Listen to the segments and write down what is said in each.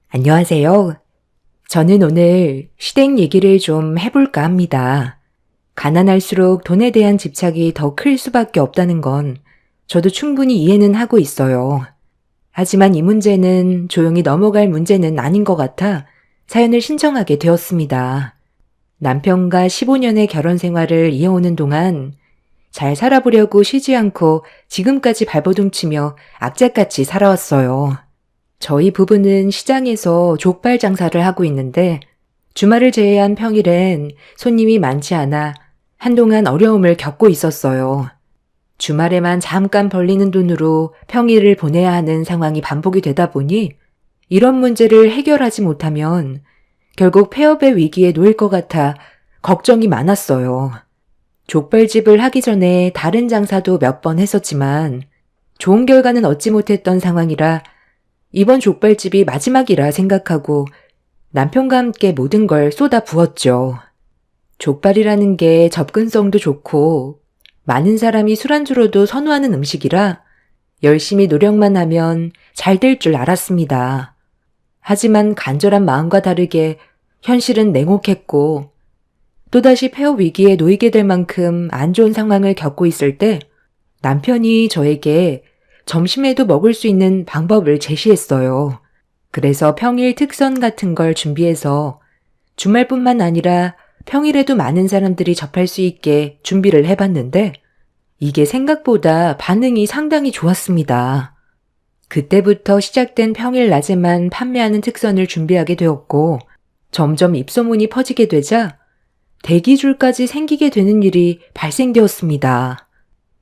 안녕하세요. 저는 오늘 시댁 얘기를 좀 해볼까 합니다. 가난할수록 돈에 대한 집착이 더 클 수밖에 없다는 건 저도 충분히 이해는 하고 있어요. 하지만 이 문제는 조용히 넘어갈 문제는 아닌 것 같아 사연을 신청하게 되었습니다. 남편과 15년의 결혼 생활을 이어오는 동안 잘 살아보려고 쉬지 않고 지금까지 발버둥치며 악착같이 살아왔어요. 저희 부부는 시장에서 족발 장사를 하고 있는데 주말을 제외한 평일엔 손님이 많지 않아 한동안 어려움을 겪고 있었어요. 주말에만 잠깐 벌리는 돈으로 평일을 보내야 하는 상황이 반복이 되다 보니 이런 문제를 해결하지 못하면 결국 폐업의 위기에 놓일 것 같아 걱정이 많았어요. 족발집을 하기 전에 다른 장사도 몇 번 했었지만 좋은 결과는 얻지 못했던 상황이라 이번 족발집이 마지막이라 생각하고 남편과 함께 모든 걸 쏟아 부었죠. 족발이라는 게 접근성도 좋고 많은 사람이 술안주로도 선호하는 음식이라 열심히 노력만 하면 잘 될 줄 알았습니다. 하지만 간절한 마음과 다르게 현실은 냉혹했고 또다시 폐업 위기에 놓이게 될 만큼 안 좋은 상황을 겪고 있을 때 남편이 저에게 점심에도 먹을 수 있는 방법을 제시했어요. 그래서 평일 특선 같은 걸 준비해서 주말뿐만 아니라 평일에도 많은 사람들이 접할 수 있게 준비를 해봤는데 이게 생각보다 반응이 상당히 좋았습니다. 그때부터 시작된 평일 낮에만 판매하는 특선을 준비하게 되었고 점점 입소문이 퍼지게 되자 대기줄까지 생기게 되는 일이 발생되었습니다.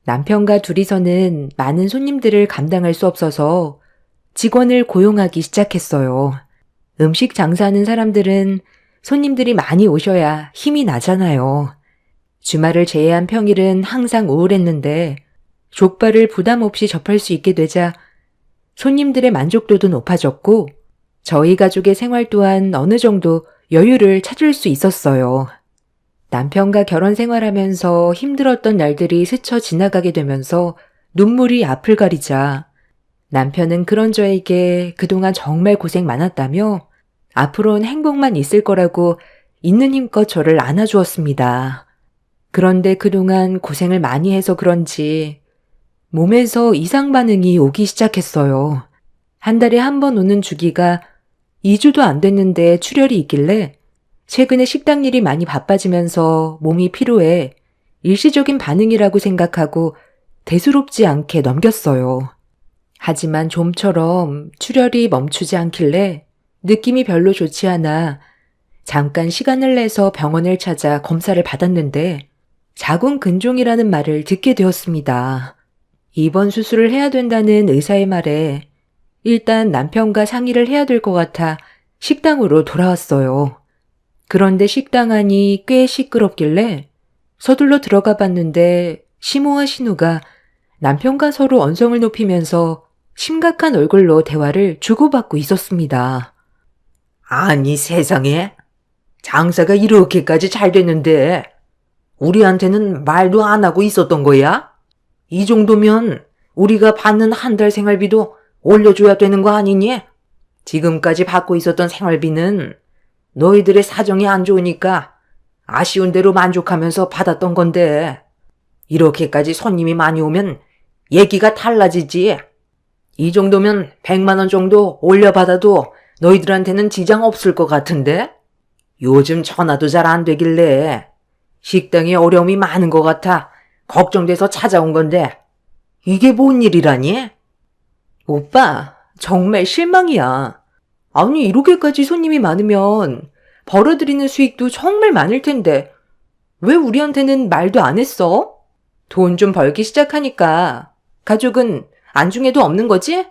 남편과 둘이서는 많은 손님들을 감당할 수 없어서 직원을 고용하기 시작했어요. 음식 장사하는 사람들은 손님들이 많이 오셔야 힘이 나잖아요. 주말을 제외한 평일은 항상 우울했는데 족발을 부담 없이 접할 수 있게 되자 손님들의 만족도도 높아졌고 저희 가족의 생활 또한 어느 정도 여유를 찾을 수 있었어요. 남편과 결혼 생활하면서 힘들었던 날들이 스쳐 지나가게 되면서 눈물이 앞을 가리자 남편은 그런 저에게 그동안 정말 고생 많았다며 앞으로는 행복만 있을 거라고 있는 힘껏 저를 안아주었습니다. 그런데 그동안 고생을 많이 해서 그런지 몸에서 이상 반응이 오기 시작했어요. 한 달에 한 번 오는 주기가 2주도 안 됐는데 출혈이 있길래 최근에 식당 일이 많이 바빠지면서 몸이 피로해 일시적인 반응이라고 생각하고 대수롭지 않게 넘겼어요. 하지만 좀처럼 출혈이 멈추지 않길래 느낌이 별로 좋지 않아 잠깐 시간을 내서 병원을 찾아 검사를 받았는데 자궁 근종이라는 말을 듣게 되었습니다. 입원 수술을 해야 된다는 의사의 말에 일단 남편과 상의를 해야 될 것 같아 식당으로 돌아왔어요. 그런데 식당 안이 꽤 시끄럽길래 서둘러 들어가 봤는데 시모와 신우가 남편과 서로 언성을 높이면서 심각한 얼굴로 대화를 주고받고 있었습니다. 아니 세상에 장사가 이렇게까지 잘 됐는데 우리한테는 말도 안 하고 있었던 거야? 이 정도면 우리가 받는 한 달 생활비도 올려줘야 되는 거 아니니? 지금까지 받고 있었던 생활비는 너희들의 사정이 안 좋으니까 아쉬운 대로 만족하면서 받았던 건데 이렇게까지 손님이 많이 오면 얘기가 달라지지. 이 정도면 100만 원 정도 올려받아도 너희들한테는 지장 없을 것 같은데? 요즘 전화도 잘 안 되길래 식당에 어려움이 많은 것 같아 걱정돼서 찾아온 건데 이게 뭔 일이라니? 오빠, 정말 실망이야. 아니, 이렇게까지 손님이 많으면 벌어들이는 수익도 정말 많을 텐데 왜 우리한테는 말도 안 했어? 돈 좀 벌기 시작하니까 가족은 안중에도 없는 거지?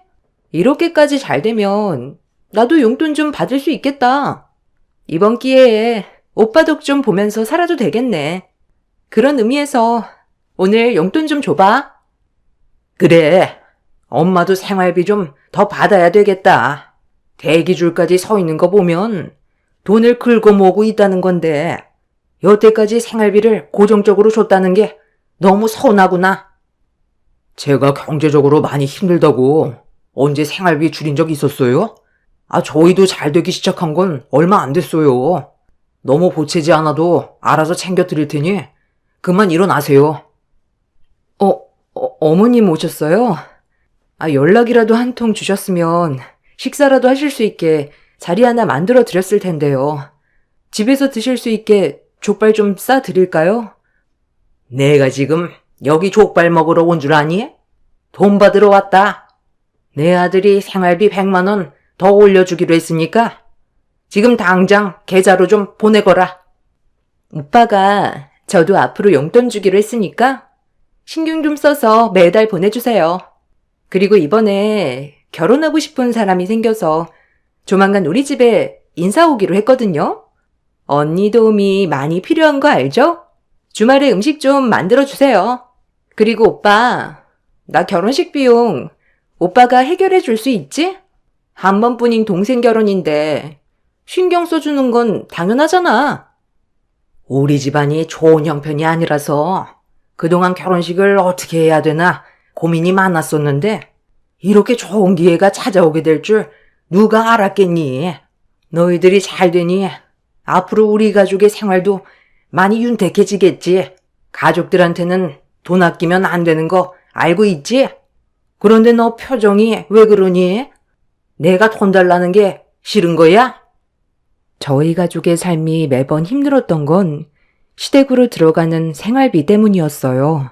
이렇게까지 잘 되면 나도 용돈 좀 받을 수 있겠다. 이번 기회에 오빠 덕 좀 보면서 살아도 되겠네. 그런 의미에서 오늘 용돈 좀 줘봐. 그래, 엄마도 생활비 좀 더 받아야 되겠다. 대기줄까지 서 있는 거 보면 돈을 긁어 모으고 있다는 건데 여태까지 생활비를 고정적으로 줬다는 게 너무 서운하구나. 제가 경제적으로 많이 힘들다고 언제 생활비 줄인 적 있었어요? 저희도 잘 되기 시작한 건 얼마 안 됐어요. 너무 보채지 않아도 알아서 챙겨 드릴 테니 그만 일어나세요. 어머님 오셨어요? 연락이라도 한 통 주셨으면 식사라도 하실 수 있게 자리 하나 만들어 드렸을 텐데요. 집에서 드실 수 있게 족발 좀 싸 드릴까요? 내가 지금 여기 족발 먹으러 온 줄 아니? 돈 받으러 왔다. 내 아들이 생활비 100만 원 더 올려주기로 했으니까 지금 당장 계좌로 좀 보내거라. 오빠가 저도 앞으로 용돈 주기로 했으니까 신경 좀 써서 매달 보내주세요. 그리고 이번에 결혼하고 싶은 사람이 생겨서 조만간 우리 집에 인사 오기로 했거든요. 언니 도움이 많이 필요한 거 알죠? 주말에 음식 좀 만들어주세요. 그리고 오빠, 나 결혼식 비용 오빠가 해결해 줄 수 있지? 한 번뿐인 동생 결혼인데 신경 써주는 건 당연하잖아. 우리 집안이 좋은 형편이 아니라서 그동안 결혼식을 어떻게 해야 되나 고민이 많았었는데 이렇게 좋은 기회가 찾아오게 될 줄 누가 알았겠니? 너희들이 잘 되니 앞으로 우리 가족의 생활도 많이 윤택해지겠지. 가족들한테는 돈 아끼면 안 되는 거 알고 있지? 그런데 너 표정이 왜 그러니? 내가 돈 달라는 게 싫은 거야? 저희 가족의 삶이 매번 힘들었던 건 시댁으로 들어가는 생활비 때문이었어요.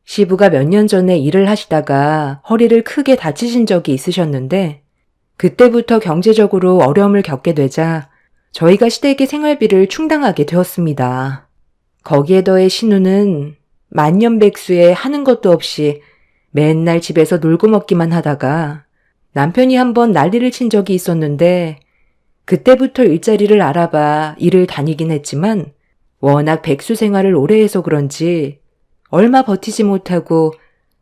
시부가 몇 년 전에 일을 하시다가 허리를 크게 다치신 적이 있으셨는데 그때부터 경제적으로 어려움을 겪게 되자 저희가 시댁의 생활비를 충당하게 되었습니다. 거기에 더해 신우는 만년백수에 하는 것도 없이 맨날 집에서 놀고 먹기만 하다가 남편이 한번 난리를 친 적이 있었는데 그때부터 일자리를 알아봐 일을 다니긴 했지만 워낙 백수 생활을 오래 해서 그런지 얼마 버티지 못하고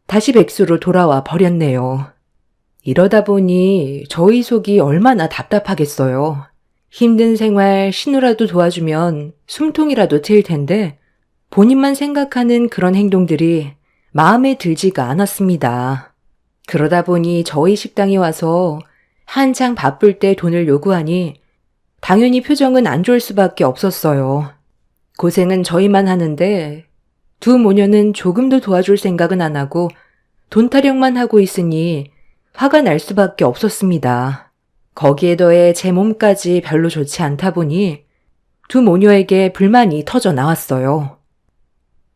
다시 백수로 돌아와 버렸네요. 이러다 보니 저희 속이 얼마나 답답하겠어요. 힘든 생활 신우라도 도와주면 숨통이라도 트일 텐데 본인만 생각하는 그런 행동들이 마음에 들지가 않았습니다. 그러다 보니 저희 식당에 와서 한창 바쁠 때 돈을 요구하니 당연히 표정은 안 좋을 수밖에 없었어요. 고생은 저희만 하는데 두 모녀는 조금도 도와줄 생각은 안 하고 돈 타령만 하고 있으니 화가 날 수밖에 없었습니다. 거기에 더해 제 몸까지 별로 좋지 않다 보니 두 모녀에게 불만이 터져 나왔어요.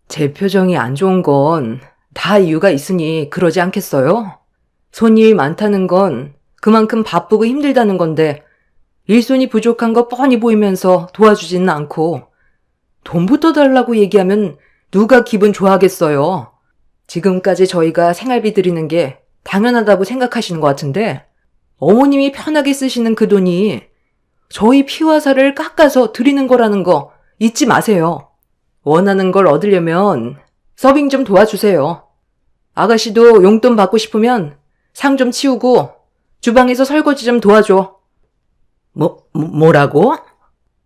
제 표정이 안 좋은 건 다 이유가 있으니 그러지 않겠어요? 손님이 많다는 건 그만큼 바쁘고 힘들다는 건데 일손이 부족한 거 뻔히 보이면서 도와주지는 않고 돈부터 달라고 얘기하면 누가 기분 좋아하겠어요. 지금까지 저희가 생활비 드리는 게 당연하다고 생각하시는 것 같은데 어머님이 편하게 쓰시는 그 돈이 저희 피와 살을 깎아서 드리는 거라는 거 잊지 마세요. 원하는 걸 얻으려면 서빙 좀 도와주세요. 아가씨도 용돈 받고 싶으면 상 좀 치우고 주방에서 설거지 좀 도와줘. 뭐라고?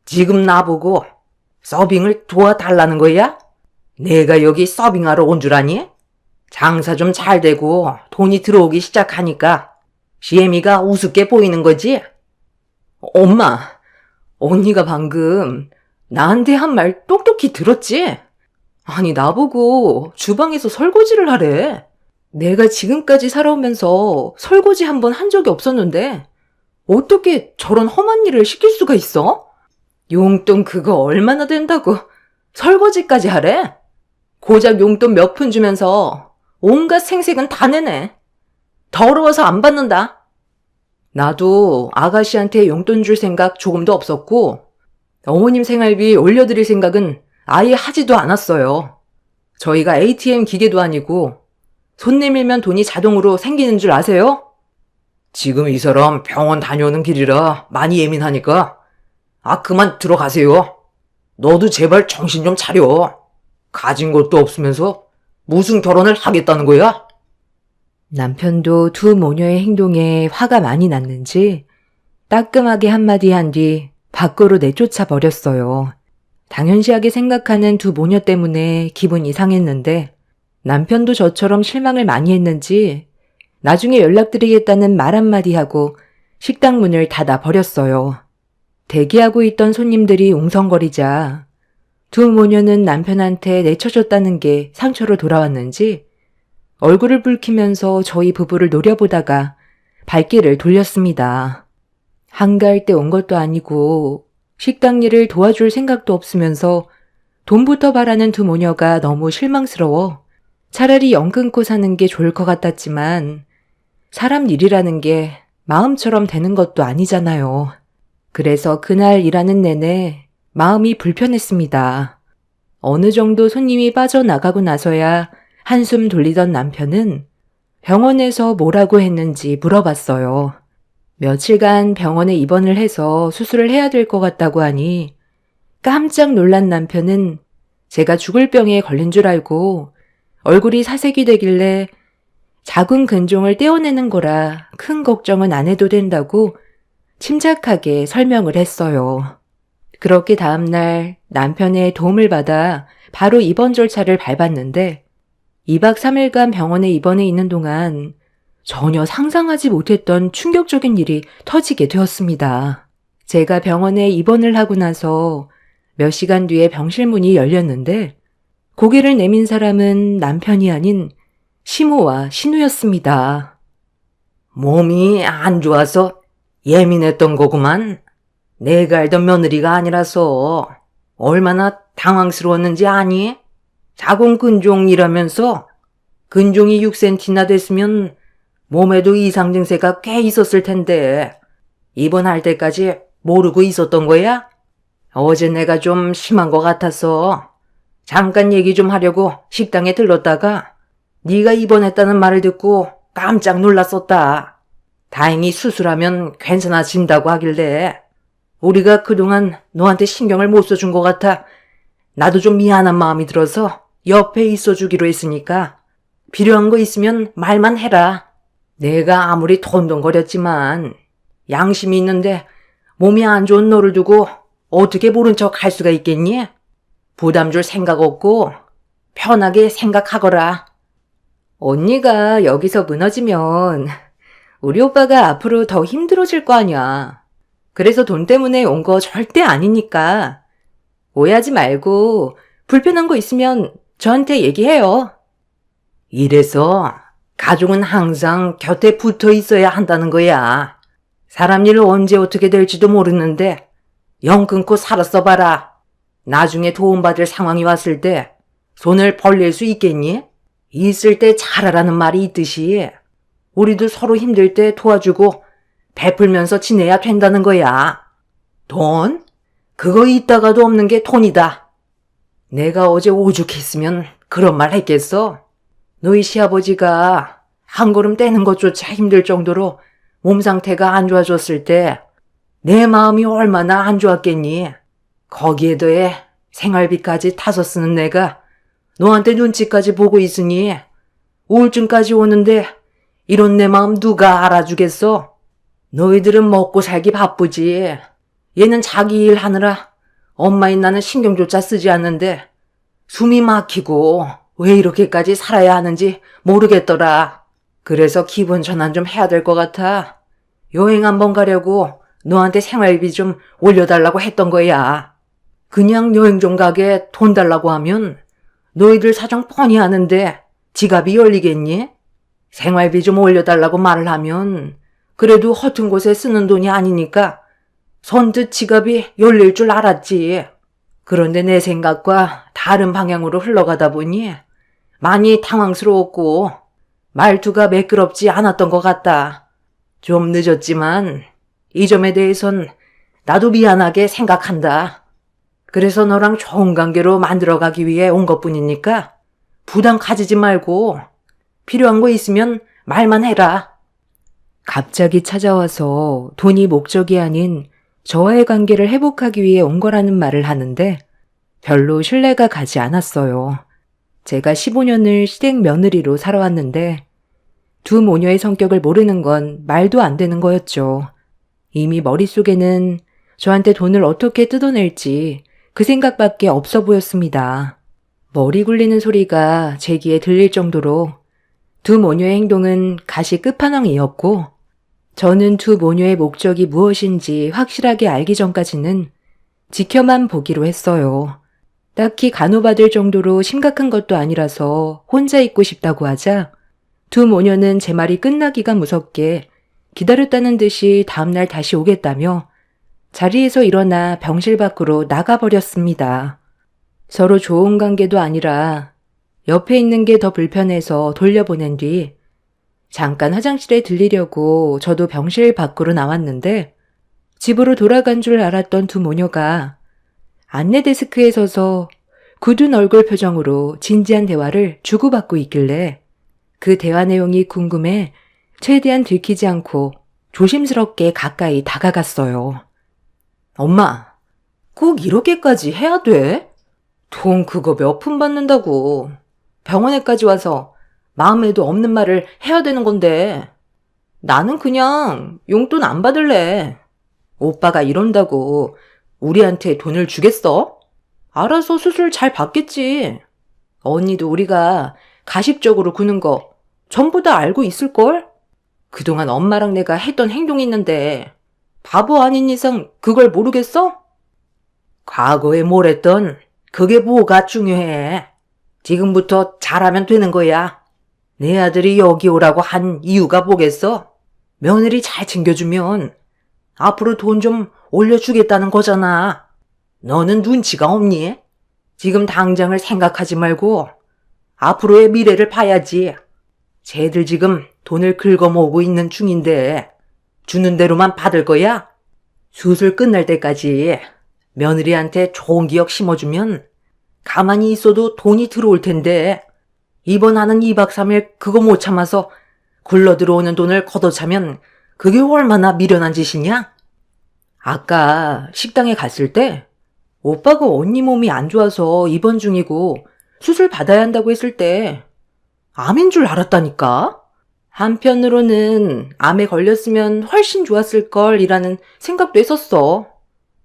지금 나보고 서빙을 도와달라는 거야? 내가 여기 서빙하러 온 줄 아니? 장사 좀 잘 되고 돈이 들어오기 시작하니까 시애미가 우습게 보이는 거지? 엄마, 언니가 방금 나한테 한 말 똑똑히 들었지? 아니, 나보고 주방에서 설거지를 하래. 내가 지금까지 살아오면서 설거지 한 번 한 적이 없었는데 어떻게 저런 험한 일을 시킬 수가 있어? 용돈 그거 얼마나 된다고 설거지까지 하래? 고작 용돈 몇 푼 주면서 온갖 생색은 다 내네. 더러워서 안 받는다. 나도 아가씨한테 용돈 줄 생각 조금도 없었고 어머님 생활비 올려드릴 생각은 아예 하지도 않았어요. 저희가 ATM 기계도 아니고 손 내밀면 돈이 자동으로 생기는 줄 아세요? 지금 이 사람 병원 다녀오는 길이라 많이 예민하니까 그만 들어가세요. 너도 제발 정신 좀 차려. 가진 것도 없으면서 무슨 결혼을 하겠다는 거야? 남편도 두 모녀의 행동에 화가 많이 났는지 따끔하게 한마디 한 뒤 밖으로 내쫓아 버렸어요. 당연시하게 생각하는 두 모녀 때문에 기분이 상했는데 남편도 저처럼 실망을 많이 했는지 나중에 연락드리겠다는 말 한마디 하고 식당 문을 닫아 버렸어요. 대기하고 있던 손님들이 웅성거리자 두 모녀는 남편한테 내쳐줬다는 게 상처로 돌아왔는지 얼굴을 붉히면서 저희 부부를 노려보다가 발길을 돌렸습니다. 한가할 때 온 것도 아니고 식당 일을 도와줄 생각도 없으면서 돈부터 바라는 두 모녀가 너무 실망스러워 차라리 연 끊고 사는 게 좋을 것 같았지만 사람 일이라는 게 마음처럼 되는 것도 아니잖아요. 그래서 그날 일하는 내내 마음이 불편했습니다. 어느 정도 손님이 빠져나가고 나서야 한숨 돌리던 남편은 병원에서 뭐라고 했는지 물어봤어요. 며칠간 병원에 입원을 해서 수술을 해야 될 것 같다고 하니 깜짝 놀란 남편은 제가 죽을 병에 걸린 줄 알고 얼굴이 사색이 되길래 작은 근종을 떼어내는 거라 큰 걱정은 안 해도 된다고 침착하게 설명을 했어요. 그렇게 다음날 남편의 도움을 받아 바로 입원 절차를 밟았는데 2박 3일간 병원에 입원해 있는 동안 전혀 상상하지 못했던 충격적인 일이 터지게 되었습니다. 제가 병원에 입원을 하고 나서 몇 시간 뒤에 병실 문이 열렸는데 고개를 내민 사람은 남편이 아닌 시모와 신우였습니다. 몸이 안 좋아서 예민했던 거구만. 내가 알던 며느리가 아니라서 얼마나 당황스러웠는지 아니? 자궁근종이라면서 근종이 6cm나 됐으면 몸에도 이상 증세가 꽤 있었을 텐데 입원할 때까지 모르고 있었던 거야? 어제 내가 좀 심한 것 같아서 잠깐 얘기 좀 하려고 식당에 들렀다가 네가 입원했다는 말을 듣고 깜짝 놀랐었다. 다행히 수술하면 괜찮아진다고 하길래 우리가 그동안 너한테 신경을 못 써준 것 같아 나도 좀 미안한 마음이 들어서 옆에 있어주기로 했으니까 필요한 거 있으면 말만 해라. 내가 아무리 ton동거렸지만 양심이 있는데 몸이 안 좋은 너를 두고 어떻게 모른 척 할 수가 있겠니? 부담 줄 생각 없고 편하게 생각하거라. 언니가 여기서 무너지면 우리 오빠가 앞으로 더 힘들어질 거 아니야. 그래서 돈 때문에 온 거 절대 아니니까 오해하지 말고 불편한 거 있으면 저한테 얘기해요. 이래서 가족은 항상 곁에 붙어 있어야 한다는 거야. 사람 일 언제 어떻게 될지도 모르는데 영 끊고 살았어 봐라. 나중에 도움받을 상황이 왔을 때 손을 벌릴 수 있겠니? 있을 때 잘하라는 말이 있듯이 우리도 서로 힘들 때 도와주고 베풀면서 지내야 된다는 거야. 돈? 그거 있다가도 없는 게 돈이다. 내가 어제 오죽했으면 그런 말 했겠어? 너희 시아버지가 한 걸음 떼는 것조차 힘들 정도로 몸 상태가 안 좋아졌을 때 내 마음이 얼마나 안 좋았겠니? 거기에 더해 생활비까지 타서 쓰는 내가 너한테 눈치까지 보고 있으니 우울증까지 오는데 이런 내 마음 누가 알아주겠어? 너희들은 먹고 살기 바쁘지. 얘는 자기 일 하느라 엄마인 나는 신경조차 쓰지 않는데 숨이 막히고 왜 이렇게까지 살아야 하는지 모르겠더라. 그래서 기분 전환 좀 해야 될 것 같아. 여행 한번 가려고 너한테 생활비 좀 올려달라고 했던 거야. 그냥 여행 좀 가게 돈 달라고 하면 너희들 사정 뻔히 아는데 지갑이 열리겠니? 생활비 좀 올려달라고 말을 하면 그래도 허튼 곳에 쓰는 돈이 아니니까 선뜻 지갑이 열릴 줄 알았지. 그런데 내 생각과 다른 방향으로 흘러가다 보니 많이 당황스러웠고 말투가 매끄럽지 않았던 것 같다. 좀 늦었지만 이 점에 대해선 나도 미안하게 생각한다. 그래서 너랑 좋은 관계로 만들어가기 위해 온 것뿐이니까 부담 가지지 말고 필요한 거 있으면 말만 해라. 갑자기 찾아와서 돈이 목적이 아닌 저와의 관계를 회복하기 위해 온 거라는 말을 하는데 별로 신뢰가 가지 않았어요. 제가 15년을 시댁 며느리로 살아왔는데 두 모녀의 성격을 모르는 건 말도 안 되는 거였죠. 이미 머릿속에는 저한테 돈을 어떻게 뜯어낼지 그 생각밖에 없어 보였습니다. 머리 굴리는 소리가 제 귀에 들릴 정도로 두 모녀의 행동은 가시 끝판왕이었고 저는 두 모녀의 목적이 무엇인지 확실하게 알기 전까지는 지켜만 보기로 했어요. 딱히 간호받을 정도로 심각한 것도 아니라서 혼자 있고 싶다고 하자 두 모녀는 제 말이 끝나기가 무섭게 기다렸다는 듯이 다음날 다시 오겠다며 자리에서 일어나 병실 밖으로 나가버렸습니다. 서로 좋은 관계도 아니라 옆에 있는 게 더 불편해서 돌려보낸 뒤 잠깐 화장실에 들리려고 저도 병실 밖으로 나왔는데 집으로 돌아간 줄 알았던 두 모녀가 안내 데스크에 서서 굳은 얼굴 표정으로 진지한 대화를 주고받고 있길래 그 대화 내용이 궁금해 최대한 들키지 않고 조심스럽게 가까이 다가갔어요. 엄마, 꼭 이렇게까지 해야 돼? 돈 그거 몇 푼 받는다고. 병원에까지 와서 마음에도 없는 말을 해야 되는 건데. 나는 그냥 용돈 안 받을래. 오빠가 이런다고 우리한테 돈을 주겠어? 알아서 수술 잘 받겠지. 언니도 우리가 가식적으로 구는 거 전부 다 알고 있을걸? 그동안 엄마랑 내가 했던 행동이 있는데 바보 아닌 이상 그걸 모르겠어? 과거에 뭘 했던 그게 뭐가 중요해. 지금부터 잘하면 되는 거야. 내 아들이 여기 오라고 한 이유가 뭐겠어? 며느리 잘 챙겨주면 앞으로 돈 좀 올려주겠다는 거잖아. 너는 눈치가 없니? 지금 당장을 생각하지 말고 앞으로의 미래를 봐야지. 쟤들 지금 돈을 긁어모으고 있는 중인데 주는 대로만 받을 거야? 수술 끝날 때까지 며느리한테 좋은 기억 심어주면 가만히 있어도 돈이 들어올 텐데 이번 하는 2박 3일 그거 못 참아서 굴러 들어오는 돈을 걷어차면 그게 얼마나 미련한 짓이냐? 아까 식당에 갔을 때 오빠가 언니 몸이 안 좋아서 입원 중이고 수술 받아야 한다고 했을 때 암인 줄 알았다니까? 한편으로는 암에 걸렸으면 훨씬 좋았을 걸이라는 생각도 했었어.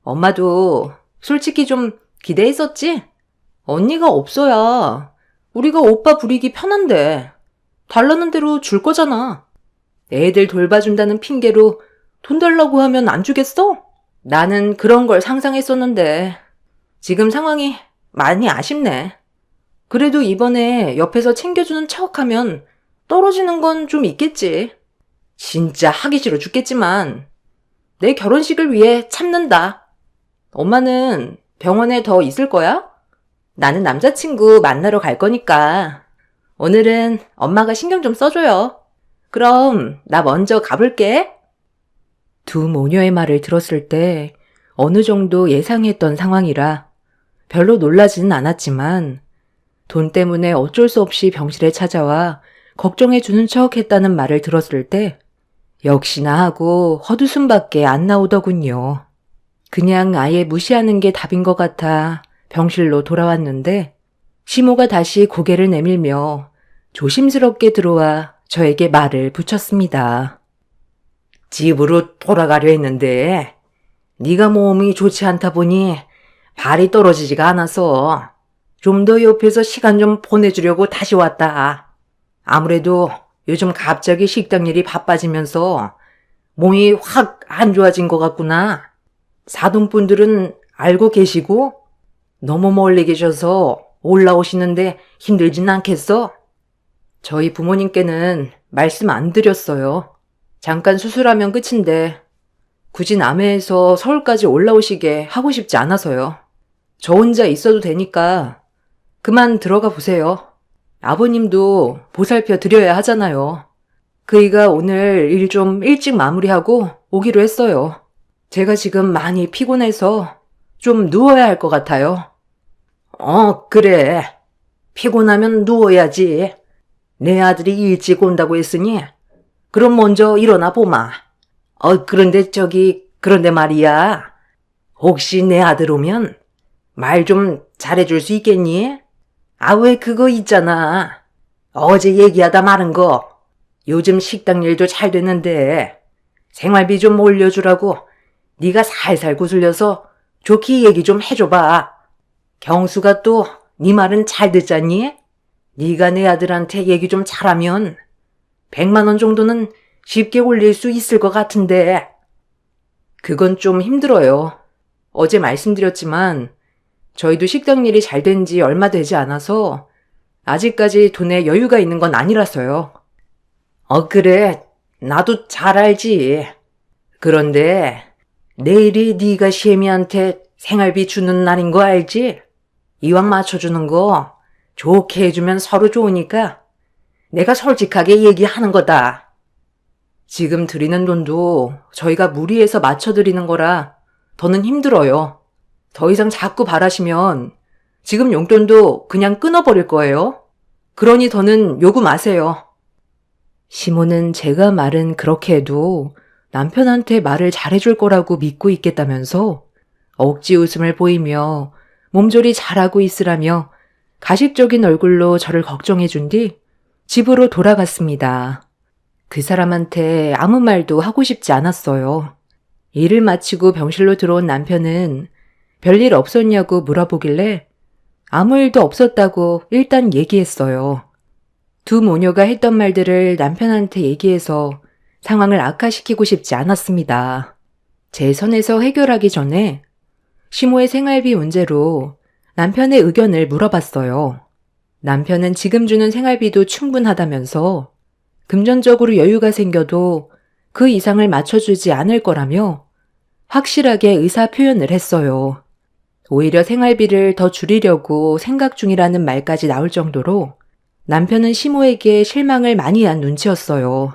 엄마도 솔직히 좀 기대했었지? 언니가 없어야 우리가 오빠 부리기 편한데 달라는 대로 줄 거잖아. 애들 돌봐준다는 핑계로 돈 달라고 하면 안 주겠어? 나는 그런 걸 상상했었는데 지금 상황이 많이 아쉽네. 그래도 이번에 옆에서 챙겨주는 척하면 떨어지는 건 좀 있겠지. 진짜 하기 싫어 죽겠지만 내 결혼식을 위해 참는다. 엄마는 병원에 더 있을 거야? 나는 남자친구 만나러 갈 거니까 오늘은 엄마가 신경 좀 써줘요. 그럼 나 먼저 가볼게. 두 모녀의 말을 들었을 때 어느 정도 예상했던 상황이라 별로 놀라지는 않았지만 돈 때문에 어쩔 수 없이 병실에 찾아와 걱정해주는 척 했다는 말을 들었을 때 역시나 하고 헛웃음밖에 안 나오더군요. 그냥 아예 무시하는 게 답인 것 같아 병실로 돌아왔는데 시모가 다시 고개를 내밀며 조심스럽게 들어와 저에게 말을 붙였습니다. 집으로 돌아가려 했는데 네가 몸이 좋지 않다 보니 발이 떨어지지가 않아서 좀 더 옆에서 시간 좀 보내주려고 다시 왔다. 아무래도 요즘 갑자기 식당 일이 바빠지면서 몸이 확 안 좋아진 것 같구나. 사돈분들은 알고 계시고 너무 멀리 계셔서 올라오시는데 힘들진 않겠어? 저희 부모님께는 말씀 안 드렸어요. 잠깐 수술하면 끝인데 굳이 남해에서 서울까지 올라오시게 하고 싶지 않아서요. 저 혼자 있어도 되니까 그만 들어가 보세요. 아버님도 보살펴 드려야 하잖아요. 그이가 오늘 일 좀 일찍 마무리하고 오기로 했어요. 제가 지금 많이 피곤해서 좀 누워야 할 것 같아요. 그래. 피곤하면 누워야지. 내 아들이 일찍 온다고 했으니 그럼 먼저 일어나 보마. 그런데 말이야. 혹시 내 아들 오면 말 좀 잘해줄 수 있겠니? 왜 그거 있잖아. 어제 얘기하다 마는 거. 요즘 식당 일도 잘 되는데 생활비 좀 올려주라고 네가 살살 구슬려서 좋게 얘기 좀 해줘봐. 경수가 또 네 말은 잘 듣잖니? 네가 내 아들한테 얘기 좀 잘하면 100만 원 정도는 쉽게 올릴 수 있을 것 같은데. 그건 좀 힘들어요. 어제 말씀드렸지만 저희도 식당 일이 잘 된 지 얼마 되지 않아서 아직까지 돈에 여유가 있는 건 아니라서요. 그래. 나도 잘 알지. 그런데 내일이 네가 시애미한테 생활비 주는 날인 거 알지? 이왕 맞춰주는 거 좋게 해주면 서로 좋으니까 내가 솔직하게 얘기하는 거다. 지금 드리는 돈도 저희가 무리해서 맞춰드리는 거라 더는 힘들어요. 더 이상 자꾸 바라시면 지금 용돈도 그냥 끊어버릴 거예요. 그러니 더는 요구 마세요. 시모는 제가 말은 그렇게 해도 남편한테 말을 잘해줄 거라고 믿고 있겠다면서 억지 웃음을 보이며 몸조리 잘하고 있으라며 가식적인 얼굴로 저를 걱정해준 뒤 집으로 돌아갔습니다. 그 사람한테 아무 말도 하고 싶지 않았어요. 일을 마치고 병실로 들어온 남편은 별일 없었냐고 물어보길래 아무 일도 없었다고 일단 얘기했어요. 두 모녀가 했던 말들을 남편한테 얘기해서 상황을 악화시키고 싶지 않았습니다. 제 선에서 해결하기 전에 시모의 생활비 문제로 남편의 의견을 물어봤어요. 남편은 지금 주는 생활비도 충분하다면서 금전적으로 여유가 생겨도 그 이상을 맞춰주지 않을 거라며 확실하게 의사 표현을 했어요. 오히려 생활비를 더 줄이려고 생각 중이라는 말까지 나올 정도로 남편은 시모에게 실망을 많이 한 눈치였어요.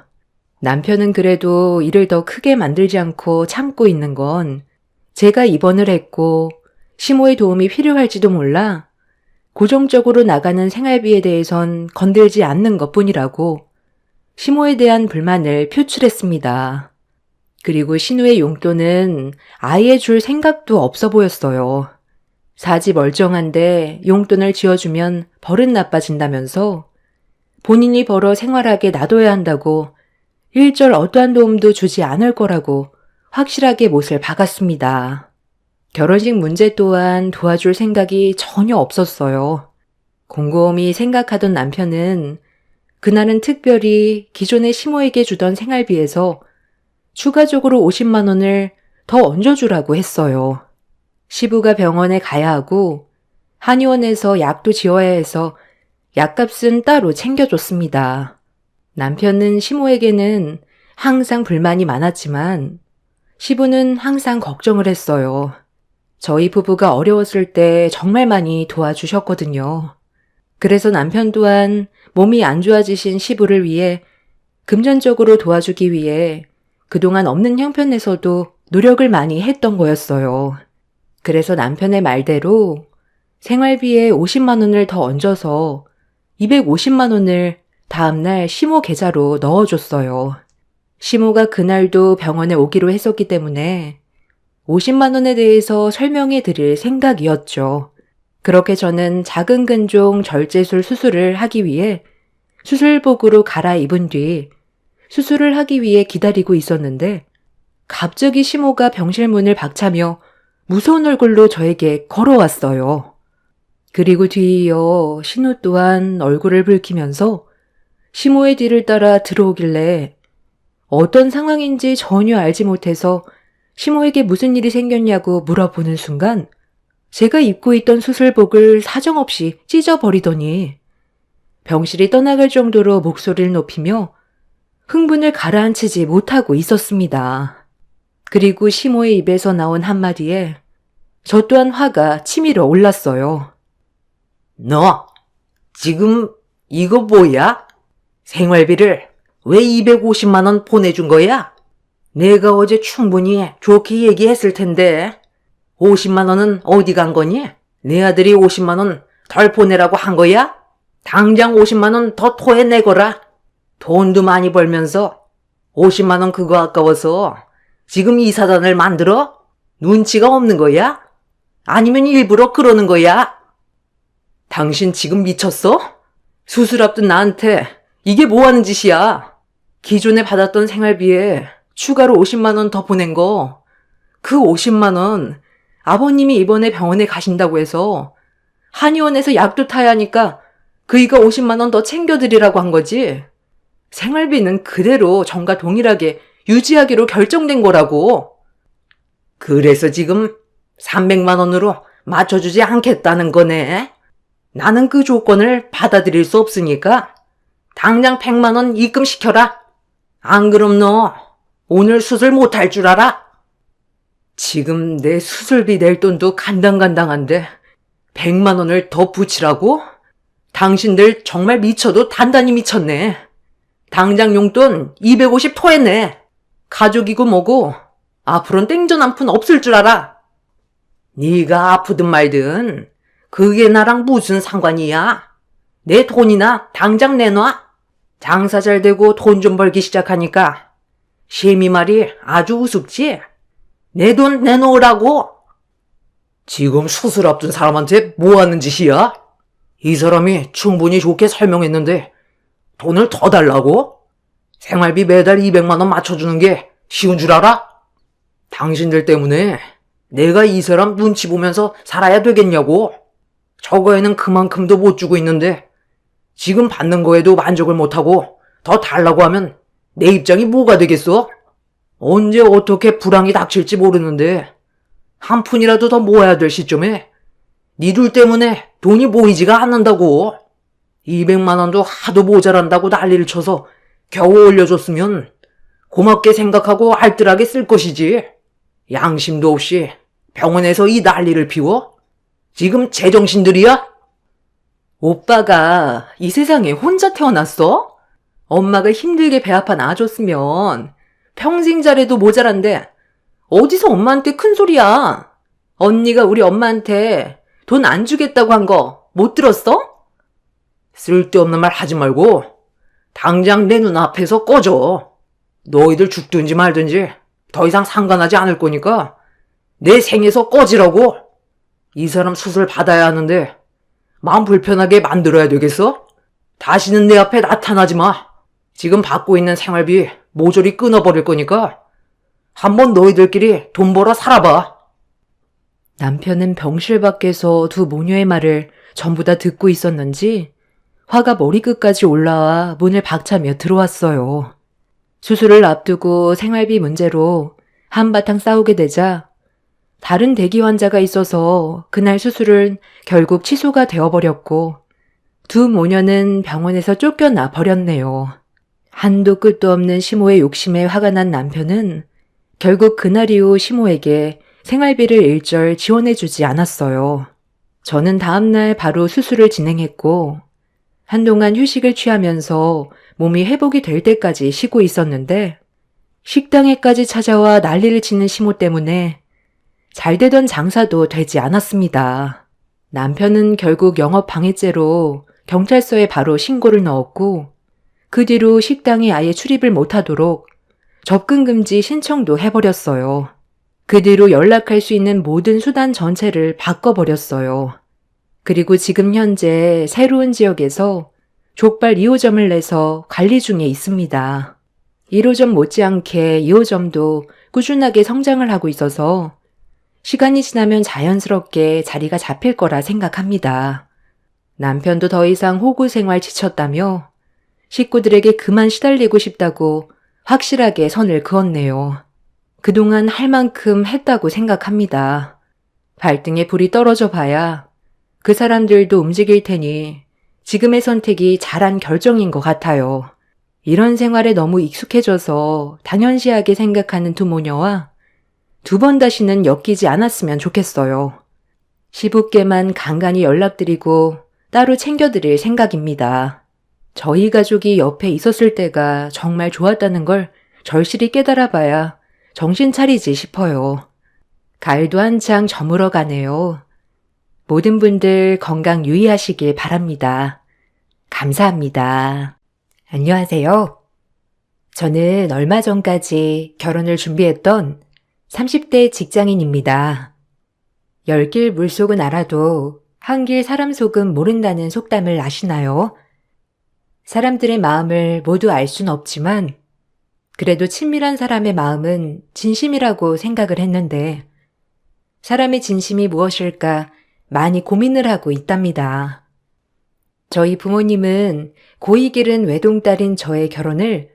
남편은 그래도 일을 더 크게 만들지 않고 참고 있는 건 제가 입원을 했고 시모의 도움이 필요할지도 몰라 고정적으로 나가는 생활비에 대해선 건들지 않는 것뿐이라고 시모에 대한 불만을 표출했습니다. 그리고 신우의 용돈은 아예 줄 생각도 없어 보였어요. 사지 멀쩡한데 용돈을 지어주면 버릇 나빠진다면서 본인이 벌어 생활하게 놔둬야 한다고 일절 어떠한 도움도 주지 않을 거라고 확실하게 못을 박았습니다. 결혼식 문제 또한 도와줄 생각이 전혀 없었어요. 곰곰이 생각하던 남편은 그날은 특별히 기존의 시모에게 주던 생활비에서 추가적으로 50만 원을 더 얹어주라고 했어요. 시부가 병원에 가야 하고 한의원에서 약도 지어야 해서 약값은 따로 챙겨줬습니다. 남편은 시모에게는 항상 불만이 많았지만 시부는 항상 걱정을 했어요. 저희 부부가 어려웠을 때 정말 많이 도와주셨거든요. 그래서 남편 또한 몸이 안 좋아지신 시부를 위해 금전적으로 도와주기 위해 그동안 없는 형편에서도 노력을 많이 했던 거였어요. 그래서 남편의 말대로 생활비에 50만 원을 더 얹어서 250만 원을 다음날 시모 계좌로 넣어줬어요. 시모가 그날도 병원에 오기로 했었기 때문에 50만 원에 대해서 설명해 드릴 생각이었죠. 그렇게 저는 작은 근종 절제술 수술을 하기 위해 수술복으로 갈아입은 뒤 수술을 하기 위해 기다리고 있었는데 갑자기 시모가 병실 문을 박차며 무서운 얼굴로 저에게 걸어왔어요. 그리고 뒤이어 신우 또한 얼굴을 붉히면서 시모의 뒤를 따라 들어오길래 어떤 상황인지 전혀 알지 못해서 시모에게 무슨 일이 생겼냐고 물어보는 순간 제가 입고 있던 수술복을 사정없이 찢어버리더니 병실이 떠나갈 정도로 목소리를 높이며 흥분을 가라앉히지 못하고 있었습니다. 그리고 시모의 입에서 나온 한마디에 저 또한 화가 치밀어 올랐어요. 너 지금 이거 뭐야? 생활비를 왜 250만 원 보내준 거야? 내가 어제 충분히 좋게 얘기했을 텐데 50만 원은 어디 간 거니? 내 아들이 50만 원 덜 보내라고 한 거야? 당장 50만 원 더 토해내거라. 돈도 많이 벌면서 50만 원 그거 아까워서 지금 이 사단을 만들어? 눈치가 없는 거야? 아니면 일부러 그러는 거야? 당신 지금 미쳤어? 수술 앞둔 나한테 이게 뭐 하는 짓이야? 기존에 받았던 생활비에 추가로 50만 원 더 보낸 거, 그 50만 원 아버님이 이번에 병원에 가신다고 해서 한의원에서 약도 타야 하니까 그이가 50만 원 더 챙겨드리라고 한 거지. 생활비는 그대로 전과 동일하게 유지하기로 결정된 거라고. 그래서 지금 300만 원으로 맞춰주지 않겠다는 거네. 나는 그 조건을 받아들일 수 없으니까 당장 100만 원 입금시켜라. 안 그럼 너 오늘 수술 못할 줄 알아? 지금 내 수술비 낼 돈도 간당간당한데 100만 원을 더 붙이라고? 당신들 정말 미쳐도 단단히 미쳤네. 당장 용돈 250 토했네. 가족이고 뭐고 앞으로는 땡전 한 푼 없을 줄 알아. 네가 아프든 말든 그게 나랑 무슨 상관이야? 내 돈이나 당장 내놔. 장사 잘 되고 돈 좀 벌기 시작하니까 시미 말이 아주 우습지? 내 돈 내놓으라고. 지금 수술 앞둔 사람한테 뭐 하는 짓이야? 이 사람이 충분히 좋게 설명했는데 돈을 더 달라고? 생활비 매달 200만 원 맞춰주는 게 쉬운 줄 알아? 당신들 때문에 내가 이 사람 눈치 보면서 살아야 되겠냐고. 저거에는 그만큼도 못 주고 있는데 지금 받는 거에도 만족을 못하고 더 달라고 하면 내 입장이 뭐가 되겠어? 언제 어떻게 불황이 닥칠지 모르는데 한 푼이라도 더 모아야 될 시점에 니들 때문에 돈이 모이지가 않는다고. 200만 원도 하도 모자란다고 난리를 쳐서 겨우 올려줬으면 고맙게 생각하고 알뜰하게 쓸 것이지. 양심도 없이 병원에서 이 난리를 피워? 지금 제정신들이야? 오빠가 이 세상에 혼자 태어났어? 엄마가 힘들게 배 아파 낳아줬으면 평생 잘해도 모자란데 어디서 엄마한테 큰 소리야. 언니가 우리 엄마한테 돈 안 주겠다고 한 거 못 들었어? 쓸데없는 말 하지 말고 당장 내 눈앞에서 꺼져. 너희들 죽든지 말든지 더 이상 상관하지 않을 거니까 내 생에서 꺼지라고. 이 사람 수술 받아야 하는데 마음 불편하게 만들어야 되겠어? 다시는 내 앞에 나타나지 마. 지금 받고 있는 생활비 모조리 끊어버릴 거니까 한번 너희들끼리 돈 벌어 살아봐. 남편은 병실 밖에서 두 모녀의 말을 전부 다 듣고 있었는지 화가 머리끝까지 올라와 문을 박차며 들어왔어요. 수술을 앞두고 생활비 문제로 한바탕 싸우게 되자 다른 대기 환자가 있어서 그날 수술은 결국 취소가 되어버렸고 두 모녀는 병원에서 쫓겨나 버렸네요. 한도 끝도 없는 시모의 욕심에 화가 난 남편은 결국 그날 이후 시모에게 생활비를 일절 지원해주지 않았어요. 저는 다음날 바로 수술을 진행했고 한동안 휴식을 취하면서 몸이 회복이 될 때까지 쉬고 있었는데 식당에까지 찾아와 난리를 치는 시모 때문에 잘 되던 장사도 되지 않았습니다. 남편은 결국 영업방해죄로 경찰서에 바로 신고를 넣었고 그 뒤로 식당에 아예 출입을 못하도록 접근금지 신청도 해버렸어요. 그 뒤로 연락할 수 있는 모든 수단 전체를 바꿔버렸어요. 그리고 지금 현재 새로운 지역에서 족발 2호점을 내서 관리 중에 있습니다. 1호점 못지않게 2호점도 꾸준하게 성장을 하고 있어서 시간이 지나면 자연스럽게 자리가 잡힐 거라 생각합니다. 남편도 더 이상 호구 생활 지쳤다며 식구들에게 그만 시달리고 싶다고 확실하게 선을 그었네요. 그동안 할 만큼 했다고 생각합니다. 발등에 불이 떨어져 봐야 그 사람들도 움직일 테니 지금의 선택이 잘한 결정인 것 같아요. 이런 생활에 너무 익숙해져서 당연시하게 생각하는 두 모녀와 두 번 다시는 엮이지 않았으면 좋겠어요. 시부께만 간간히 연락드리고 따로 챙겨드릴 생각입니다. 저희 가족이 옆에 있었을 때가 정말 좋았다는 걸 절실히 깨달아봐야 정신 차리지 싶어요. 가을도 한창 저물어 가네요. 모든 분들 건강 유의하시길 바랍니다. 감사합니다. 안녕하세요. 저는 얼마 전까지 결혼을 준비했던 30대 직장인입니다. 열 길 물속은 알아도 한 길 사람 속은 모른다는 속담을 아시나요? 사람들의 마음을 모두 알 순 없지만 그래도 친밀한 사람의 마음은 진심이라고 생각을 했는데 사람의 진심이 무엇일까 많이 고민을 하고 있답니다. 저희 부모님은 고이 기른 외동딸인 저의 결혼을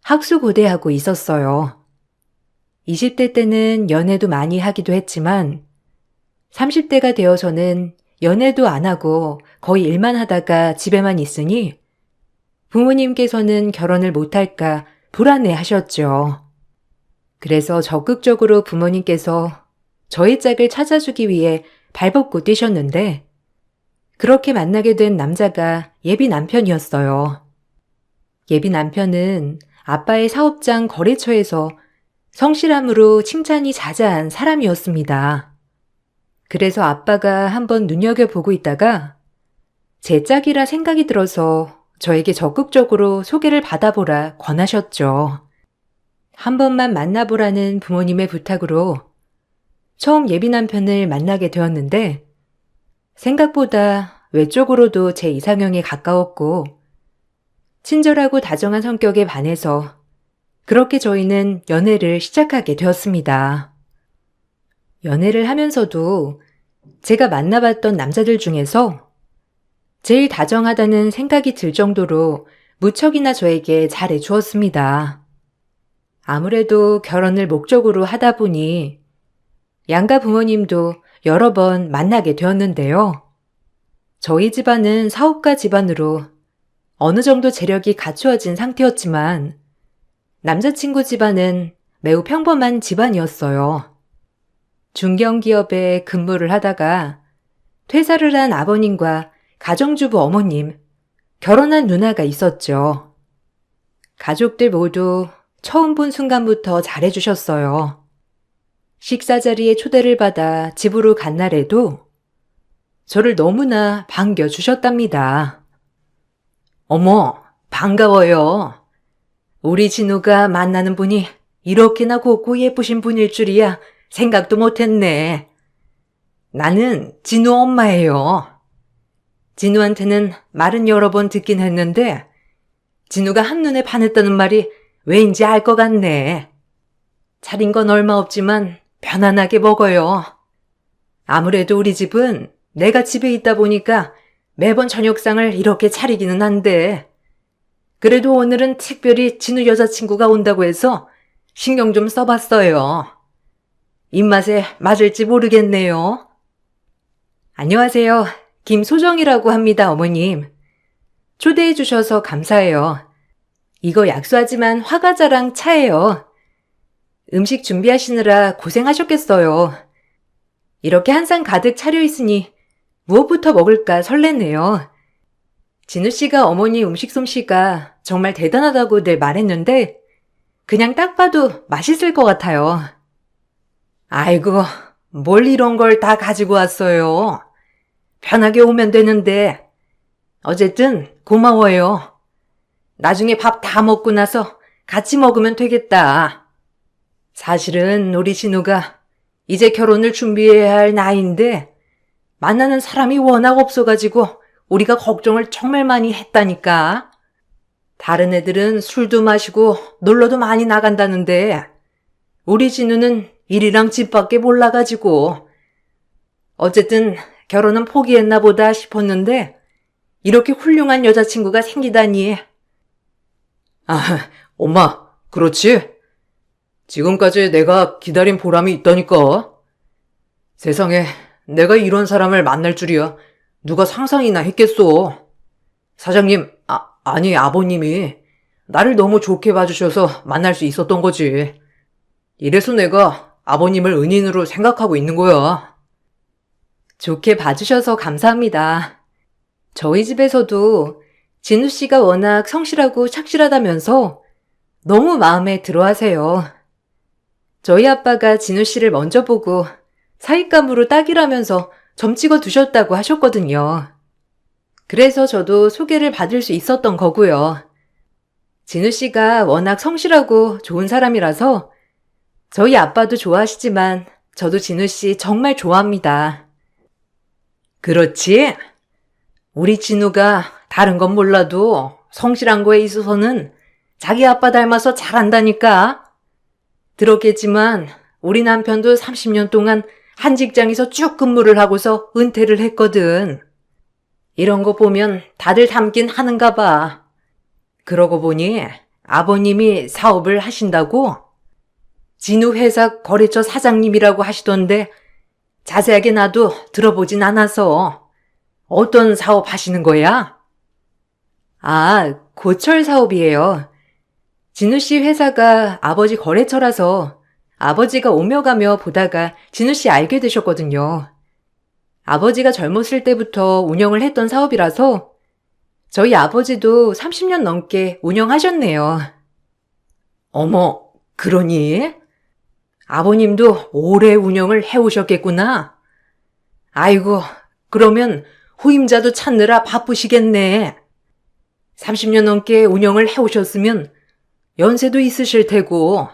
학수고대하고 있었어요. 20대 때는 연애도 많이 하기도 했지만 30대가 되어서는 연애도 안 하고 거의 일만 하다가 집에만 있으니 부모님께서는 결혼을 못할까 불안해 하셨죠. 그래서 적극적으로 부모님께서 저의 짝을 찾아주기 위해 발벗고 뛰셨는데 그렇게 만나게 된 남자가 예비 남편이었어요. 예비 남편은 아빠의 사업장 거래처에서 성실함으로 칭찬이 자자한 사람이었습니다. 그래서 아빠가 한번 눈여겨보고 있다가 제 짝이라 생각이 들어서 저에게 적극적으로 소개를 받아보라 권하셨죠. 한 번만 만나보라는 부모님의 부탁으로 처음 예비 남편을 만나게 되었는데 생각보다 외적으로도 제 이상형에 가까웠고 친절하고 다정한 성격에 반해서 그렇게 저희는 연애를 시작하게 되었습니다. 연애를 하면서도 제가 만나봤던 남자들 중에서 제일 다정하다는 생각이 들 정도로 무척이나 저에게 잘해 주었습니다. 아무래도 결혼을 목적으로 하다 보니 양가 부모님도 여러 번 만나게 되었는데요. 저희 집안은 사업가 집안으로 어느 정도 재력이 갖추어진 상태였지만 남자친구 집안은 매우 평범한 집안이었어요. 중견기업에 근무를 하다가 퇴사를 한 아버님과 가정주부 어머님, 결혼한 누나가 있었죠. 가족들 모두 처음 본 순간부터 잘해주셨어요. 식사 자리에 초대를 받아 집으로 간 날에도 저를 너무나 반겨주셨답니다. 어머, 반가워요. 우리 진우가 만나는 분이 이렇게나 곱고 예쁘신 분일 줄이야 생각도 못했네. 나는 진우 엄마예요. 진우한테는 말은 여러 번 듣긴 했는데 진우가 한눈에 반했다는 말이 왜인지 알 것 같네. 차린 건 얼마 없지만 편안하게 먹어요. 아무래도 우리 집은 내가 집에 있다 보니까 매번 저녁상을 이렇게 차리기는 한데 그래도 오늘은 특별히 진우 여자친구가 온다고 해서 신경 좀 써봤어요. 입맛에 맞을지 모르겠네요. 안녕하세요. 김소정이라고 합니다, 어머님. 초대해 주셔서 감사해요. 이거 약소하지만 화과자랑 차예요. 음식 준비하시느라 고생하셨겠어요. 이렇게 한 상 가득 차려 있으니 무엇부터 먹을까 설레네요. 진우 씨가 어머니 음식 솜씨가 정말 대단하다고 늘 말했는데 그냥 딱 봐도 맛있을 것 같아요. 아이고, 뭘 이런 걸 다 가지고 왔어요. 편하게 오면 되는데. 어쨌든 고마워요. 나중에 밥 다 먹고 나서 같이 먹으면 되겠다. 사실은 우리 진우가 이제 결혼을 준비해야 할 나이인데 만나는 사람이 워낙 없어가지고 우리가 걱정을 정말 많이 했다니까. 다른 애들은 술도 마시고 놀러도 많이 나간다는데 우리 진우는 일이랑 집밖에 몰라가지고 어쨌든 결혼은 포기했나 보다 싶었는데 이렇게 훌륭한 여자친구가 생기다니. 아, 엄마, 그렇지? 지금까지 내가 기다린 보람이 있다니까. 세상에 내가 이런 사람을 만날 줄이야 누가 상상이나 했겠소. 사장님, 아니 아버님이 나를 너무 좋게 봐주셔서 만날 수 있었던 거지. 이래서 내가 아버님을 은인으로 생각하고 있는 거야. 좋게 봐주셔서 감사합니다. 저희 집에서도 진우 씨가 워낙 성실하고 착실하다면서 너무 마음에 들어하세요. 저희 아빠가 진우 씨를 먼저 보고 사윗감으로 딱이라면서 점 찍어 두셨다고 하셨거든요. 그래서 저도 소개를 받을 수 있었던 거고요. 진우 씨가 워낙 성실하고 좋은 사람이라서 저희 아빠도 좋아하시지만 저도 진우 씨 정말 좋아합니다. 그렇지? 우리 진우가 다른 건 몰라도 성실한 거에 있어서는 자기 아빠 닮아서 잘한다니까. 들었겠지만 우리 남편도 30년 동안 한 직장에서 쭉 근무를 하고서 은퇴를 했거든. 이런 거 보면 다들 닮긴 하는가 봐. 그러고 보니 아버님이 사업을 하신다고? 진우 회사 거래처 사장님이라고 하시던데 자세하게 나도 들어보진 않아서. 어떤 사업 하시는 거야? 아, 고철 사업이에요. 진우 씨 회사가 아버지 거래처라서 아버지가 오며 가며 보다가 진우 씨 알게 되셨거든요. 아버지가 젊었을 때부터 운영을 했던 사업이라서 저희 아버지도 30년 넘게 운영하셨네요. 어머, 그러니? 아버님도 오래 운영을 해오셨겠구나. 아이고, 그러면 후임자도 찾느라 바쁘시겠네. 30년 넘게 운영을 해오셨으면 연세도 있으실 테고,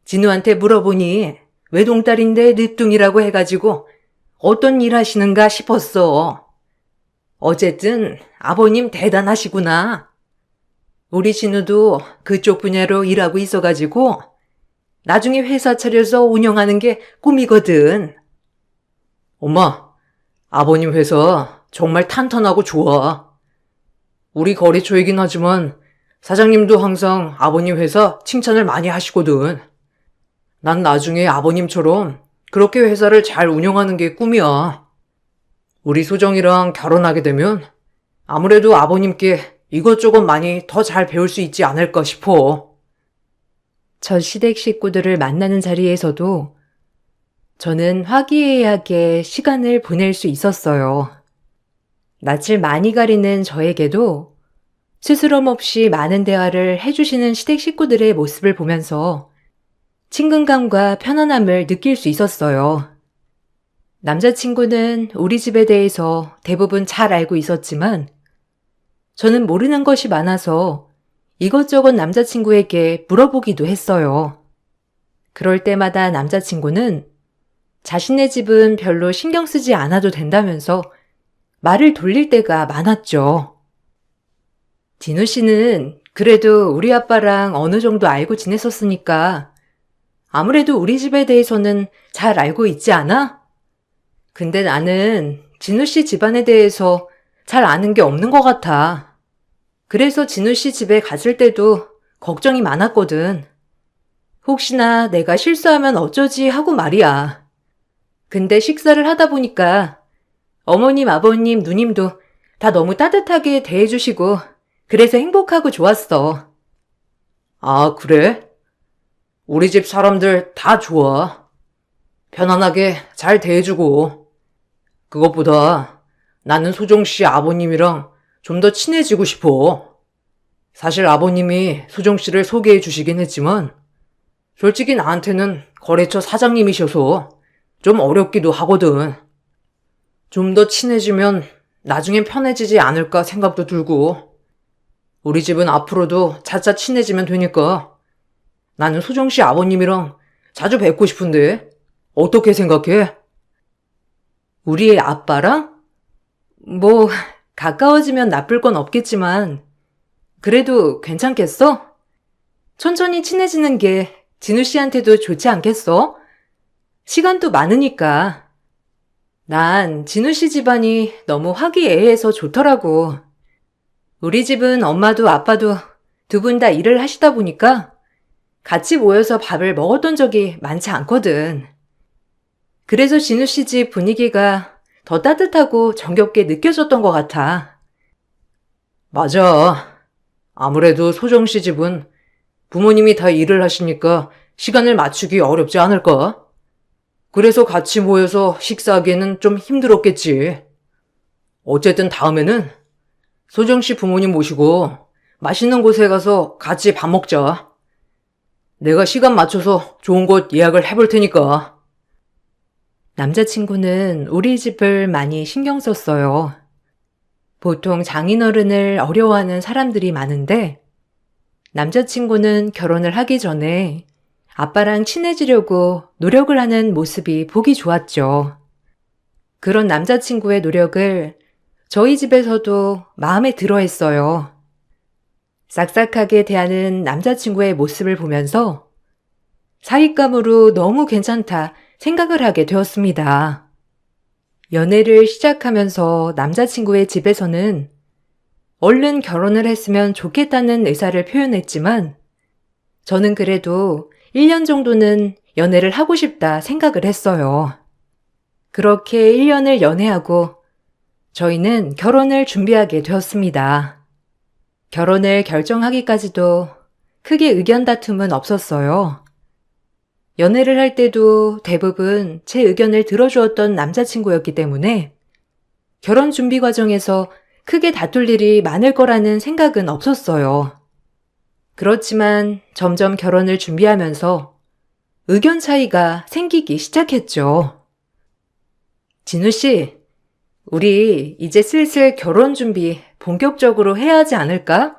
진우한테 물어보니 외동딸인데 늦둥이라고 해가지고 어떤 일 하시는가 싶었어. 어쨌든 아버님 대단하시구나. 우리 진우도 그쪽 분야로 일하고 있어가지고 나중에 회사 차려서 운영하는 게 꿈이거든. 엄마, 아버님 회사 정말 탄탄하고 좋아. 우리 거래처이긴 하지만 사장님도 항상 아버님 회사 칭찬을 많이 하시거든. 난 나중에 아버님처럼 그렇게 회사를 잘 운영하는 게 꿈이야. 우리 소정이랑 결혼하게 되면 아무래도 아버님께 이것저것 많이 더 잘 배울 수 있지 않을까 싶어. 첫 시댁 식구들을 만나는 자리에서도 저는 화기애애하게 시간을 보낼 수 있었어요. 낯을 많이 가리는 저에게도 스스럼 없이 많은 대화를 해주시는 시댁 식구들의 모습을 보면서 친근감과 편안함을 느낄 수 있었어요. 남자친구는 우리 집에 대해서 대부분 잘 알고 있었지만 저는 모르는 것이 많아서 이것저것 남자친구에게 물어보기도 했어요. 그럴 때마다 남자친구는 자신의 집은 별로 신경 쓰지 않아도 된다면서 말을 돌릴 때가 많았죠. 진우 씨는 그래도 우리 아빠랑 어느 정도 알고 지냈었으니까 아무래도 우리 집에 대해서는 잘 알고 있지 않아? 근데 나는 진우 씨 집안에 대해서 잘 아는 게 없는 것 같아. 그래서 진우 씨 집에 갔을 때도 걱정이 많았거든. 혹시나 내가 실수하면 어쩌지 하고 말이야. 근데 식사를 하다 보니까 어머님, 아버님, 누님도 다 너무 따뜻하게 대해주시고 그래서 행복하고 좋았어. 아, 그래? 우리 집 사람들 다 좋아. 편안하게 잘 대해주고. 그것보다 나는 소정 씨 아버님이랑 좀 더 친해지고 싶어. 사실 아버님이 소정 씨를 소개해 주시긴 했지만 솔직히 나한테는 거래처 사장님이셔서 좀 어렵기도 하거든. 좀 더 친해지면 나중엔 편해지지 않을까 생각도 들고. 우리 집은 앞으로도 차차 친해지면 되니까 나는 소정 씨 아버님이랑 자주 뵙고 싶은데 어떻게 생각해? 우리의 아빠랑? 뭐 가까워지면 나쁠 건 없겠지만 그래도 괜찮겠어? 천천히 친해지는 게 진우 씨한테도 좋지 않겠어? 시간도 많으니까. 난 진우 씨 집안이 너무 화기애애해서 좋더라고. 우리 집은 엄마도 아빠도 두 분 다 일을 하시다 보니까 같이 모여서 밥을 먹었던 적이 많지 않거든. 그래서 진우 씨 집 분위기가 더 따뜻하고 정겹게 느껴졌던 것 같아. 맞아. 아무래도 소정 씨 집은 부모님이 다 일을 하시니까 시간을 맞추기 어렵지 않을까? 그래서 같이 모여서 식사하기에는 좀 힘들었겠지. 어쨌든 다음에는 소정 씨 부모님 모시고 맛있는 곳에 가서 같이 밥 먹자. 내가 시간 맞춰서 좋은 곳 예약을 해볼 테니까. 남자친구는 우리 집을 많이 신경 썼어요. 보통 장인어른을 어려워하는 사람들이 많은데 남자친구는 결혼을 하기 전에 아빠랑 친해지려고 노력을 하는 모습이 보기 좋았죠. 그런 남자친구의 노력을 저희 집에서도 마음에 들어 했어요. 싹싹하게 대하는 남자친구의 모습을 보면서 사윗감으로 너무 괜찮다 생각을 하게 되었습니다. 연애를 시작하면서 남자친구의 집에서는 얼른 결혼을 했으면 좋겠다는 의사를 표현했지만 저는 그래도 1년 정도는 연애를 하고 싶다 생각을 했어요. 그렇게 1년을 연애하고 저희는 결혼을 준비하게 되었습니다. 결혼을 결정하기까지도 크게 의견 다툼은 없었어요. 연애를 할 때도 대부분 제 의견을 들어주었던 남자친구였기 때문에 결혼 준비 과정에서 크게 다툴 일이 많을 거라는 생각은 없었어요. 그렇지만 점점 결혼을 준비하면서 의견 차이가 생기기 시작했죠. 진우 씨, 우리 이제 슬슬 결혼 준비 본격적으로 해야 하지 않을까?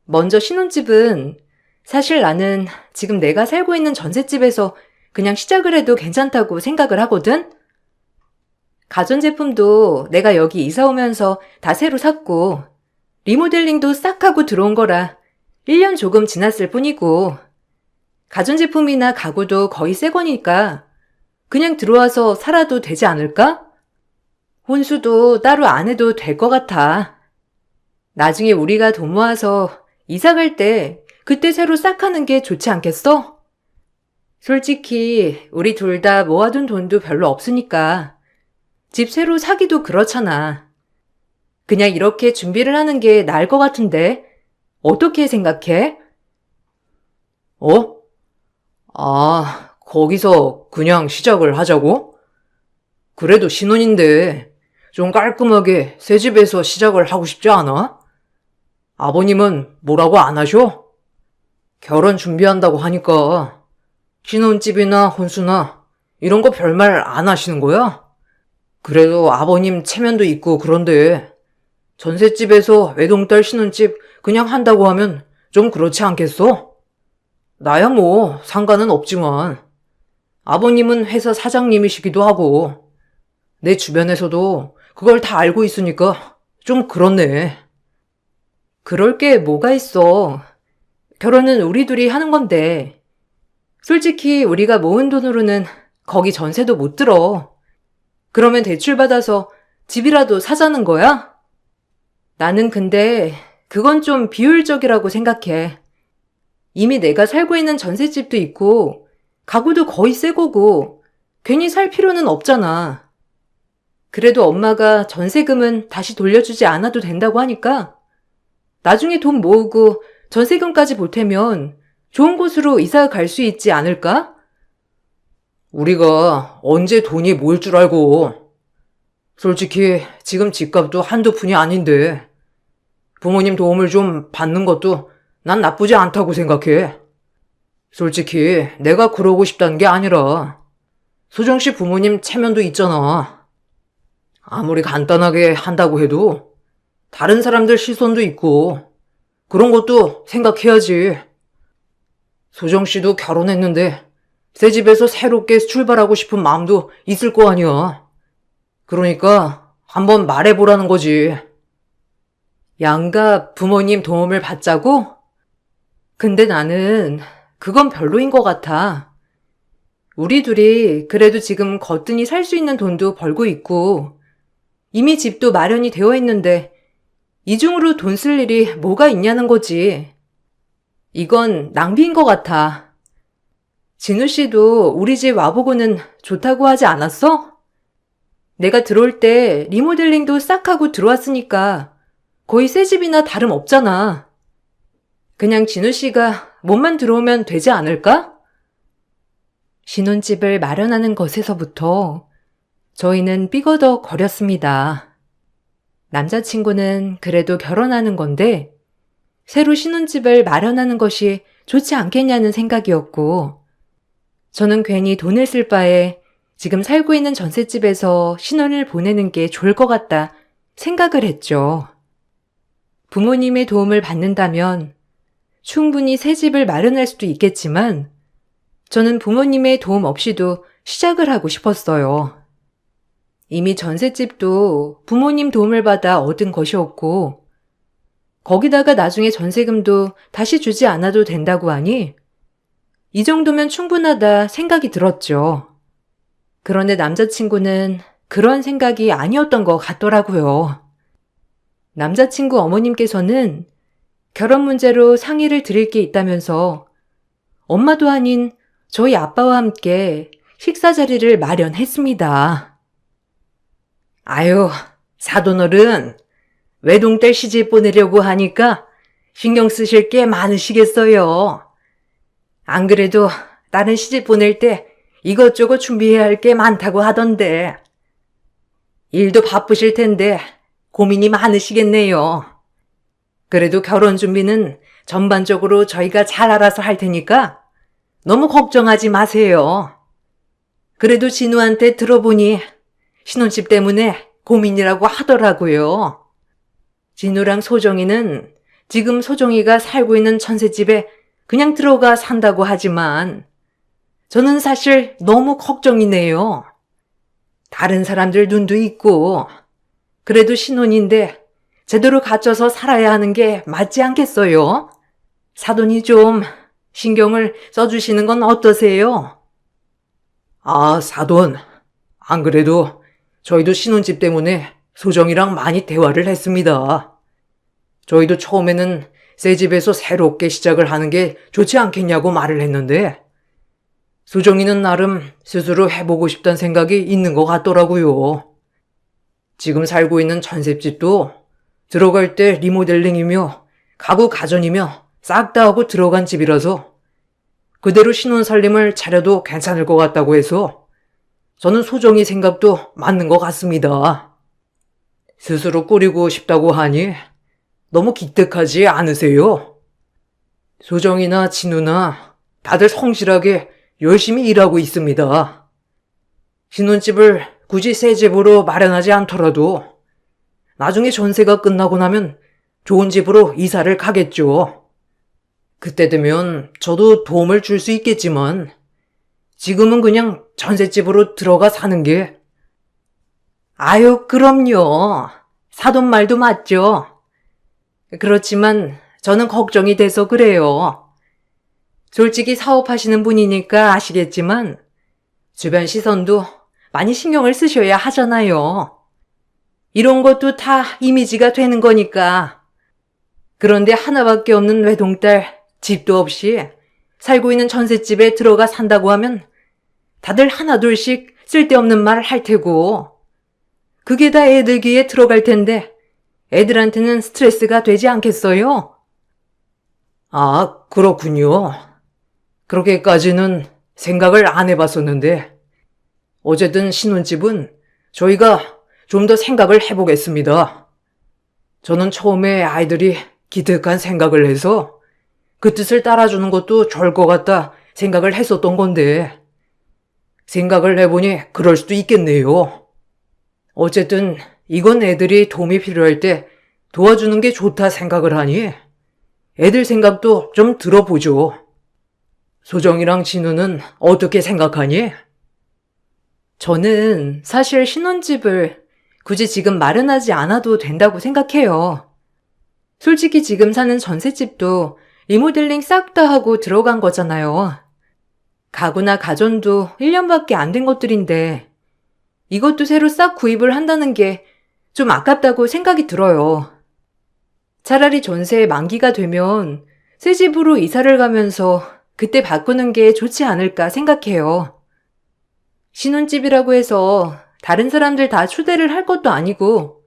먼저 신혼집은 사실 나는 지금 내가 살고 있는 전셋집에서 그냥 시작을 해도 괜찮다고 생각을 하거든? 가전제품도 내가 여기 이사 오면서 다 새로 샀고, 리모델링도 싹 하고 들어온 거라 1년 조금 지났을 뿐이고, 가전제품이나 가구도 거의 새 거니까 그냥 들어와서 살아도 되지 않을까? 혼수도 따로 안 해도 될 것 같아. 나중에 우리가 돈 모아서 이사 갈 때 그때 새로 싹 하는 게 좋지 않겠어? 솔직히 우리 둘 다 모아둔 돈도 별로 없으니까 집 새로 사기도 그렇잖아. 그냥 이렇게 준비를 하는 게 나을 것 같은데 어떻게 생각해? 어? 거기서 그냥 시작을 하자고? 그래도 신혼인데 좀 깔끔하게 새 집에서 시작을 하고 싶지 않아? 아버님은 뭐라고 안 하셔? 결혼 준비한다고 하니까 신혼집이나 혼수나 이런 거 별말 안 하시는 거야? 그래도 아버님 체면도 있고 그런데 전셋집에서 외동딸 신혼집 그냥 한다고 하면 좀 그렇지 않겠어? 나야 뭐 상관은 없지만 아버님은 회사 사장님이시기도 하고 내 주변에서도 그걸 다 알고 있으니까 좀 그렇네. 그럴 게 뭐가 있어. 결혼은 우리 둘이 하는 건데 솔직히 우리가 모은 돈으로는 거기 전세도 못 들어. 그러면 대출 받아서 집이라도 사자는 거야? 나는 근데 그건 좀 비효율적이라고 생각해. 이미 내가 살고 있는 전셋집도 있고 가구도 거의 새 거고 괜히 살 필요는 없잖아. 그래도 엄마가 전세금은 다시 돌려주지 않아도 된다고 하니까 나중에 돈 모으고 전세금까지 보태면 좋은 곳으로 이사 갈 수 있지 않을까? 우리가 언제 돈이 모일 줄 알고. 솔직히 지금 집값도 한두 푼이 아닌데 부모님 도움을 좀 받는 것도 난 나쁘지 않다고 생각해. 솔직히 내가 그러고 싶다는 게 아니라 소정 씨 부모님 체면도 있잖아. 아무리 간단하게 한다고 해도 다른 사람들 시선도 있고 그런 것도 생각해야지. 소정 씨도 결혼했는데 새 집에서 새롭게 출발하고 싶은 마음도 있을 거 아니야. 그러니까 한번 말해보라는 거지. 양가 부모님 도움을 받자고? 근데 나는 그건 별로인 것 같아. 우리 둘이 그래도 지금 거뜬히 살 수 있는 돈도 벌고 있고 이미 집도 마련이 되어 있는데 이중으로 돈 쓸 일이 뭐가 있냐는 거지. 이건 낭비인 것 같아. 진우 씨도 우리 집 와보고는 좋다고 하지 않았어? 내가 들어올 때 리모델링도 싹 하고 들어왔으니까 거의 새 집이나 다름없잖아. 그냥 진우 씨가 몸만 들어오면 되지 않을까? 신혼집을 마련하는 것에서부터 저희는 삐거덕 거렸습니다. 남자친구는 그래도 결혼하는 건데 새로 신혼집을 마련하는 것이 좋지 않겠냐는 생각이었고 저는 괜히 돈을 쓸 바에 지금 살고 있는 전셋집에서 신혼을 보내는 게 좋을 것 같다 생각을 했죠. 부모님의 도움을 받는다면 충분히 새 집을 마련할 수도 있겠지만 저는 부모님의 도움 없이도 시작을 하고 싶었어요. 이미 전셋집도 부모님 도움을 받아 얻은 것이었고 거기다가 나중에 전세금도 다시 주지 않아도 된다고 하니 이 정도면 충분하다 생각이 들었죠. 그런데 남자친구는 그런 생각이 아니었던 것 같더라고요. 남자친구 어머님께서는 결혼 문제로 상의를 드릴 게 있다면서 엄마도 아닌 저희 아빠와 함께 식사 자리를 마련했습니다. 아유, 사돈어른, 외동딸 시집 보내려고 하니까 신경 쓰실 게 많으시겠어요. 안 그래도 다른 시집 보낼 때 이것저것 준비해야 할 게 많다고 하던데. 일도 바쁘실 텐데 고민이 많으시겠네요. 그래도 결혼 준비는 전반적으로 저희가 잘 알아서 할 테니까 너무 걱정하지 마세요. 그래도 진우한테 들어보니 신혼집 때문에 고민이라고 하더라고요. 진우랑 소정이는 지금 소정이가 살고 있는 전셋집에 그냥 들어가 산다고 하지만 저는 사실 너무 걱정이네요. 다른 사람들 눈도 있고 그래도 신혼인데 제대로 갖춰서 살아야 하는 게 맞지 않겠어요? 사돈이 좀 신경을 써주시는 건 어떠세요? 아, 사돈. 안 그래도 저희도 신혼집 때문에 소정이랑 많이 대화를 했습니다. 저희도 처음에는 새 집에서 새롭게 시작을 하는 게 좋지 않겠냐고 말을 했는데 소정이는 나름 스스로 해보고 싶다는 생각이 있는 것 같더라고요. 지금 살고 있는 전셋집도 들어갈 때 리모델링이며 가구 가전이며 싹 다 하고 들어간 집이라서 그대로 신혼 살림을 차려도 괜찮을 것 같다고 해서 저는 소정이 생각도 맞는 것 같습니다. 스스로 꾸리고 싶다고 하니 너무 기특하지 않으세요? 소정이나 진우나 다들 성실하게 열심히 일하고 있습니다. 신혼집을 굳이 새 집으로 마련하지 않더라도 나중에 전세가 끝나고 나면 좋은 집으로 이사를 가겠죠. 그때 되면 저도 도움을 줄 수 있겠지만 지금은 그냥 전셋집으로 들어가 사는 게. 아유, 그럼요. 사돈 말도 맞죠. 그렇지만 저는 걱정이 돼서 그래요. 솔직히 사업하시는 분이니까 아시겠지만 주변 시선도 많이 신경을 쓰셔야 하잖아요. 이런 것도 다 이미지가 되는 거니까. 그런데 하나밖에 없는 외동딸, 집도 없이 살고 있는 전셋집에 들어가 산다고 하면 다들 하나둘씩 쓸데없는 말 할 테고 그게 다 애들 귀에 들어갈 텐데 애들한테는 스트레스가 되지 않겠어요? 아, 그렇군요. 그렇게까지는 생각을 안 해봤었는데 어쨌든 신혼집은 저희가 좀 더 생각을 해보겠습니다. 저는 처음에 아이들이 기특한 생각을 해서 그 뜻을 따라주는 것도 좋을 것 같다 생각을 했었던 건데 생각을 해보니 그럴 수도 있겠네요. 어쨌든 이건 애들이 도움이 필요할 때 도와주는 게 좋다 생각을 하니 애들 생각도 좀 들어보죠. 소정이랑 진우는 어떻게 생각하니? 저는 사실 신혼집을 굳이 지금 마련하지 않아도 된다고 생각해요. 솔직히 지금 사는 전셋집도 리모델링 싹 다 하고 들어간 거잖아요. 가구나 가전도 1년밖에 안 된 것들인데 이것도 새로 싹 구입을 한다는 게 좀 아깝다고 생각이 들어요. 차라리 전세 만기가 되면 새 집으로 이사를 가면서 그때 바꾸는 게 좋지 않을까 생각해요. 신혼집이라고 해서 다른 사람들 다 초대를 할 것도 아니고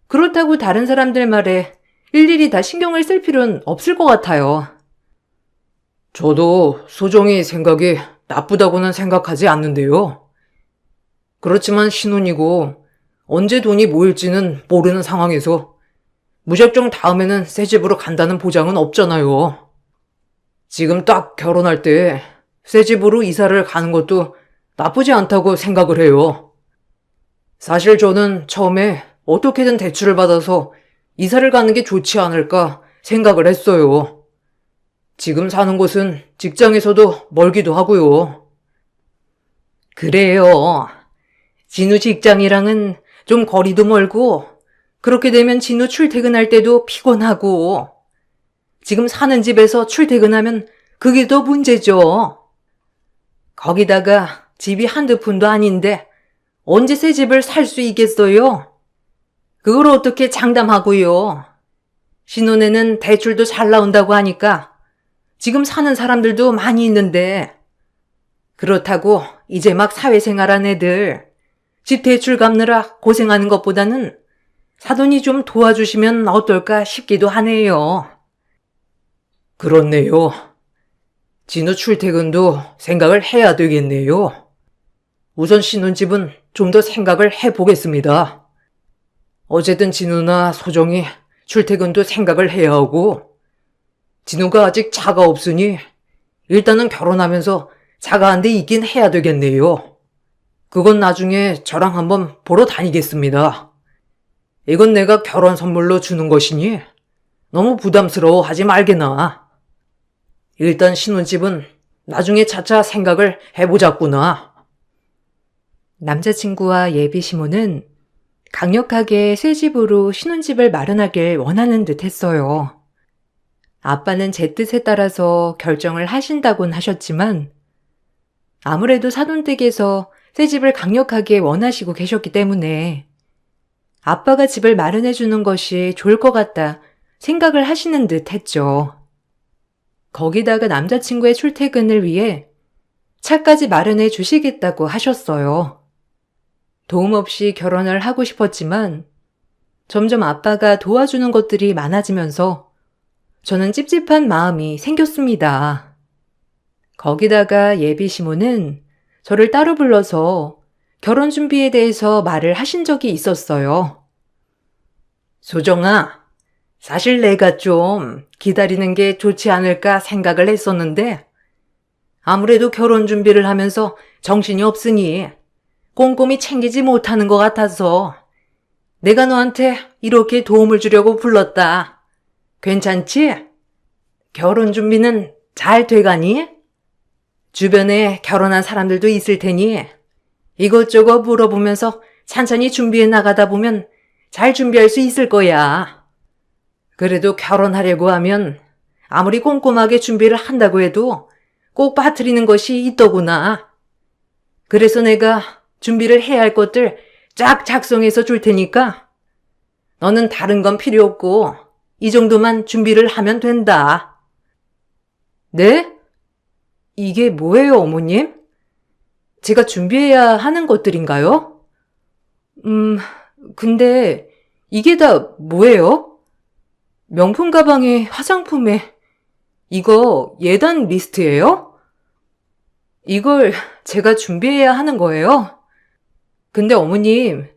그렇다고 다른 사람들 말에 일일이 다 신경을 쓸 필요는 없을 것 같아요. 저도 소정이 생각이 나쁘다고는 생각하지 않는데요. 그렇지만 신혼이고 언제 돈이 모일지는 모르는 상황에서 무작정 다음에는 새 집으로 간다는 보장은 없잖아요. 지금 딱 결혼할 때 새 집으로 이사를 가는 것도 나쁘지 않다고 생각을 해요. 사실 저는 처음에 어떻게든 대출을 받아서 이사를 가는 게 좋지 않을까 생각을 했어요. 지금 사는 곳은 직장에서도 멀기도 하고요. 그래요. 진우 직장이랑은 좀 거리도 멀고 그렇게 되면 진우 출퇴근할 때도 피곤하고 지금 사는 집에서 출퇴근하면 그게 더 문제죠. 거기다가 집이 한두 푼도 아닌데 언제 새 집을 살 수 있겠어요? 그걸 어떻게 장담하고요? 신혼에는 대출도 잘 나온다고 하니까 지금 사는 사람들도 많이 있는데 그렇다고 이제 막 사회생활한 애들 집 대출 갚느라 고생하는 것보다는 사돈이 좀 도와주시면 어떨까 싶기도 하네요. 그렇네요. 진우 출퇴근도 생각을 해야 되겠네요. 우선 신혼집은 좀 더 생각을 해보겠습니다. 어쨌든 진우나 소정이 출퇴근도 생각을 해야 하고 진우가 아직 차가 없으니 일단은 결혼하면서 차가 한 대 있긴 해야 되겠네요. 그건 나중에 저랑 한번 보러 다니겠습니다. 이건 내가 결혼 선물로 주는 것이니 너무 부담스러워 하지 말게나. 일단 신혼집은 나중에 차차 생각을 해보자꾸나. 남자친구와 예비 시모는 강력하게 새 집으로 신혼집을 마련하길 원하는 듯 했어요. 아빠는 제 뜻에 따라서 결정을 하신다곤 하셨지만 아무래도 사돈댁에서 새 집을 강력하게 원하시고 계셨기 때문에 아빠가 집을 마련해 주는 것이 좋을 것 같다 생각을 하시는 듯 했죠. 거기다가 남자친구의 출퇴근을 위해 차까지 마련해 주시겠다고 하셨어요. 도움 없이 결혼을 하고 싶었지만 점점 아빠가 도와주는 것들이 많아지면서 저는 찝찝한 마음이 생겼습니다. 거기다가 예비 시모는 저를 따로 불러서 결혼 준비에 대해서 말을 하신 적이 있었어요. 소정아, 사실 내가 좀 기다리는 게 좋지 않을까 생각을 했었는데 아무래도 결혼 준비를 하면서 정신이 없으니 꼼꼼히 챙기지 못하는 것 같아서 내가 너한테 이렇게 도움을 주려고 불렀다. 괜찮지? 결혼 준비는 잘 돼가니? 주변에 결혼한 사람들도 있을 테니 이것저것 물어보면서 천천히 준비해 나가다 보면 잘 준비할 수 있을 거야. 그래도 결혼하려고 하면 아무리 꼼꼼하게 준비를 한다고 해도 꼭 빠뜨리는 것이 있더구나. 그래서 내가 준비를 해야 할 것들 쫙 작성해서 줄 테니까 너는 다른 건 필요 없고 이 정도만 준비를 하면 된다. 네? 이게 뭐예요, 어머님? 제가 준비해야 하는 것들인가요? 근데 이게 다 뭐예요? 명품 가방에 화장품에 이거 예단 리스트예요? 이걸 제가 준비해야 하는 거예요? 근데 어머님,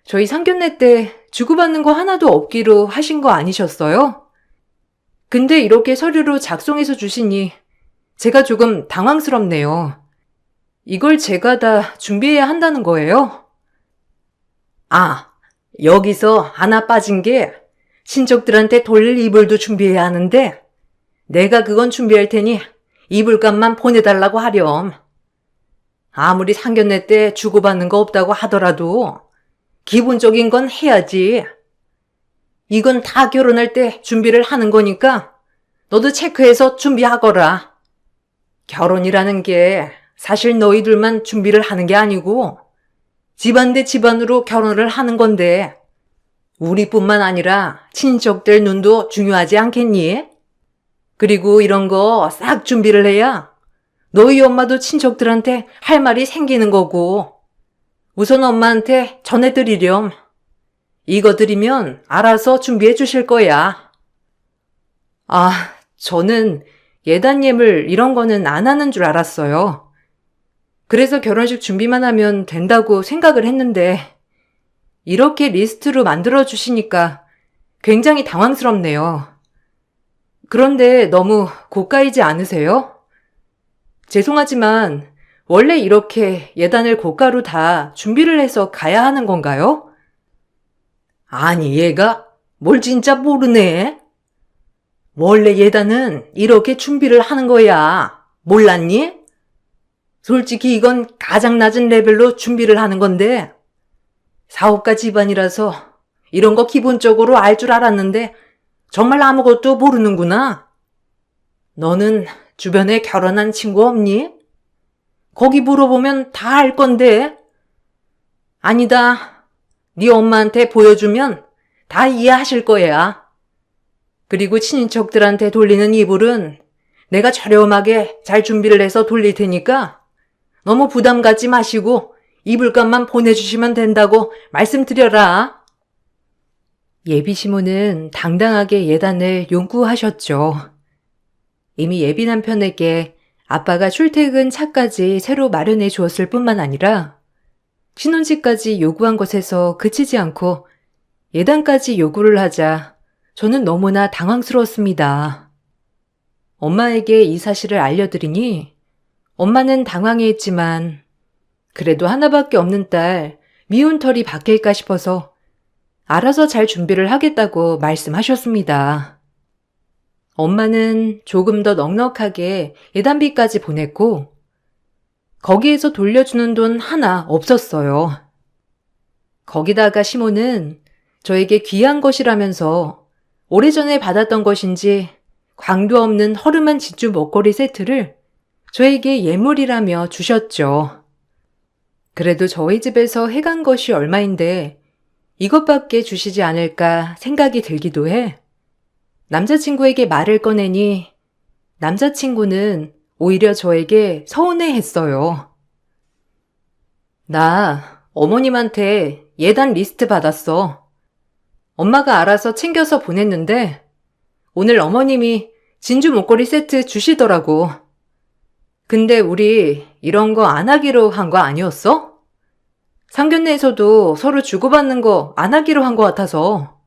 저희 상견례 때 주고받는 거 하나도 없기로 하신 거 아니셨어요? 근데 이렇게 서류로 작성해서 주시니 제가 조금 당황스럽네요. 이걸 제가 다 준비해야 한다는 거예요? 아, 여기서 하나 빠진 게 친척들한테 돌릴 이불도 준비해야 하는데 내가 그건 준비할 테니 이불값만 보내달라고 하렴. 아무리 상견례 때 주고받는 거 없다고 하더라도 기본적인 건 해야지. 이건 다 결혼할 때 준비를 하는 거니까 너도 체크해서 준비하거라. 결혼이라는 게 사실 너희들만 준비를 하는 게 아니고 집안 대 집안으로 결혼을 하는 건데 우리뿐만 아니라 친척들 눈도 중요하지 않겠니? 그리고 이런 거 싹 준비를 해야 너희 엄마도 친척들한테 할 말이 생기는 거고 우선 엄마한테 전해드리렴. 이거 드리면 알아서 준비해 주실 거야. 아, 저는 예단 예물 이런 거는 안 하는 줄 알았어요. 그래서 결혼식 준비만 하면 된다고 생각을 했는데 이렇게 리스트로 만들어 주시니까 굉장히 당황스럽네요. 그런데 너무 고가이지 않으세요? 죄송하지만 원래 이렇게 예단을 고가로 다 준비를 해서 가야 하는 건가요? 아니 얘가 뭘 진짜 모르네. 원래 예단은 이렇게 준비를 하는 거야. 몰랐니? 솔직히 이건 가장 낮은 레벨로 준비를 하는 건데 사업가 집안이라서 이런 거 기본적으로 알 줄 알았는데 정말 아무것도 모르는구나. 너는 주변에 결혼한 친구 없니? 거기 물어보면 다 알 건데. 아니다. 네 엄마한테 보여주면 다 이해하실 거야. 그리고 친인척들한테 돌리는 이불은 내가 저렴하게 잘 준비를 해서 돌릴 테니까 너무 부담 갖지 마시고 이불값만 보내주시면 된다고 말씀드려라. 예비 시모는 당당하게 예단을 용구하셨죠. 이미 예비 남편에게 아빠가 출퇴근 차까지 새로 마련해 주었을 뿐만 아니라 신혼집까지 요구한 것에서 그치지 않고 예단까지 요구를 하자 저는 너무나 당황스러웠습니다. 엄마에게 이 사실을 알려드리니 엄마는 당황해했지만 그래도 하나밖에 없는 딸 미운 털이 박힐까 싶어서 알아서 잘 준비를 하겠다고 말씀하셨습니다. 엄마는 조금 더 넉넉하게 예단비까지 보냈고 거기에서 돌려주는 돈 하나 없었어요. 거기다가 시모는 저에게 귀한 것이라면서 오래전에 받았던 것인지 광도 없는 허름한 진주 목걸이 세트를 저에게 예물이라며 주셨죠. 그래도 저희 집에서 해간 것이 얼마인데 이것밖에 주시지 않을까 생각이 들기도 해. 남자친구에게 말을 꺼내니 남자친구는 오히려 저에게 서운해했어요. 나 어머님한테 예단 리스트 받았어. 엄마가 알아서 챙겨서 보냈는데 오늘 어머님이 진주 목걸이 세트 주시더라고. 근데 우리 이런 거 안 하기로 한 거 아니었어? 상견례에서도 서로 주고받는 거 안 하기로 한 거 같아서.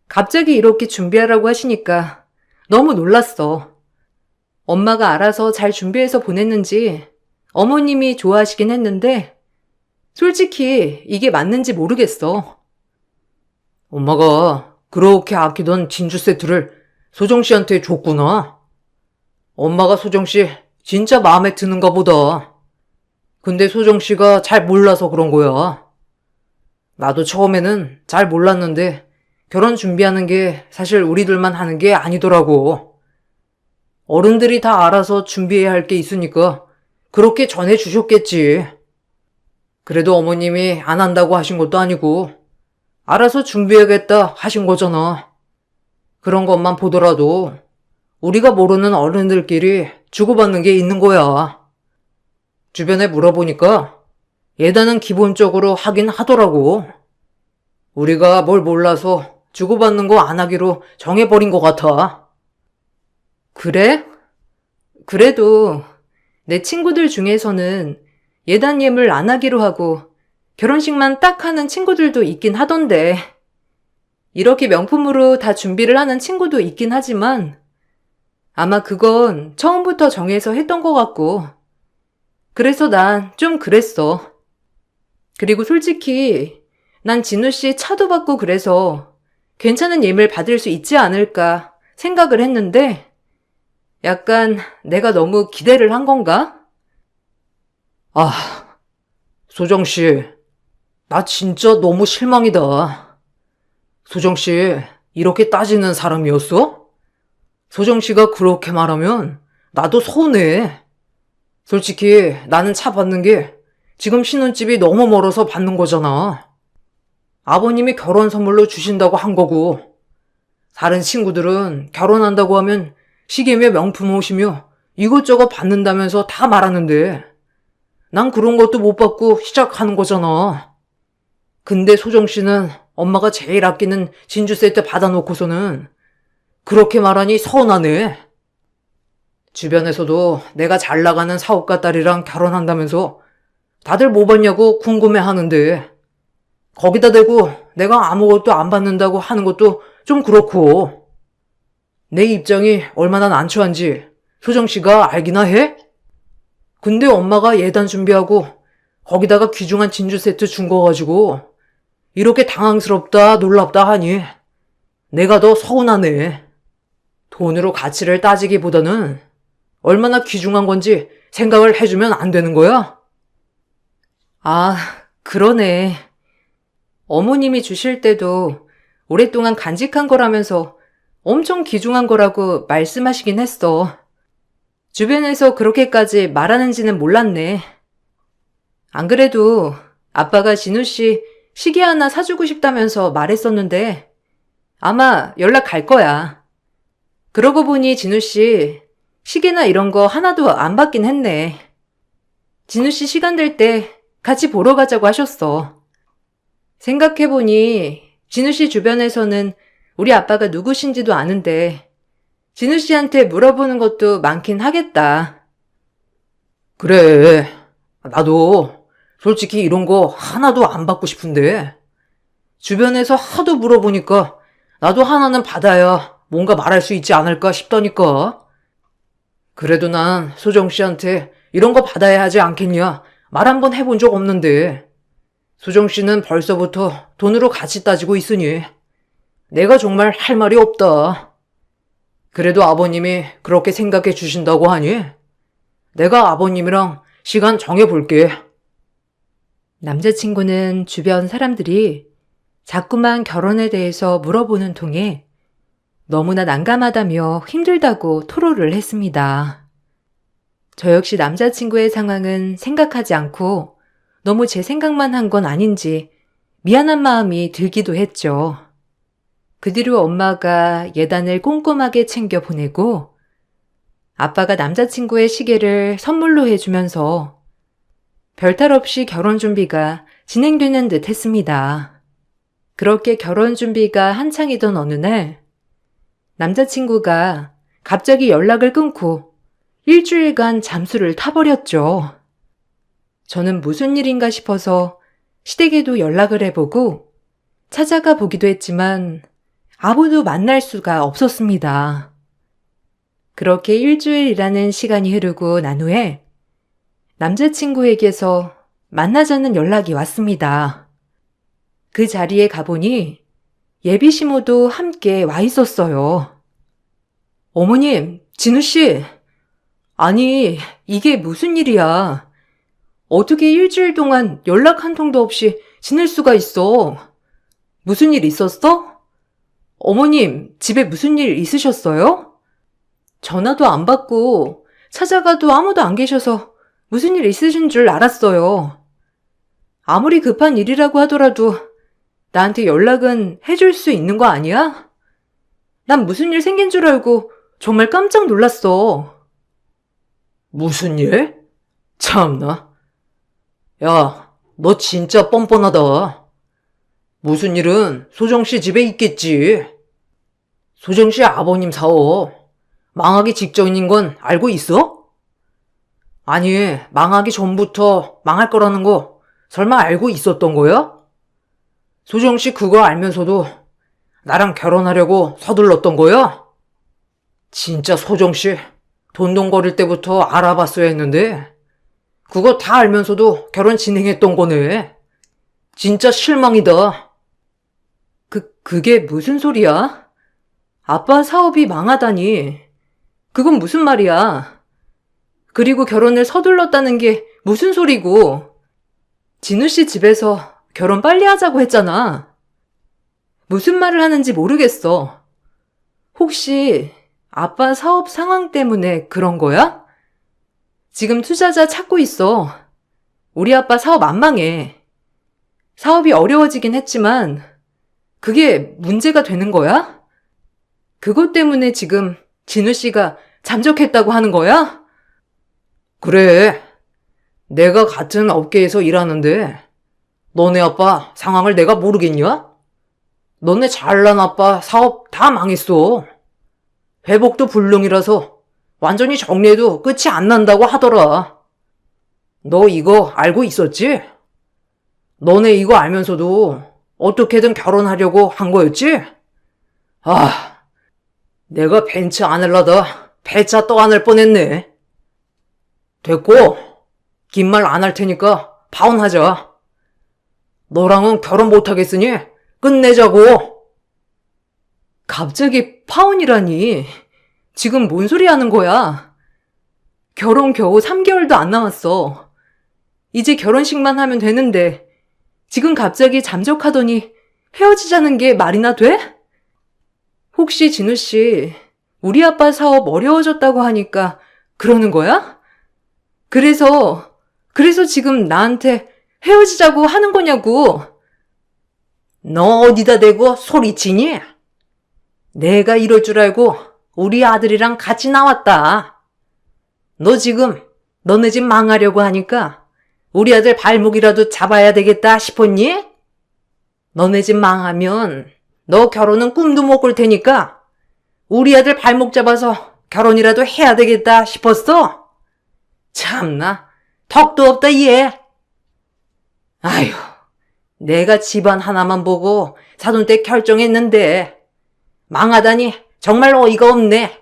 갑자기 이렇게 준비하라고 하시니까 너무 놀랐어. 엄마가 알아서 잘 준비해서 보냈는지 어머님이 좋아하시긴 했는데 솔직히 이게 맞는지 모르겠어. 엄마가 그렇게 아끼던 진주 세트를 소정 씨한테 줬구나. 엄마가 소정 씨 진짜 마음에 드는가 보다. 근데 소정 씨가 잘 몰라서 그런 거야. 나도 처음에는 잘 몰랐는데 결혼 준비하는 게 사실 우리들만 하는 게 아니더라고. 어른들이 다 알아서 준비해야 할 게 있으니까 그렇게 전해 주셨겠지. 그래도 어머님이 안 한다고 하신 것도 아니고 알아서 준비해야겠다 하신 거잖아. 그런 것만 보더라도 우리가 모르는 어른들끼리 주고받는 게 있는 거야. 주변에 물어보니까 예단은 기본적으로 하긴 하더라고. 우리가 뭘 몰라서 주고받는 거 안 하기로 정해버린 것 같아. 그래? 그래도 내 친구들 중에서는 예단 예물 안 하기로 하고 결혼식만 딱 하는 친구들도 있긴 하던데. 이렇게 명품으로 다 준비를 하는 친구도 있긴 하지만 아마 그건 처음부터 정해서 했던 것 같고 그래서 난 좀 그랬어. 그리고 솔직히 난 진우 씨 차도 받고 그래서 괜찮은 예물 받을 수 있지 않을까 생각을 했는데 약간 내가 너무 기대를 한 건가? 아, 소정 씨, 나 진짜 너무 실망이다. 소정 씨, 이렇게 따지는 사람이었어? 소정 씨가 그렇게 말하면 나도 서운해. 솔직히 나는 차 받는 게 지금 신혼집이 너무 멀어서 받는 거잖아. 아버님이 결혼 선물로 주신다고 한 거고 다른 친구들은 결혼한다고 하면 시계며 명품 옷이며 이것저것 받는다면서 다 말하는데 난 그런 것도 못 받고 시작하는 거잖아. 근데 소정 씨는 엄마가 제일 아끼는 진주 세트 받아놓고서는 그렇게 말하니 서운하네. 주변에서도 내가 잘 나가는 사업가 딸이랑 결혼한다면서 다들 뭐 받냐고 궁금해하는데 거기다 대고 내가 아무것도 안 받는다고 하는 것도 좀 그렇고 내 입장이 얼마나 난처한지 소정 씨가 알기나 해? 근데 엄마가 예단 준비하고 거기다가 귀중한 진주 세트 준 거 가지고 이렇게 당황스럽다 놀랍다 하니 내가 더 서운하네. 돈으로 가치를 따지기보다는 얼마나 귀중한 건지 생각을 해주면 안 되는 거야? 아, 그러네. 어머님이 주실 때도 오랫동안 간직한 거라면서 엄청 귀중한 거라고 말씀하시긴 했어. 주변에서 그렇게까지 말하는지는 몰랐네. 안 그래도 아빠가 진우 씨 시계 하나 사주고 싶다면서 말했었는데 아마 연락 갈 거야. 그러고 보니 진우 씨 시계나 이런 거 하나도 안 받긴 했네. 진우 씨 시간 될 때 같이 보러 가자고 하셨어. 생각해보니 진우 씨 주변에서는 우리 아빠가 누구신지도 아는데 진우 씨한테 물어보는 것도 많긴 하겠다. 그래. 나도 솔직히 이런 거 하나도 안 받고 싶은데 주변에서 하도 물어보니까 나도 하나는 받아야 뭔가 말할 수 있지 않을까 싶다니까. 그래도 난 소정 씨한테 이런 거 받아야 하지 않겠냐 말 한번 해본 적 없는데 소정 씨는 벌써부터 돈으로 같이 따지고 있으니 내가 정말 할 말이 없다. 그래도 아버님이 그렇게 생각해 주신다고 하니 내가 아버님이랑 시간 정해볼게. 남자친구는 주변 사람들이 자꾸만 결혼에 대해서 물어보는 통에 너무나 난감하다며 힘들다고 토로를 했습니다. 저 역시 남자친구의 상황은 생각하지 않고 너무 제 생각만 한 건 아닌지 미안한 마음이 들기도 했죠. 그 뒤로 엄마가 예단을 꼼꼼하게 챙겨 보내고 아빠가 남자친구의 시계를 선물로 해주면서 별탈 없이 결혼 준비가 진행되는 듯 했습니다. 그렇게 결혼 준비가 한창이던 어느 날 남자친구가 갑자기 연락을 끊고 일주일간 잠수를 타버렸죠. 저는 무슨 일인가 싶어서 시댁에도 연락을 해보고 찾아가 보기도 했지만 아무도 만날 수가 없었습니다. 그렇게 일주일이라는 시간이 흐르고 난 후에 남자친구에게서 만나자는 연락이 왔습니다. 그 자리에 가보니 예비 시모도 함께 와 있었어요. 어머님, 진우 씨. 아니, 이게 무슨 일이야. 어떻게 일주일 동안 연락 한 통도 없이 지낼 수가 있어? 무슨 일 있었어? 어머님, 집에 무슨 일 있으셨어요? 전화도 안 받고 찾아가도 아무도 안 계셔서 무슨 일 있으신 줄 알았어요. 아무리 급한 일이라고 하더라도 나한테 연락은 해줄 수 있는 거 아니야? 난 무슨 일 생긴 줄 알고 정말 깜짝 놀랐어. 무슨 일? 참나. 야, 너 진짜 뻔뻔하다. 무슨 일은 소정 씨 집에 있겠지. 소정 씨 아버님 사업 망하기 직전인 건 알고 있어? 아니, 망하기 전부터 망할 거라는 거 설마 알고 있었던 거야? 소정 씨 그거 알면서도 나랑 결혼하려고 서둘렀던 거야? 진짜 소정 씨 돈돈거릴 때부터 알아봤어야 했는데 그거 다 알면서도 결혼 진행했던 거네. 진짜 실망이다. 그게 무슨 소리야? 아빠 사업이 망하다니. 그건 무슨 말이야? 그리고 결혼을 서둘렀다는 게 무슨 소리고. 진우 씨 집에서 결혼 빨리 하자고 했잖아. 무슨 말을 하는지 모르겠어. 혹시 아빠 사업 상황 때문에 그런 거야? 지금 투자자 찾고 있어. 우리 아빠 사업 안 망해. 사업이 어려워지긴 했지만 그게 문제가 되는 거야? 그것 때문에 지금 진우 씨가 잠적했다고 하는 거야? 그래. 내가 같은 업계에서 일하는데 너네 아빠 상황을 내가 모르겠냐? 너네 잘난 아빠 사업 다 망했어. 회복도 불능이라서 완전히 정리해도 끝이 안 난다고 하더라. 너 이거 알고 있었지? 너네 이거 알면서도 어떻게든 결혼하려고 한 거였지? 아, 내가 벤츠 안 하려다 배차 떠 안을 뻔했네. 됐고, 긴 말 안 할 테니까 파혼하자. 너랑은 결혼 못하겠으니 끝내자고. 갑자기 파혼이라니. 지금 뭔 소리 하는 거야? 결혼 겨우 3개월도 안 남았어. 이제 결혼식만 하면 되는데 지금 갑자기 잠적하더니 헤어지자는 게 말이나 돼? 혹시 진우 씨 우리 아빠 사업 어려워졌다고 하니까 그러는 거야? 그래서 지금 나한테 헤어지자고 하는 거냐고. 너 어디다 대고 소리치니? 내가 이럴 줄 알고 우리 아들이랑 같이 나왔다. 너 지금 너네 집 망하려고 하니까 우리 아들 발목이라도 잡아야 되겠다 싶었니? 너네 집 망하면 너 결혼은 꿈도 못 꿀 테니까 우리 아들 발목 잡아서 결혼이라도 해야 되겠다 싶었어? 참나, 턱도 없다 얘. 아휴, 내가 집안 하나만 보고 사돈 때 결정했는데 망하다니 정말 어이가 없네.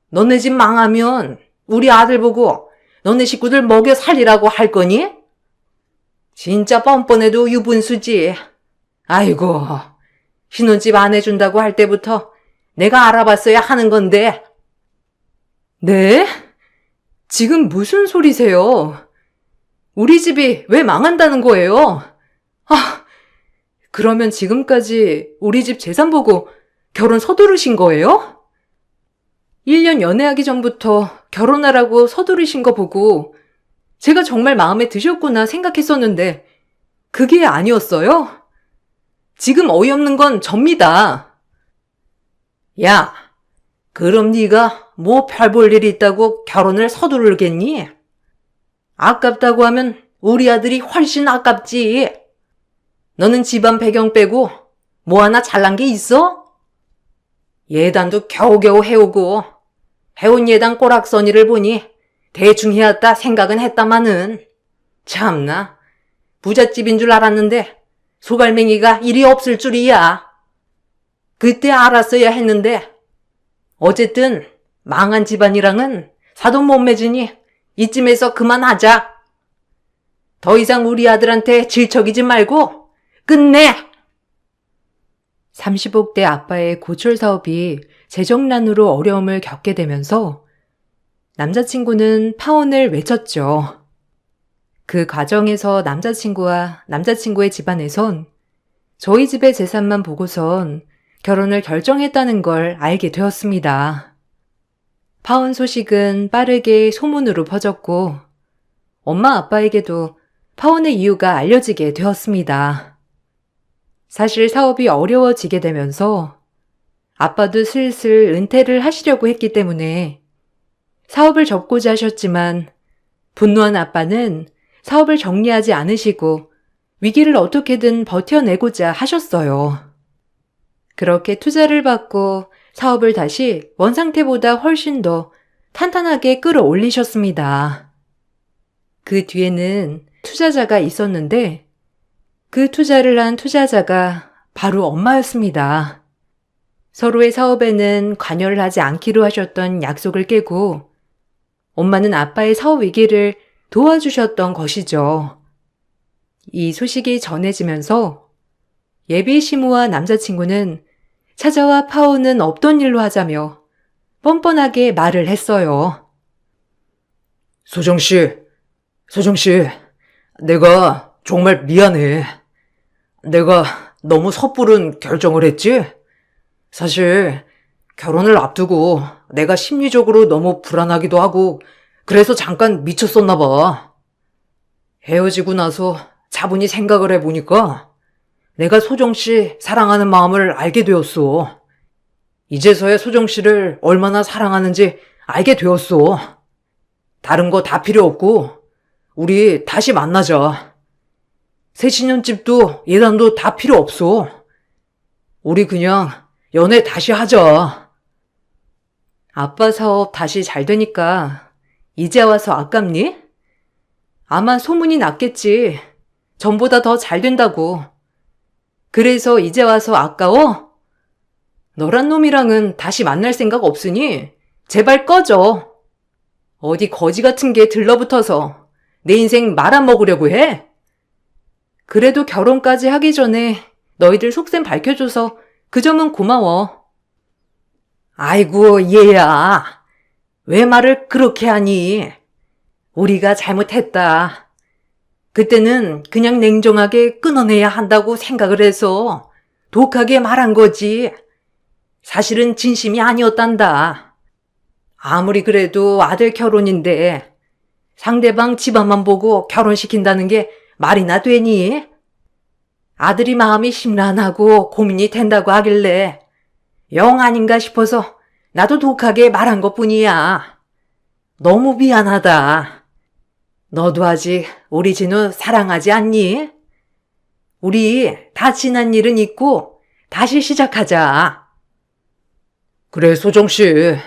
너네 집 망하면 우리 아들 보고 너네 식구들 먹여 살리라고 할 거니? 진짜 뻔뻔해도 유분수지. 아이고, 신혼집 안 해준다고 할 때부터 내가 알아봤어야 하는 건데. 네? 지금 무슨 소리세요? 우리 집이 왜 망한다는 거예요? 아, 그러면 지금까지 우리 집 재산 보고 결혼 서두르신 거예요? 1년 연애하기 전부터 결혼하라고 서두르신 거 보고 제가 정말 마음에 드셨구나 생각했었는데 그게 아니었어요? 지금 어이없는 건 접니다. 야, 그럼 네가 뭐 별 볼 일이 있다고 결혼을 서두르겠니? 아깝다고 하면 우리 아들이 훨씬 아깝지. 너는 집안 배경 빼고 뭐 하나 잘난 게 있어? 예단도 겨우겨우 해오고 해온 예단 꼬락서니를 보니 대충 해왔다 생각은 했다마는 참나 부잣집인 줄 알았는데 소갈맹이가 일이 없을 줄이야. 그때 알았어야 했는데 어쨌든 망한 집안이랑은 사돈 못 맺으니 이쯤에서 그만하자. 더 이상 우리 아들한테 질척이지 말고 끝내. 30억 대 아빠의 고철 사업이 재정난으로 어려움을 겪게 되면서 남자친구는 파혼을 외쳤죠. 그 과정에서 남자친구와 남자친구의 집안에선 저희 집의 재산만 보고선 결혼을 결정했다는 걸 알게 되었습니다. 파혼 소식은 빠르게 소문으로 퍼졌고 엄마 아빠에게도 파혼의 이유가 알려지게 되었습니다. 사실 사업이 어려워지게 되면서 아빠도 슬슬 은퇴를 하시려고 했기 때문에 사업을 접고자 하셨지만 분노한 아빠는 사업을 정리하지 않으시고 위기를 어떻게든 버텨내고자 하셨어요. 그렇게 투자를 받고 사업을 다시 원상태보다 훨씬 더 탄탄하게 끌어올리셨습니다. 그 뒤에는 투자자가 있었는데 그 투자를 한 투자자가 바로 엄마였습니다. 서로의 사업에는 관여를 하지 않기로 하셨던 약속을 깨고 엄마는 아빠의 사업 위기를 도와주셨던 것이죠. 이 소식이 전해지면서 예비 시모와 남자친구는 찾아와 파혼은 없던 일로 하자며 뻔뻔하게 말을 했어요. 소정씨, 내가 정말 미안해. 내가 너무 섣부른 결정을 했지? 사실 결혼을 앞두고 내가 심리적으로 너무 불안하기도 하고 그래서 잠깐 미쳤었나 봐. 헤어지고 나서 차분히 생각을 해보니까 내가 소정씨 사랑하는 마음을 알게 되었어. 이제서야 소정씨를 얼마나 사랑하는지 알게 되었어. 다른 거 다 필요 없고 우리 다시 만나자. 새 신혼집도 예단도 다 필요 없어. 우리 그냥 연애 다시 하자. 아빠 사업 다시 잘 되니까 이제 와서 아깝니? 아마 소문이 났겠지. 전보다 더 잘 된다고. 그래서 이제 와서 아까워? 너란 놈이랑은 다시 만날 생각 없으니 제발 꺼져. 어디 거지 같은 게 들러붙어서 내 인생 말아먹으려고 해? 그래도 결혼까지 하기 전에 너희들 속셈 밝혀줘서 그 점은 고마워. 아이고 얘야, 왜 말을 그렇게 하니? 우리가 잘못했다. 그때는 그냥 냉정하게 끊어내야 한다고 생각을 해서 독하게 말한 거지. 사실은 진심이 아니었단다. 아무리 그래도 아들 결혼인데 상대방 집안만 보고 결혼시킨다는 게 말이나 되니? 아들이 마음이 심란하고 고민이 된다고 하길래 영 아닌가 싶어서 나도 독하게 말한 것뿐이야. 너무 미안하다. 너도 아직 우리 진우 사랑하지 않니? 우리 다 지난 일은 잊고 다시 시작하자. 그래, 소정씨.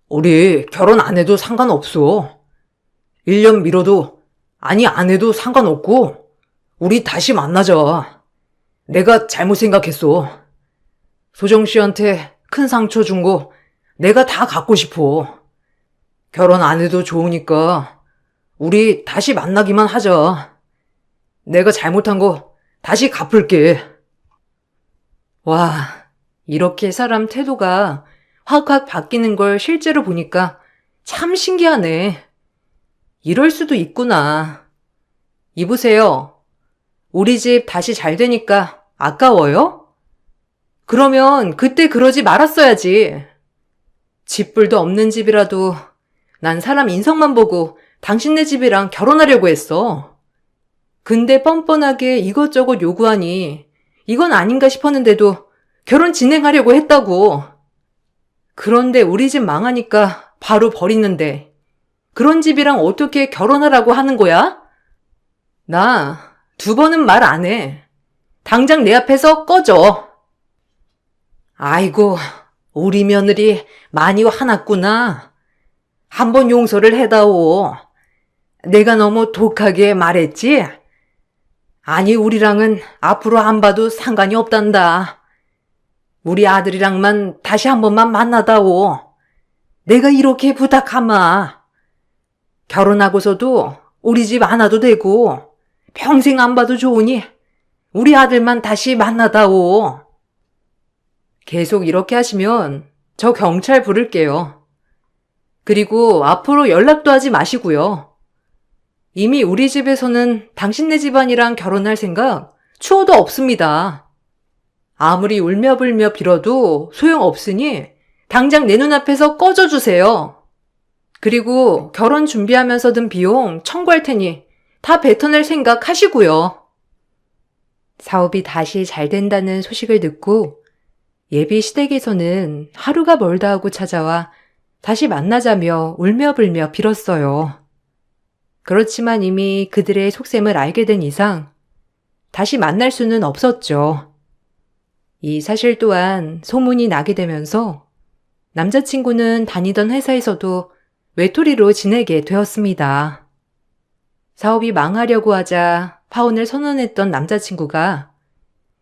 우리 결혼 안 해도 상관없어. 1년 미뤄도, 아니 안 해도 상관없고, 우리 다시 만나자. 내가 잘못 생각했어. 소정씨한테 큰 상처 준 거 내가 다 갖고 싶어. 결혼 안 해도 좋으니까 우리 다시 만나기만 하자. 내가 잘못한 거 다시 갚을게. 와, 이렇게 사람 태도가 확확 바뀌는 걸 실제로 보니까 참 신기하네. 이럴 수도 있구나. 이보세요. 우리 집 다시 잘 되니까 아까워요? 그러면 그때 그러지 말았어야지. 집불도 없는 집이라도 난 사람 인성만 보고 당신네 집이랑 결혼하려고 했어. 근데 뻔뻔하게 이것저것 요구하니 이건 아닌가 싶었는데도 결혼 진행하려고 했다고. 그런데 우리 집 망하니까 바로 버리는데 그런 집이랑 어떻게 결혼하라고 하는 거야? 나 2번은 말 안 해. 당장 내 앞에서 꺼져. 아이고, 우리 며느리 많이 화났구나. 한번 용서를 해다오. 내가 너무 독하게 말했지? 아니, 우리랑은 앞으로 안 봐도 상관이 없단다. 우리 아들이랑만 다시 한 번만 만나다오. 내가 이렇게 부탁하마. 결혼하고서도 우리 집 안 와도 되고 평생 안 봐도 좋으니 우리 아들만 다시 만나다오. 계속 이렇게 하시면 저 경찰 부를게요. 그리고 앞으로 연락도 하지 마시고요. 이미 우리 집에서는 당신네 집안이랑 결혼할 생각 추호도 없습니다. 아무리 울며불며 빌어도 소용없으니 당장 내 눈앞에서 꺼져주세요. 그리고 결혼 준비하면서 든 비용 청구할 테니 다 뱉어낼 생각 하시고요. 사업이 다시 잘 된다는 소식을 듣고 예비 시댁에서는 하루가 멀다 하고 찾아와 다시 만나자며 울며불며 빌었어요. 그렇지만 이미 그들의 속셈을 알게 된 이상 다시 만날 수는 없었죠. 이 사실 또한 소문이 나게 되면서 남자친구는 다니던 회사에서도 외톨이로 지내게 되었습니다. 사업이 망하려고 하자 파혼을 선언했던 남자친구가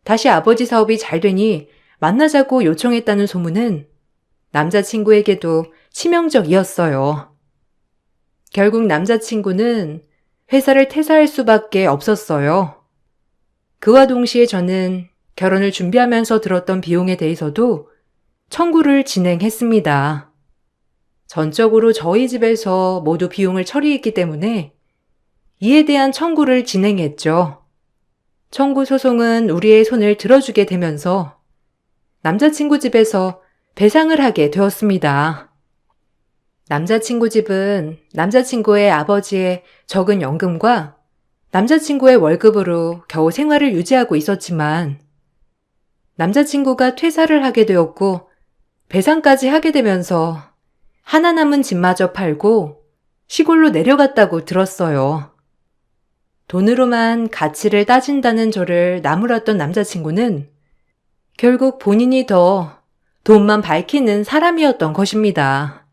다시 아버지 사업이 잘 되니 만나자고 요청했다는 소문은 남자친구에게도 치명적이었어요. 결국 남자친구는 회사를 퇴사할 수밖에 없었어요. 그와 동시에 저는 결혼을 준비하면서 들었던 비용에 대해서도 청구를 진행했습니다. 전적으로 저희 집에서 모두 비용을 처리했기 때문에 이에 대한 청구를 진행했죠. 청구 소송은 우리의 손을 들어주게 되면서 남자친구 집에서 배상을 하게 되었습니다. 남자친구 집은 남자친구의 아버지의 적은 연금과 남자친구의 월급으로 겨우 생활을 유지하고 있었지만 남자친구가 퇴사를 하게 되었고 배상까지 하게 되면서 하나 남은 집마저 팔고 시골로 내려갔다고 들었어요. 돈으로만 가치를 따진다는 저를 나무랐던 남자친구는 결국 본인이 더 돈만 밝히는 사람이었던 것입니다.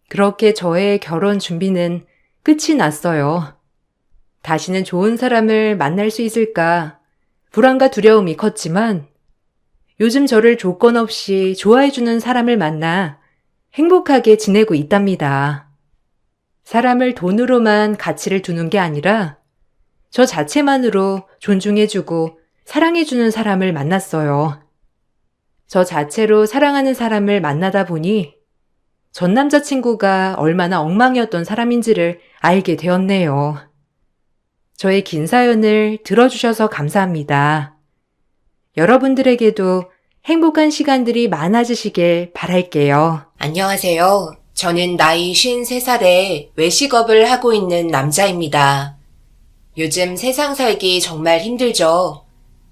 그렇게 저의 결혼 준비는 끝이 났어요. 다시는 좋은 사람을 만날 수 있을까 불안과 두려움이 컸지만 요즘 저를 조건 없이 좋아해주는 사람을 만나 행복하게 지내고 있답니다. 사람을 돈으로만 가치를 두는 게 아니라 저 자체만으로 존중해주고 사랑해주는 사람을 만났어요. 저 자체로 사랑하는 사람을 만나다 보니 전 남자친구가 얼마나 엉망이었던 사람인지를 알게 되었네요. 저의 긴 사연을 들어주셔서 감사합니다. 여러분들에게도 행복한 시간들이 많아지시길 바랄게요. 안녕하세요. 저는 나이 53살에 외식업을 하고 있는 남자입니다. 요즘 세상 살기 정말 힘들죠.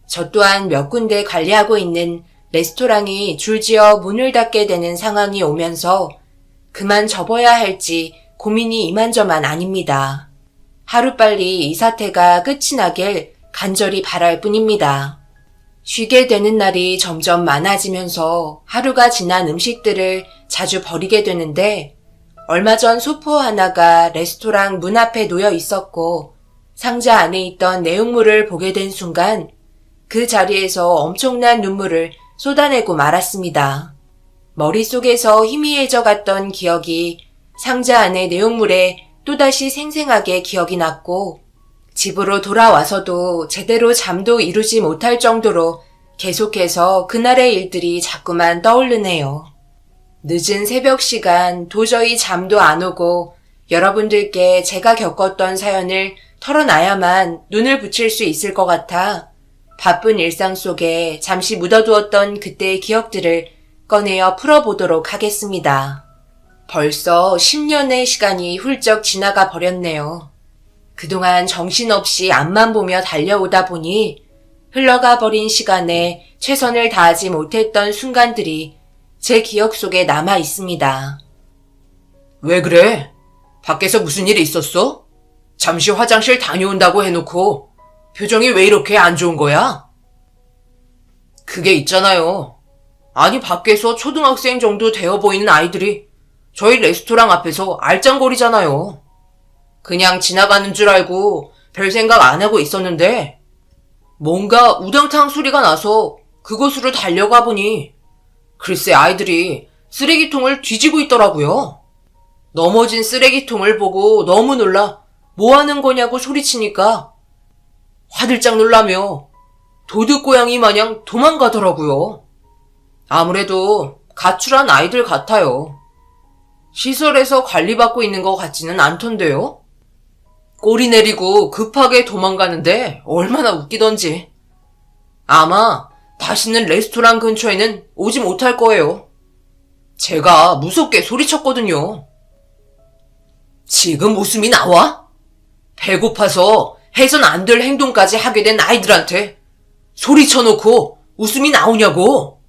저 또한 몇 군데 관리하고 있는 레스토랑이 줄지어 문을 닫게 되는 상황이 오면서 그만 접어야 할지 고민이 이만저만 아닙니다. 하루빨리 이 사태가 끝이 나길 간절히 바랄 뿐입니다. 쉬게 되는 날이 점점 많아지면서 하루가 지난 음식들을 자주 버리게 되는데 얼마 전 소포 하나가 레스토랑 문 앞에 놓여 있었고 상자 안에 있던 내용물을 보게 된 순간 그 자리에서 엄청난 눈물을 쏟아내고 말았습니다. 머릿속에서 희미해져 갔던 기억이 상자 안의 내용물에 또다시 생생하게 기억이 났고 집으로 돌아와서도 제대로 잠도 이루지 못할 정도로 계속해서 그날의 일들이 자꾸만 떠오르네요. 늦은 새벽 시간 도저히 잠도 안 오고 여러분들께 제가 겪었던 사연을 털어놔야만 눈을 붙일 수 있을 것 같아 바쁜 일상 속에 잠시 묻어두었던 그때의 기억들을 꺼내어 풀어보도록 하겠습니다. 벌써 10년의 시간이 훌쩍 지나가 버렸네요. 그동안 정신없이 앞만 보며 달려오다 보니 흘러가 버린 시간에 최선을 다하지 못했던 순간들이 제 기억 속에 남아 있습니다. 왜 그래? 밖에서 무슨 일이 있었어? 잠시 화장실 다녀온다고 해놓고 표정이 왜 이렇게 안 좋은 거야? 그게 있잖아요. 아니 밖에서 초등학생 정도 되어 보이는 아이들이 저희 레스토랑 앞에서 알짱거리잖아요. 그냥 지나가는 줄 알고 별 생각 안 하고 있었는데 뭔가 우당탕 소리가 나서 그곳으로 달려가 보니 글쎄 아이들이 쓰레기통을 뒤지고 있더라고요. 넘어진 쓰레기통을 보고 너무 놀라 뭐 하는 거냐고 소리치니까 화들짝 놀라며 도둑고양이 마냥 도망가더라고요. 아무래도 가출한 아이들 같아요. 시설에서 관리받고 있는 것 같지는 않던데요. 꼬리 내리고 급하게 도망가는데 얼마나 웃기던지. 아마 다시는 레스토랑 근처에는 오지 못할 거예요. 제가 무섭게 소리쳤거든요. 지금 웃음이 나와? 배고파서 해선 안 될 행동까지 하게 된 아이들한테 소리쳐놓고 웃음이 나오냐고.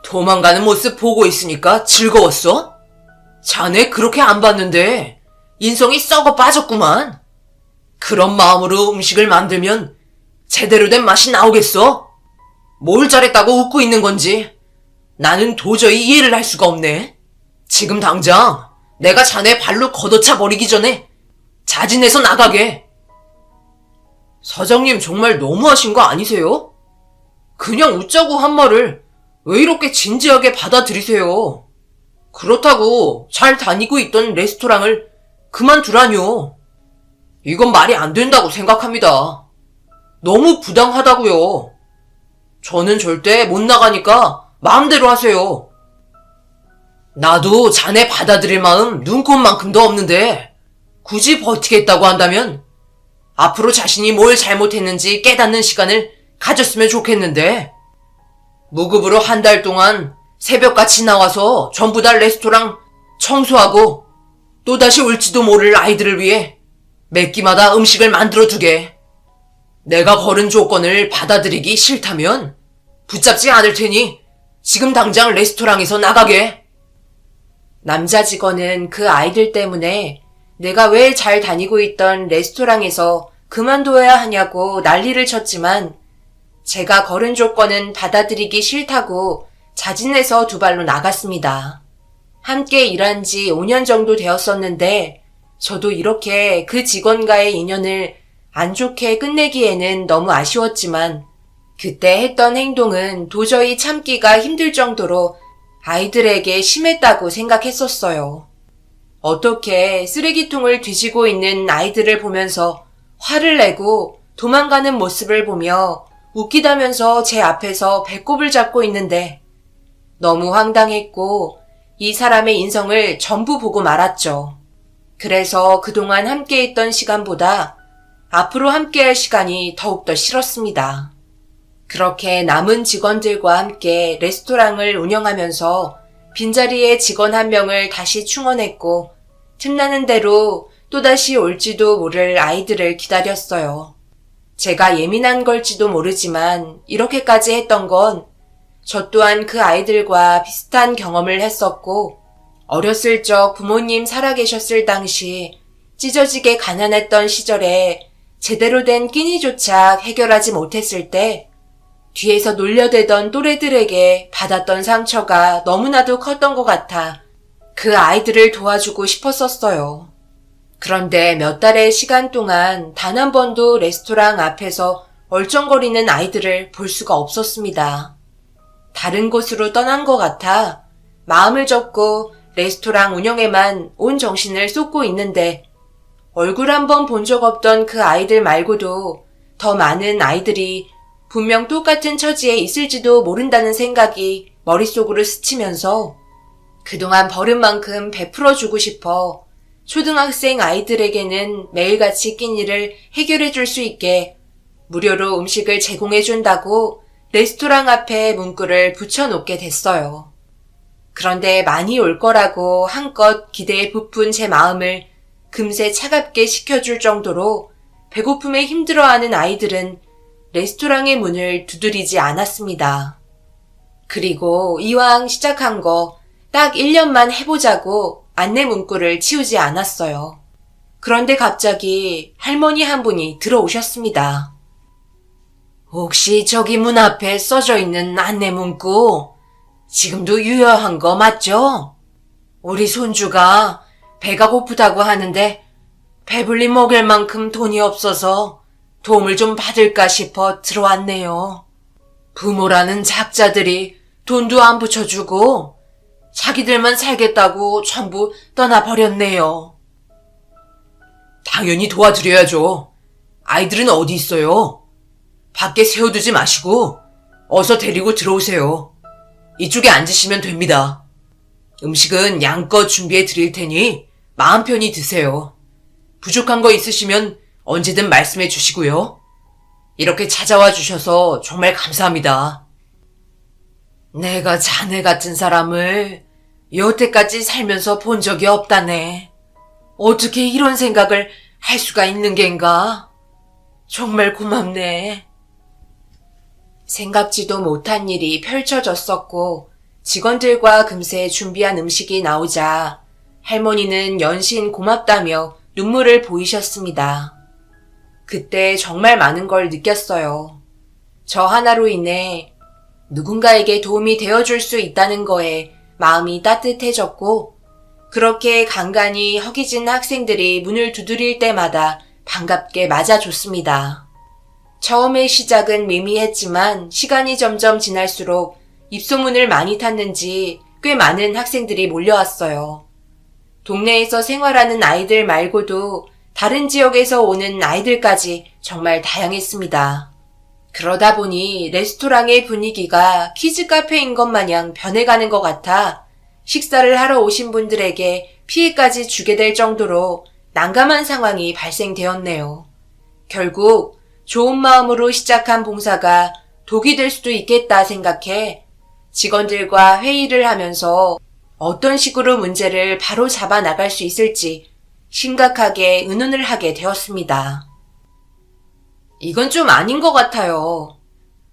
도망가는 모습 보고 있으니까 즐거웠어? 자네 그렇게 안 봤는데 인성이 썩어 빠졌구만. 그런 마음으로 음식을 만들면 제대로 된 맛이 나오겠어? 뭘 잘했다고 웃고 있는 건지 나는 도저히 이해를 할 수가 없네. 지금 당장 내가 자네 발로 걷어차 버리기 전에 자진해서 나가게. 사장님 정말 너무하신 거 아니세요? 그냥 웃자고 한 말을 왜 이렇게 진지하게 받아들이세요? 그렇다고 잘 다니고 있던 레스토랑을 그만두라뇨. 이건 말이 안 된다고 생각합니다. 너무 부당하다고요. 저는 절대 못 나가니까 마음대로 하세요. 나도 자네 받아들일 마음 눈꼽만큼도 없는데 굳이 버티겠다고 한다면 앞으로 자신이 뭘 잘못했는지 깨닫는 시간을 가졌으면 좋겠는데 무급으로 한 달 동안 새벽같이 나와서 전부 다 레스토랑 청소하고 또다시 올지도 모를 아이들을 위해 몇 끼마다 음식을 만들어 두게. 내가 걸은 조건을 받아들이기 싫다면 붙잡지 않을 테니 지금 당장 레스토랑에서 나가게. 남자 직원은 그 아이들 때문에 내가 왜 잘 다니고 있던 레스토랑에서 그만둬야 하냐고 난리를 쳤지만 제가 걸은 조건은 받아들이기 싫다고 자진해서 두 발로 나갔습니다. 함께 일한 지 5년 정도 되었었는데 저도 이렇게 그 직원과의 인연을 안 좋게 끝내기에는 너무 아쉬웠지만 그때 했던 행동은 도저히 참기가 힘들 정도로 아이들에게 심했다고 생각했었어요. 어떻게 쓰레기통을 뒤지고 있는 아이들을 보면서 화를 내고 도망가는 모습을 보며 웃기다면서 제 앞에서 배꼽을 잡고 있는데 너무 황당했고 이 사람의 인성을 전부 보고 말았죠. 그래서 그동안 함께 있던 시간보다 앞으로 함께할 시간이 더욱더 싫었습니다. 그렇게 남은 직원들과 함께 레스토랑을 운영하면서 빈자리에 직원 한 명을 다시 충원했고 틈나는 대로 또다시 올지도 모를 아이들을 기다렸어요. 제가 예민한 걸지도 모르지만 이렇게까지 했던 건 저 또한 그 아이들과 비슷한 경험을 했었고 어렸을 적 부모님 살아계셨을 당시 찢어지게 가난했던 시절에 제대로 된 끼니조차 해결하지 못했을 때 뒤에서 놀려대던 또래들에게 받았던 상처가 너무나도 컸던 것 같아 그 아이들을 도와주고 싶었었어요. 그런데 몇 달의 시간 동안 단 한 번도 레스토랑 앞에서 얼쩡거리는 아이들을 볼 수가 없었습니다. 다른 곳으로 떠난 것 같아 마음을 접고 레스토랑 운영에만 온 정신을 쏟고 있는데 얼굴 한 번 본 적 없던 그 아이들 말고도 더 많은 아이들이 분명 똑같은 처지에 있을지도 모른다는 생각이 머릿속으로 스치면서 그동안 버린 만큼 베풀어주고 싶어 초등학생 아이들에게는 매일같이 끼니를 해결해 줄 수 있게 무료로 음식을 제공해 준다고 레스토랑 앞에 문구를 붙여놓게 됐어요. 그런데 많이 올 거라고 한껏 기대에 부푼 제 마음을 금세 차갑게 식혀줄 정도로 배고픔에 힘들어하는 아이들은 레스토랑의 문을 두드리지 않았습니다. 그리고 이왕 시작한 거 딱 1년만 해보자고 안내 문구를 치우지 않았어요. 그런데 갑자기 할머니 한 분이 들어오셨습니다. 혹시 저기 문 앞에 써져 있는 안내 문구 지금도 유효한 거 맞죠? 우리 손주가 배가 고프다고 하는데 배불리 먹을 만큼 돈이 없어서 도움을 좀 받을까 싶어 들어왔네요. 부모라는 작자들이 돈도 안 붙여주고 자기들만 살겠다고 전부 떠나버렸네요. 당연히 도와드려야죠. 아이들은 어디 있어요? 밖에 세워두지 마시고 어서 데리고 들어오세요. 이쪽에 앉으시면 됩니다. 음식은 양껏 준비해 드릴 테니 마음 편히 드세요. 부족한 거 있으시면 언제든 말씀해 주시고요. 이렇게 찾아와 주셔서 정말 감사합니다. 내가 자네 같은 사람을 여태까지 살면서 본 적이 없다네. 어떻게 이런 생각을 할 수가 있는 겐가? 정말 고맙네. 생각지도 못한 일이 펼쳐졌었고 직원들과 금세 준비한 음식이 나오자 할머니는 연신 고맙다며 눈물을 보이셨습니다. 그때 정말 많은 걸 느꼈어요. 저 하나로 인해 누군가에게 도움이 되어줄 수 있다는 거에 마음이 따뜻해졌고 그렇게 간간히 허기진 학생들이 문을 두드릴 때마다 반갑게 맞아줬습니다. 처음의 시작은 미미했지만 시간이 점점 지날수록 입소문을 많이 탔는지 꽤 많은 학생들이 몰려왔어요. 동네에서 생활하는 아이들 말고도 다른 지역에서 오는 아이들까지 정말 다양했습니다. 그러다 보니 레스토랑의 분위기가 키즈 카페인 것 마냥 변해가는 것 같아 식사를 하러 오신 분들에게 피해까지 주게 될 정도로 난감한 상황이 발생되었네요. 결국 좋은 마음으로 시작한 봉사가 독이 될 수도 있겠다 생각해 직원들과 회의를 하면서 어떤 식으로 문제를 바로 잡아 나갈 수 있을지 심각하게 의논을 하게 되었습니다. 이건 좀 아닌 것 같아요.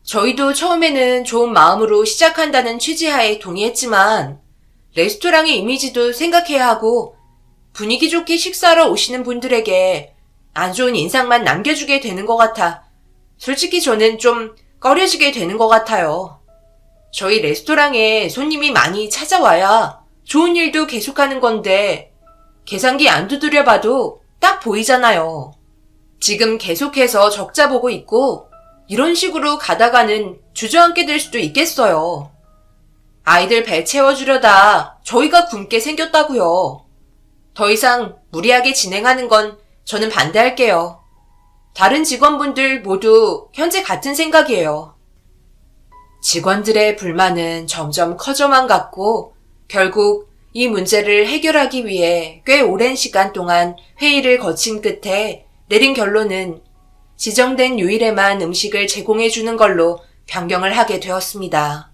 저희도 처음에는 좋은 마음으로 시작한다는 취지하에 동의했지만 레스토랑의 이미지도 생각해야 하고 분위기 좋게 식사하러 오시는 분들에게 안 좋은 인상만 남겨주게 되는 것 같아 솔직히 저는 좀 꺼려지게 되는 것 같아요. 저희 레스토랑에 손님이 많이 찾아와야 좋은 일도 계속하는 건데 계산기 안 두드려 봐도 딱 보이잖아요. 지금 계속해서 적자 보고 있고 이런 식으로 가다가는 주저앉게 될 수도 있겠어요. 아이들 배 채워주려다 저희가 굶게 생겼다고요. 더 이상 무리하게 진행하는 건 저는 반대할게요. 다른 직원분들 모두 현재 같은 생각이에요. 직원들의 불만은 점점 커져만 갔고 결국 이 문제를 해결하기 위해 꽤 오랜 시간 동안 회의를 거친 끝에 내린 결론은 지정된 요일에만 음식을 제공해주는 걸로 변경을 하게 되었습니다.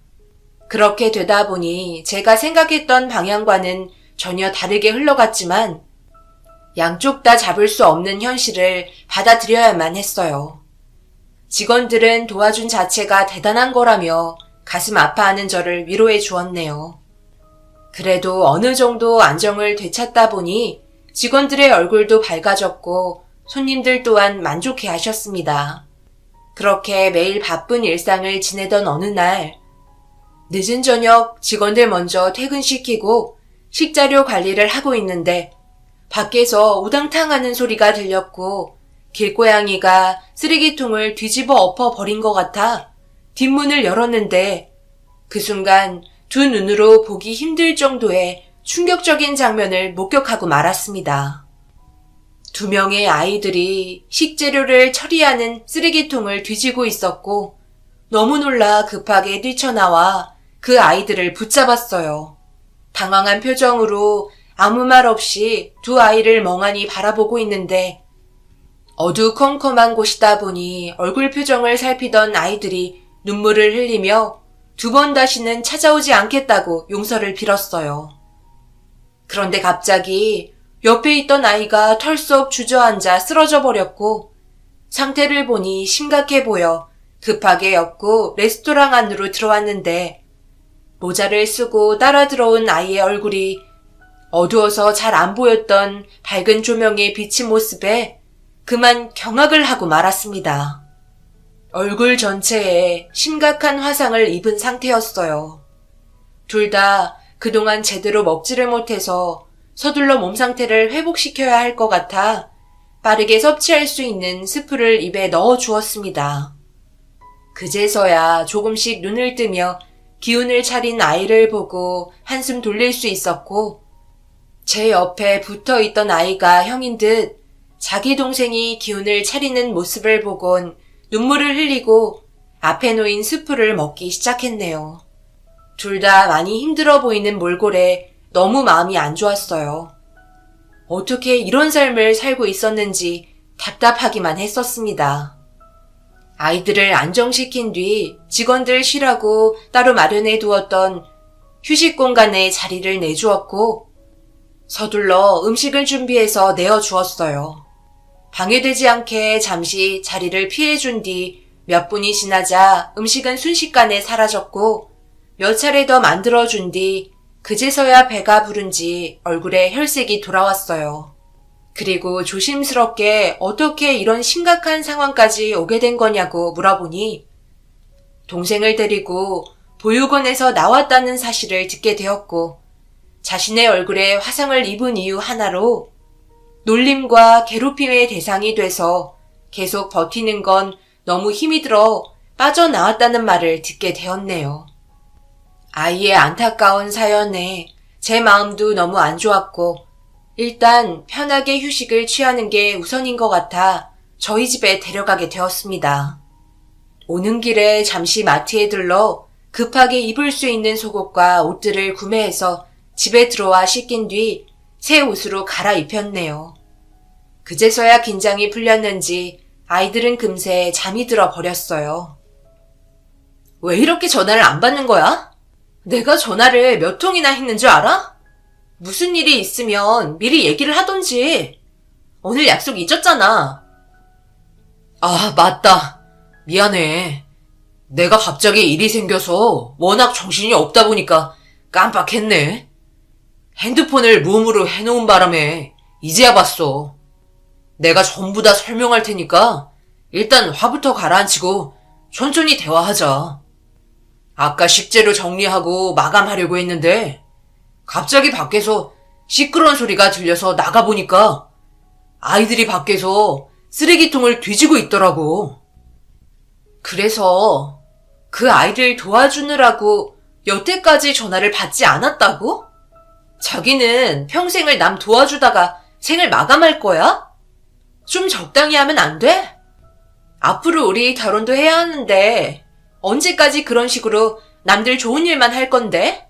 그렇게 되다 보니 제가 생각했던 방향과는 전혀 다르게 흘러갔지만 양쪽 다 잡을 수 없는 현실을 받아들여야만 했어요. 직원들은 도와준 자체가 대단한 거라며 가슴 아파하는 저를 위로해 주었네요. 그래도 어느 정도 안정을 되찾다 보니 직원들의 얼굴도 밝아졌고 손님들 또한 만족해 하셨습니다. 그렇게 매일 바쁜 일상을 지내던 어느 날, 늦은 저녁 직원들 먼저 퇴근시키고 식자료 관리를 하고 있는데 밖에서 우당탕 하는 소리가 들렸고 길고양이가 쓰레기통을 뒤집어 엎어 버린 것 같아 뒷문을 열었는데 그 순간 두 눈으로 보기 힘들 정도의 충격적인 장면을 목격하고 말았습니다. 두 명의 아이들이 식재료를 처리하는 쓰레기통을 뒤지고 있었고 너무 놀라 급하게 뛰쳐나와 그 아이들을 붙잡았어요. 당황한 표정으로 아무 말 없이 두 아이를 멍하니 바라보고 있는데 어두컴컴한 곳이다 보니 얼굴 표정을 살피던 아이들이 눈물을 흘리며 두 번 다시는 찾아오지 않겠다고 용서를 빌었어요. 그런데 갑자기 옆에 있던 아이가 털썩 주저앉아 쓰러져 버렸고 상태를 보니 심각해 보여 급하게 엮고 레스토랑 안으로 들어왔는데 모자를 쓰고 따라 들어온 아이의 얼굴이 어두워서 잘 안 보였던 밝은 조명에 비친 모습에 그만 경악을 하고 말았습니다. 얼굴 전체에 심각한 화상을 입은 상태였어요. 둘 다 그동안 제대로 먹지를 못해서 서둘러 몸 상태를 회복시켜야 할 것 같아 빠르게 섭취할 수 있는 스프를 입에 넣어 주었습니다. 그제서야 조금씩 눈을 뜨며 기운을 차린 아이를 보고 한숨 돌릴 수 있었고 제 옆에 붙어 있던 아이가 형인 듯 자기 동생이 기운을 차리는 모습을 보곤 눈물을 흘리고 앞에 놓인 스프를 먹기 시작했네요. 둘 다 많이 힘들어 보이는 몰골에 너무 마음이 안 좋았어요. 어떻게 이런 삶을 살고 있었는지 답답하기만 했었습니다. 아이들을 안정시킨 뒤 직원들 쉬라고 따로 마련해 두었던 휴식 공간에 자리를 내주었고 서둘러 음식을 준비해서 내어주었어요. 방해되지 않게 잠시 자리를 피해준 뒤 몇 분이 지나자 음식은 순식간에 사라졌고 몇 차례 더 만들어준 뒤 그제서야 배가 부른지 얼굴에 혈색이 돌아왔어요. 그리고 조심스럽게 어떻게 이런 심각한 상황까지 오게 된 거냐고 물어보니 동생을 데리고 보육원에서 나왔다는 사실을 듣게 되었고 자신의 얼굴에 화상을 입은 이유 하나로 놀림과 괴롭힘의 대상이 돼서 계속 버티는 건 너무 힘이 들어 빠져나왔다는 말을 듣게 되었네요. 아이의 안타까운 사연에 제 마음도 너무 안 좋았고 일단 편하게 휴식을 취하는 게 우선인 것 같아 저희 집에 데려가게 되었습니다. 오는 길에 잠시 마트에 들러 급하게 입을 수 있는 속옷과 옷들을 구매해서 집에 들어와 씻긴 뒤 새 옷으로 갈아입혔네요. 그제서야 긴장이 풀렸는지 아이들은 금세 잠이 들어 버렸어요. 왜 이렇게 전화를 안 받는 거야? 내가 전화를 몇 통이나 했는 줄 알아? 무슨 일이 있으면 미리 얘기를 하던지. 오늘 약속 잊었잖아. 아, 맞다. 미안해. 내가 갑자기 일이 생겨서 워낙 정신이 없다 보니까 깜빡했네. 핸드폰을 무음으로 해놓은 바람에 이제야 봤어. 내가 전부 다 설명할 테니까 일단 화부터 가라앉히고 천천히 대화하자. 아까 식재료 정리하고 마감하려고 했는데 갑자기 밖에서 시끄러운 소리가 들려서 나가보니까 아이들이 밖에서 쓰레기통을 뒤지고 있더라고. 그래서 그 아이를 도와주느라고 여태까지 전화를 받지 않았다고? 자기는 평생을 남 도와주다가 생을 마감할 거야? 좀 적당히 하면 안 돼? 앞으로 우리 결혼도 해야 하는데 언제까지 그런 식으로 남들 좋은 일만 할 건데?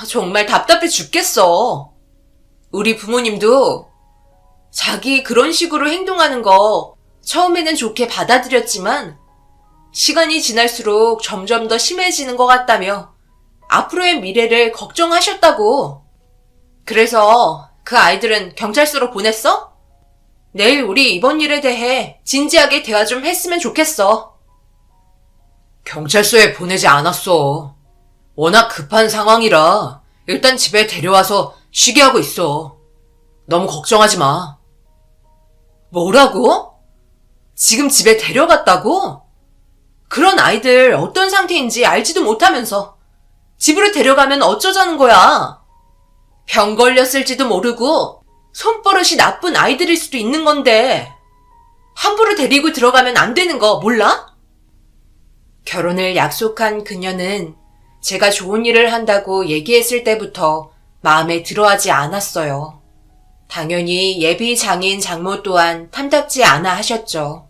정말 답답해 죽겠어. 우리 부모님도 자기 그런 식으로 행동하는 거 처음에는 좋게 받아들였지만 시간이 지날수록 점점 더 심해지는 것 같다며 앞으로의 미래를 걱정하셨다고. 그래서 그 아이들은 경찰서로 보냈어? 내일 우리 이번 일에 대해 진지하게 대화 좀 했으면 좋겠어. 경찰서에 보내지 않았어. 워낙 급한 상황이라 일단 집에 데려와서 쉬게 하고 있어. 너무 걱정하지 마. 뭐라고? 지금 집에 데려갔다고? 그런 아이들 어떤 상태인지 알지도 못하면서 집으로 데려가면 어쩌자는 거야? 병 걸렸을지도 모르고 손버릇이 나쁜 아이들일 수도 있는 건데 함부로 데리고 들어가면 안 되는 거 몰라? 결혼을 약속한 그녀는 제가 좋은 일을 한다고 얘기했을 때부터 마음에 들어하지 않았어요. 당연히 예비 장인 장모 또한 탐탁지 않아 하셨죠.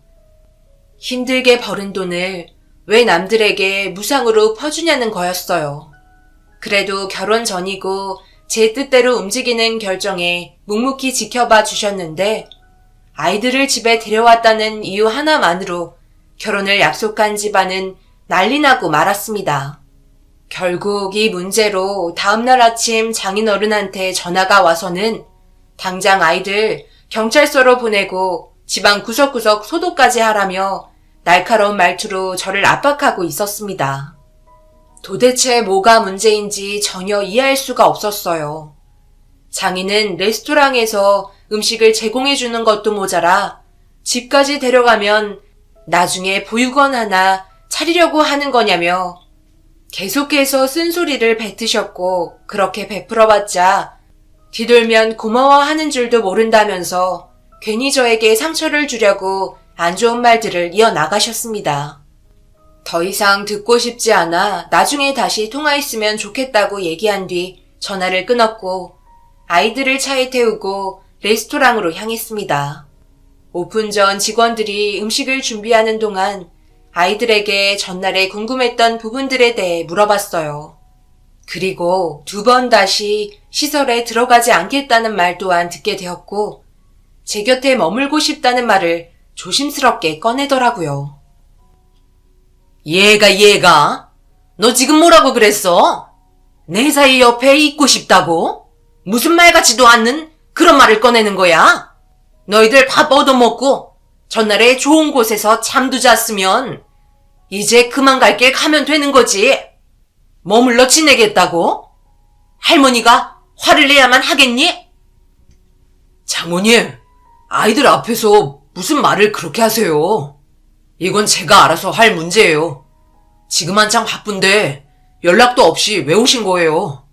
힘들게 벌은 돈을 왜 남들에게 무상으로 퍼주냐는 거였어요. 그래도 결혼 전이고 제 뜻대로 움직이는 결정에 묵묵히 지켜봐 주셨는데 아이들을 집에 데려왔다는 이유 하나만으로 결혼을 약속한 집안은 난리나고 말았습니다. 결국 이 문제로 다음날 아침 장인어른한테 전화가 와서는 당장 아이들 경찰서로 보내고 집안 구석구석 소독까지 하라며 날카로운 말투로 저를 압박하고 있었습니다. 도대체 뭐가 문제인지 전혀 이해할 수가 없었어요. 장인은 레스토랑에서 음식을 제공해주는 것도 모자라 집까지 데려가면 나중에 보육원 하나 차리려고 하는 거냐며 계속해서 쓴소리를 뱉으셨고 그렇게 베풀어봤자 뒤돌면 고마워하는 줄도 모른다면서 괜히 저에게 상처를 주려고 안 좋은 말들을 이어나가셨습니다. 더 이상 듣고 싶지 않아 나중에 다시 통화했으면 좋겠다고 얘기한 뒤 전화를 끊었고 아이들을 차에 태우고 레스토랑으로 향했습니다. 오픈 전 직원들이 음식을 준비하는 동안 아이들에게 전날에 궁금했던 부분들에 대해 물어봤어요. 그리고 2번 다시 시설에 들어가지 않겠다는 말 또한 듣게 되었고 제 곁에 머물고 싶다는 말을 조심스럽게 꺼내더라고요. 얘가? 너 지금 뭐라고 그랬어? 내 사이 옆에 있고 싶다고? 무슨 말 같지도 않는 그런 말을 꺼내는 거야? 너희들 밥 얻어먹고 전날에 좋은 곳에서 잠도 잤으면 이제 그만 갈 길 가면 되는 거지. 머물러 지내겠다고? 할머니가 화를 내야만 하겠니? 장모님, 아이들 앞에서 무슨 말을 그렇게 하세요? 이건 제가 알아서 할 문제예요. 지금 한창 바쁜데 연락도 없이 왜 오신 거예요?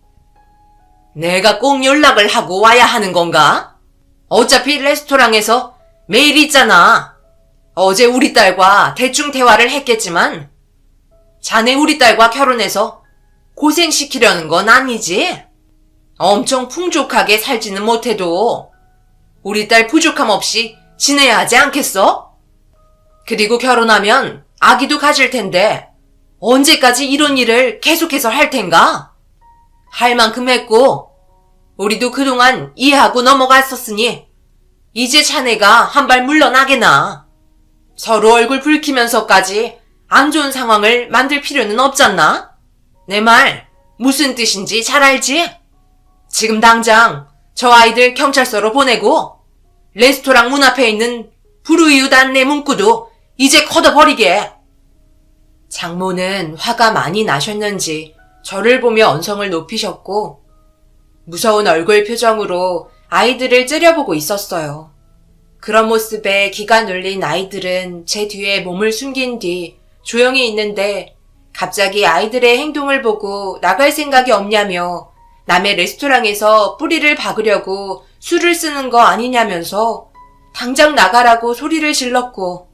내가 꼭 연락을 하고 와야 하는 건가? 어차피 레스토랑에서 매일 있잖아. 어제 우리 딸과 대충 대화를 했겠지만 자네 우리 딸과 결혼해서 고생시키려는 건 아니지? 엄청 풍족하게 살지는 못해도 우리 딸 부족함 없이 지내야 하지 않겠어? 그리고 결혼하면 아기도 가질 텐데 언제까지 이런 일을 계속해서 할 텐가? 할 만큼 했고 우리도 그동안 이해하고 넘어갔었으니 이제 자네가 한 발 물러나게나. 서로 얼굴 붉히면서까지 안 좋은 상황을 만들 필요는 없잖나? 내 말 무슨 뜻인지 잘 알지? 지금 당장 저 아이들 경찰서로 보내고 레스토랑 문 앞에 있는 불우이웃 안내 문구도 이제 걷어버리게. 장모는 화가 많이 나셨는지 저를 보며 언성을 높이셨고 무서운 얼굴 표정으로 아이들을 째려보고 있었어요. 그런 모습에 기가 눌린 아이들은 제 뒤에 몸을 숨긴 뒤 조용히 있는데 갑자기 아이들의 행동을 보고 나갈 생각이 없냐며 남의 레스토랑에서 뿌리를 박으려고 술을 쓰는 거 아니냐면서 당장 나가라고 소리를 질렀고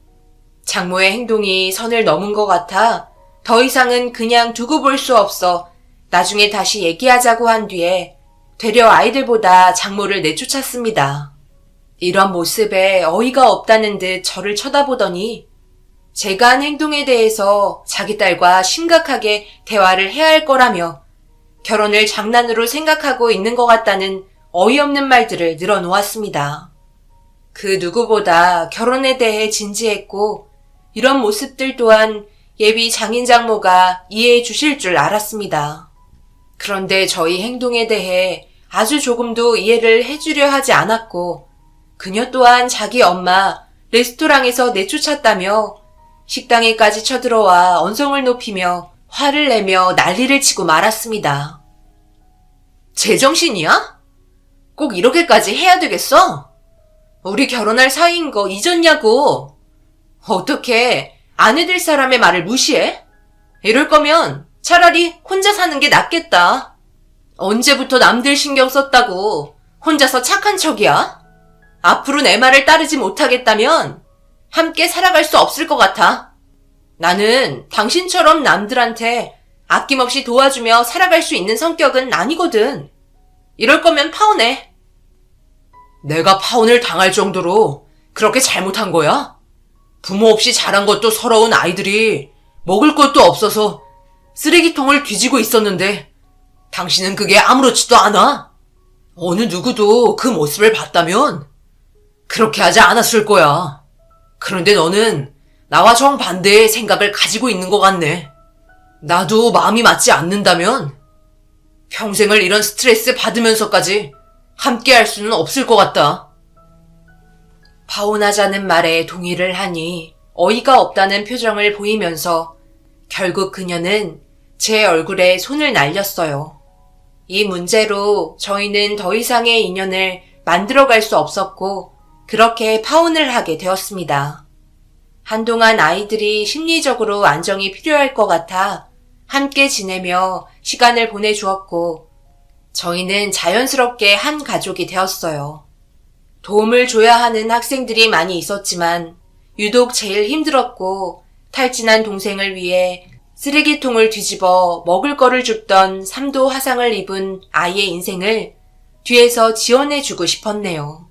장모의 행동이 선을 넘은 것 같아 더 이상은 그냥 두고 볼 수 없어 나중에 다시 얘기하자고 한 뒤에 되려 아이들보다 장모를 내쫓았습니다. 이런 모습에 어이가 없다는 듯 저를 쳐다보더니 제가 한 행동에 대해서 자기 딸과 심각하게 대화를 해야 할 거라며 결혼을 장난으로 생각하고 있는 것 같다는 어이없는 말들을 늘어놓았습니다. 그 누구보다 결혼에 대해 진지했고 이런 모습들 또한 예비 장인장모가 이해해 주실 줄 알았습니다. 그런데 저희 행동에 대해 아주 조금도 이해를 해주려 하지 않았고 그녀 또한 자기 엄마 레스토랑에서 내쫓았다며 식당에까지 쳐들어와 언성을 높이며 화를 내며 난리를 치고 말았습니다. 제정신이야? 꼭 이렇게까지 해야 되겠어? 우리 결혼할 사이인 거 잊었냐고. 어떻게 아내 될 사람의 말을 무시해? 이럴 거면 차라리 혼자 사는 게 낫겠다. 언제부터 남들 신경 썼다고 혼자서 착한 척이야? 앞으로 내 말을 따르지 못하겠다면 함께 살아갈 수 없을 것 같아. 나는 당신처럼 남들한테 아낌없이 도와주며 살아갈 수 있는 성격은 아니거든. 이럴 거면 파혼해. 내가 파혼을 당할 정도로 그렇게 잘못한 거야? 부모 없이 자란 것도 서러운 아이들이 먹을 것도 없어서 쓰레기통을 뒤지고 있었는데 당신은 그게 아무렇지도 않아? 어느 누구도 그 모습을 봤다면 그렇게 하지 않았을 거야. 그런데 너는 나와 정반대의 생각을 가지고 있는 것 같네. 나도 마음이 맞지 않는다면 평생을 이런 스트레스 받으면서까지 함께 할 수는 없을 것 같다. 파혼하자는 말에 동의를 하니 어이가 없다는 표정을 보이면서 결국 그녀는 제 얼굴에 손을 날렸어요. 이 문제로 저희는 더 이상의 인연을 만들어갈 수 없었고 그렇게 파혼을 하게 되었습니다. 한동안 아이들이 심리적으로 안정이 필요할 것 같아 함께 지내며 시간을 보내주었고 저희는 자연스럽게 한 가족이 되었어요. 도움을 줘야 하는 학생들이 많이 있었지만 유독 제일 힘들었고 탈진한 동생을 위해 쓰레기통을 뒤집어 먹을 거를 줍던 3도 화상을 입은 아이의 인생을 뒤에서 지원해주고 싶었네요.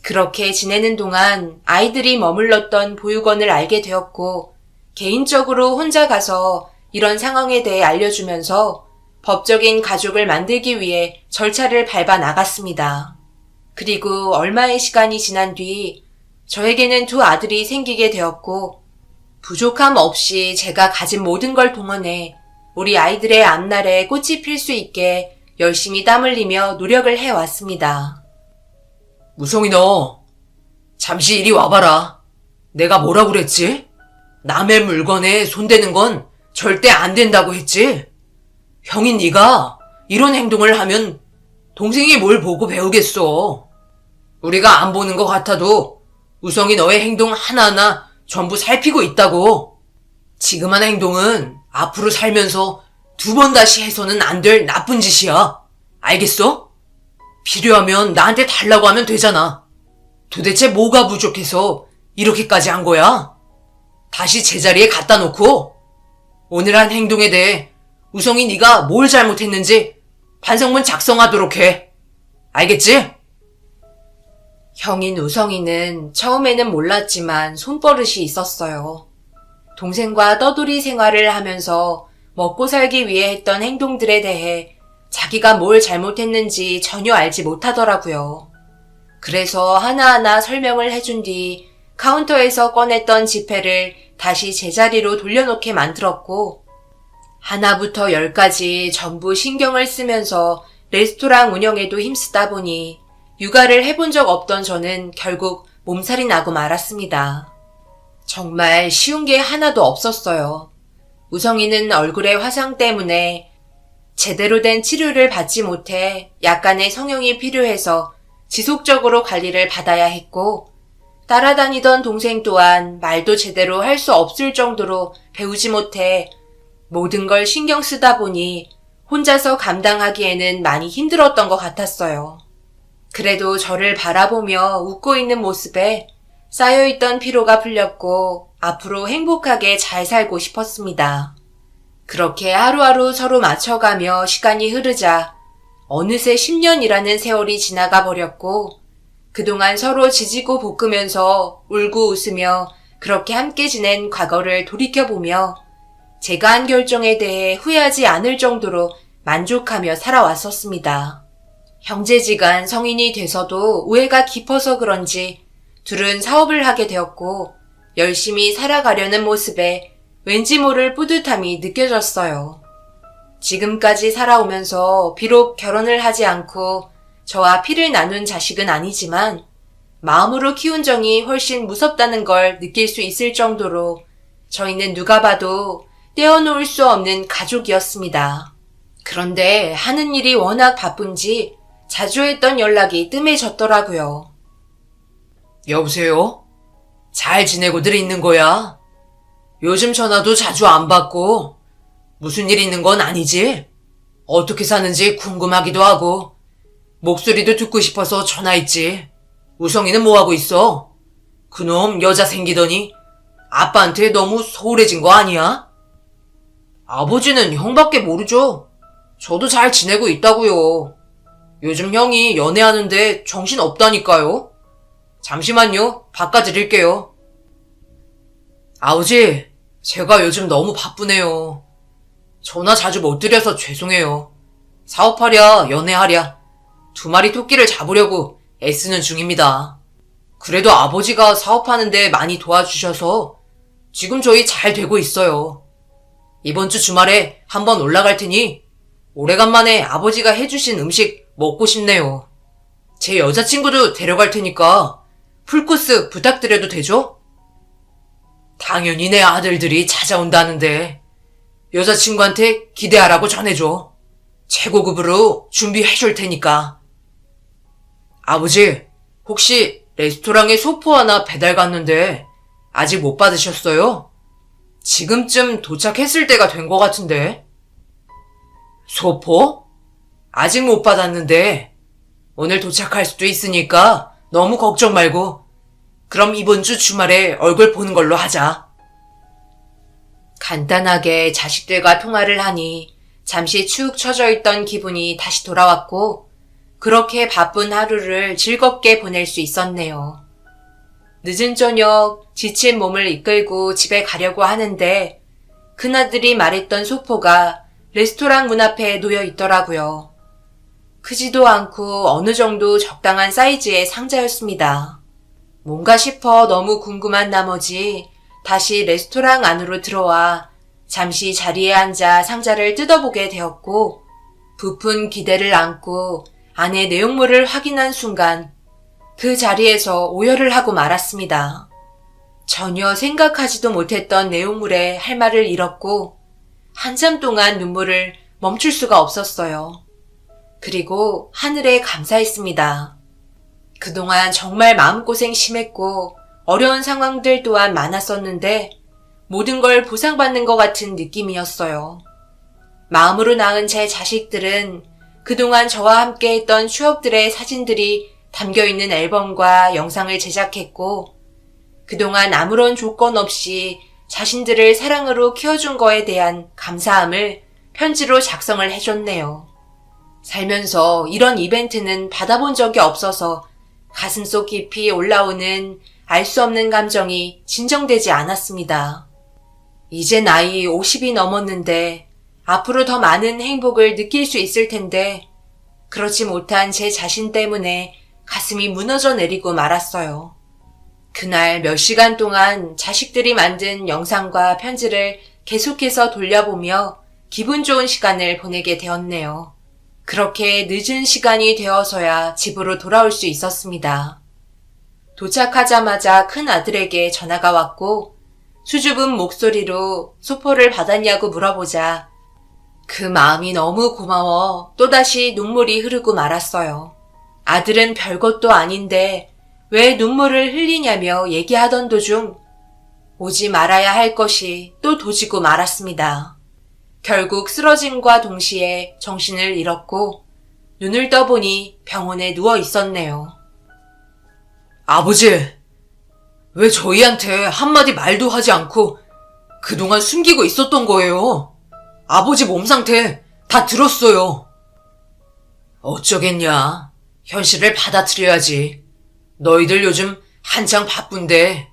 그렇게 지내는 동안 아이들이 머물렀던 보육원을 알게 되었고 개인적으로 혼자 가서 이런 상황에 대해 알려주면서 법적인 가족을 만들기 위해 절차를 밟아 나갔습니다. 그리고 얼마의 시간이 지난 뒤 저에게는 2 아들이 생기게 되었고 부족함 없이 제가 가진 모든 걸 동원해 우리 아이들의 앞날에 꽃이 필 수 있게 열심히 땀 흘리며 노력을 해왔습니다. 무성이 너 잠시 이리 와봐라. 내가 뭐라고 그랬지? 남의 물건에 손대는 건 절대 안 된다고 했지? 형인 네가 이런 행동을 하면 동생이 뭘 보고 배우겠어. 우리가 안 보는 것 같아도 우성이 너의 행동 하나하나 전부 살피고 있다고. 지금 한 행동은 앞으로 살면서 2번 다시 해서는 안 될 나쁜 짓이야. 알겠어? 필요하면 나한테 달라고 하면 되잖아. 도대체 뭐가 부족해서 이렇게까지 한 거야? 다시 제자리에 갖다 놓고 오늘 한 행동에 대해 우성이 네가 뭘 잘못했는지 반성문 작성하도록 해. 알겠지? 형인 우성이는 처음에는 몰랐지만 손버릇이 있었어요. 동생과 떠돌이 생활을 하면서 먹고 살기 위해 했던 행동들에 대해 자기가 뭘 잘못했는지 전혀 알지 못하더라고요. 그래서 하나하나 설명을 해준 뒤 카운터에서 꺼냈던 지폐를 다시 제자리로 돌려놓게 만들었고 하나부터 10까지 전부 신경을 쓰면서 레스토랑 운영에도 힘쓰다 보니 육아를 해본 적 없던 저는 결국 몸살이 나고 말았습니다. 정말 쉬운 게 하나도 없었어요. 우성이는 얼굴의 화상 때문에 제대로 된 치료를 받지 못해 약간의 성형이 필요해서 지속적으로 관리를 받아야 했고 따라다니던 동생 또한 말도 제대로 할 수 없을 정도로 배우지 못해 모든 걸 신경 쓰다 보니 혼자서 감당하기에는 많이 힘들었던 것 같았어요. 그래도 저를 바라보며 웃고 있는 모습에 쌓여있던 피로가 풀렸고 앞으로 행복하게 잘 살고 싶었습니다. 그렇게 하루하루 서로 맞춰가며 시간이 흐르자 어느새 10년이라는 세월이 지나가 버렸고 그동안 서로 지지고 볶으면서 울고 웃으며 그렇게 함께 지낸 과거를 돌이켜보며 제가 한 결정에 대해 후회하지 않을 정도로 만족하며 살아왔었습니다. 형제지간 성인이 돼서도 우애가 깊어서 그런지 둘은 사업을 하게 되었고 열심히 살아가려는 모습에 왠지 모를 뿌듯함이 느껴졌어요. 지금까지 살아오면서 비록 결혼을 하지 않고 저와 피를 나눈 자식은 아니지만 마음으로 키운 정이 훨씬 무섭다는 걸 느낄 수 있을 정도로 저희는 누가 봐도 떼어놓을 수 없는 가족이었습니다. 그런데 하는 일이 워낙 바쁜지 자주 했던 연락이 뜸해졌더라고요. 여보세요? 잘 지내고들 있는 거야? 요즘 전화도 자주 안 받고 무슨 일 있는 건 아니지? 어떻게 사는지 궁금하기도 하고 목소리도 듣고 싶어서 전화했지. 우성이는 뭐하고 있어? 그놈 여자 생기더니 아빠한테 너무 소홀해진 거 아니야? 아버지는 형밖에 모르죠. 저도 잘 지내고 있다고요. 요즘 형이 연애하는데 정신 없다니까요. 잠시만요. 바꿔드릴게요. 아버지, 제가 요즘 너무 바쁘네요. 전화 자주 못 드려서 죄송해요. 사업하랴, 연애하랴. 2마리 토끼를 잡으려고 애쓰는 중입니다. 그래도 아버지가 사업하는데 많이 도와주셔서 지금 저희 잘 되고 있어요. 이번 주 주말에 한번 올라갈 테니 오래간만에 아버지가 해주신 음식 먹고 싶네요. 제 여자친구도 데려갈 테니까 풀코스 부탁드려도 되죠? 당연히 내 아들들이 찾아온다는데 여자친구한테 기대하라고 전해줘. 최고급으로 준비해줄 테니까. 아버지, 혹시 레스토랑에 소포 하나 배달 갔는데 아직 못 받으셨어요? 지금쯤 도착했을 때가 된 것 같은데. 소포? 아직 못 받았는데 오늘 도착할 수도 있으니까 너무 걱정 말고 그럼 이번 주 주말에 얼굴 보는 걸로 하자. 간단하게 자식들과 통화를 하니 잠시 축 처져 있던 기분이 다시 돌아왔고 그렇게 바쁜 하루를 즐겁게 보낼 수 있었네요. 늦은 저녁 지친 몸을 이끌고 집에 가려고 하는데 큰아들이 말했던 소포가 레스토랑 문 앞에 놓여 있더라고요. 크지도 않고 어느 정도 적당한 사이즈의 상자였습니다. 뭔가 싶어 너무 궁금한 나머지 다시 레스토랑 안으로 들어와 잠시 자리에 앉아 상자를 뜯어보게 되었고 부푼 기대를 안고 안의 내용물을 확인한 순간 그 자리에서 오열을 하고 말았습니다. 전혀 생각하지도 못했던 내용물에 할 말을 잃었고 한참 동안 눈물을 멈출 수가 없었어요. 그리고 하늘에 감사했습니다. 그동안 정말 마음고생 심했고 어려운 상황들 또한 많았었는데 모든 걸 보상받는 것 같은 느낌이었어요. 마음으로 낳은 제 자식들은 그동안 저와 함께 했던 추억들의 사진들이 담겨있는 앨범과 영상을 제작했고 그동안 아무런 조건 없이 자신들을 사랑으로 키워준 거에 대한 감사함을 편지로 작성을 해줬네요. 살면서 이런 이벤트는 받아본 적이 없어서 가슴속 깊이 올라오는 알 수 없는 감정이 진정되지 않았습니다. 이제 나이 50이 넘었는데 앞으로 더 많은 행복을 느낄 수 있을 텐데 그렇지 못한 제 자신 때문에 가슴이 무너져 내리고 말았어요. 그날 몇 시간 동안 자식들이 만든 영상과 편지를 계속해서 돌려보며 기분 좋은 시간을 보내게 되었네요. 그렇게 늦은 시간이 되어서야 집으로 돌아올 수 있었습니다. 도착하자마자 큰 아들에게 전화가 왔고 수줍은 목소리로 소포를 받았냐고 물어보자 그 마음이 너무 고마워 또다시 눈물이 흐르고 말았어요. 아들은 별것도 아닌데 왜 눈물을 흘리냐며 얘기하던 도중 오지 말아야 할 것이 또 도지고 말았습니다. 결국 쓰러짐과 동시에 정신을 잃었고 눈을 떠보니 병원에 누워 있었네요. 아버지, 왜 저희한테 한마디 말도 하지 않고 그동안 숨기고 있었던 거예요? 아버지 몸 상태 다 들었어요. 어쩌겠냐. 현실을 받아들여야지. 너희들 요즘 한창 바쁜데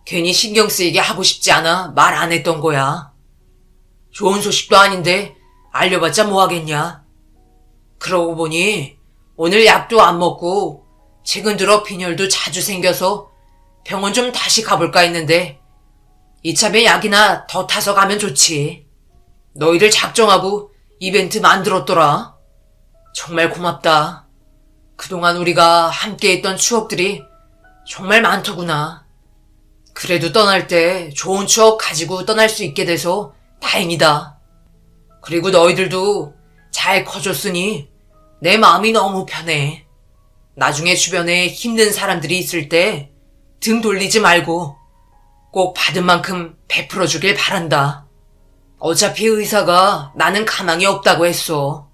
괜히 신경 쓰이게 하고 싶지 않아 말 안 했던 거야. 좋은 소식도 아닌데 알려봤자 뭐 하겠냐. 그러고 보니 오늘 약도 안 먹고 최근 들어 빈혈도 자주 생겨서 병원 좀 다시 가볼까 했는데 이참에 약이나 더 타서 가면 좋지. 너희들 작정하고 이벤트 만들었더라. 정말 고맙다. 그동안 우리가 함께했던 추억들이 정말 많더구나. 그래도 떠날 때 좋은 추억 가지고 떠날 수 있게 돼서 다행이다. 그리고 너희들도 잘 커졌으니 내 마음이 너무 편해. 나중에 주변에 힘든 사람들이 있을 때 등 돌리지 말고 꼭 받은 만큼 베풀어 주길 바란다. 어차피 의사가 나는 가망이 없다고 했어.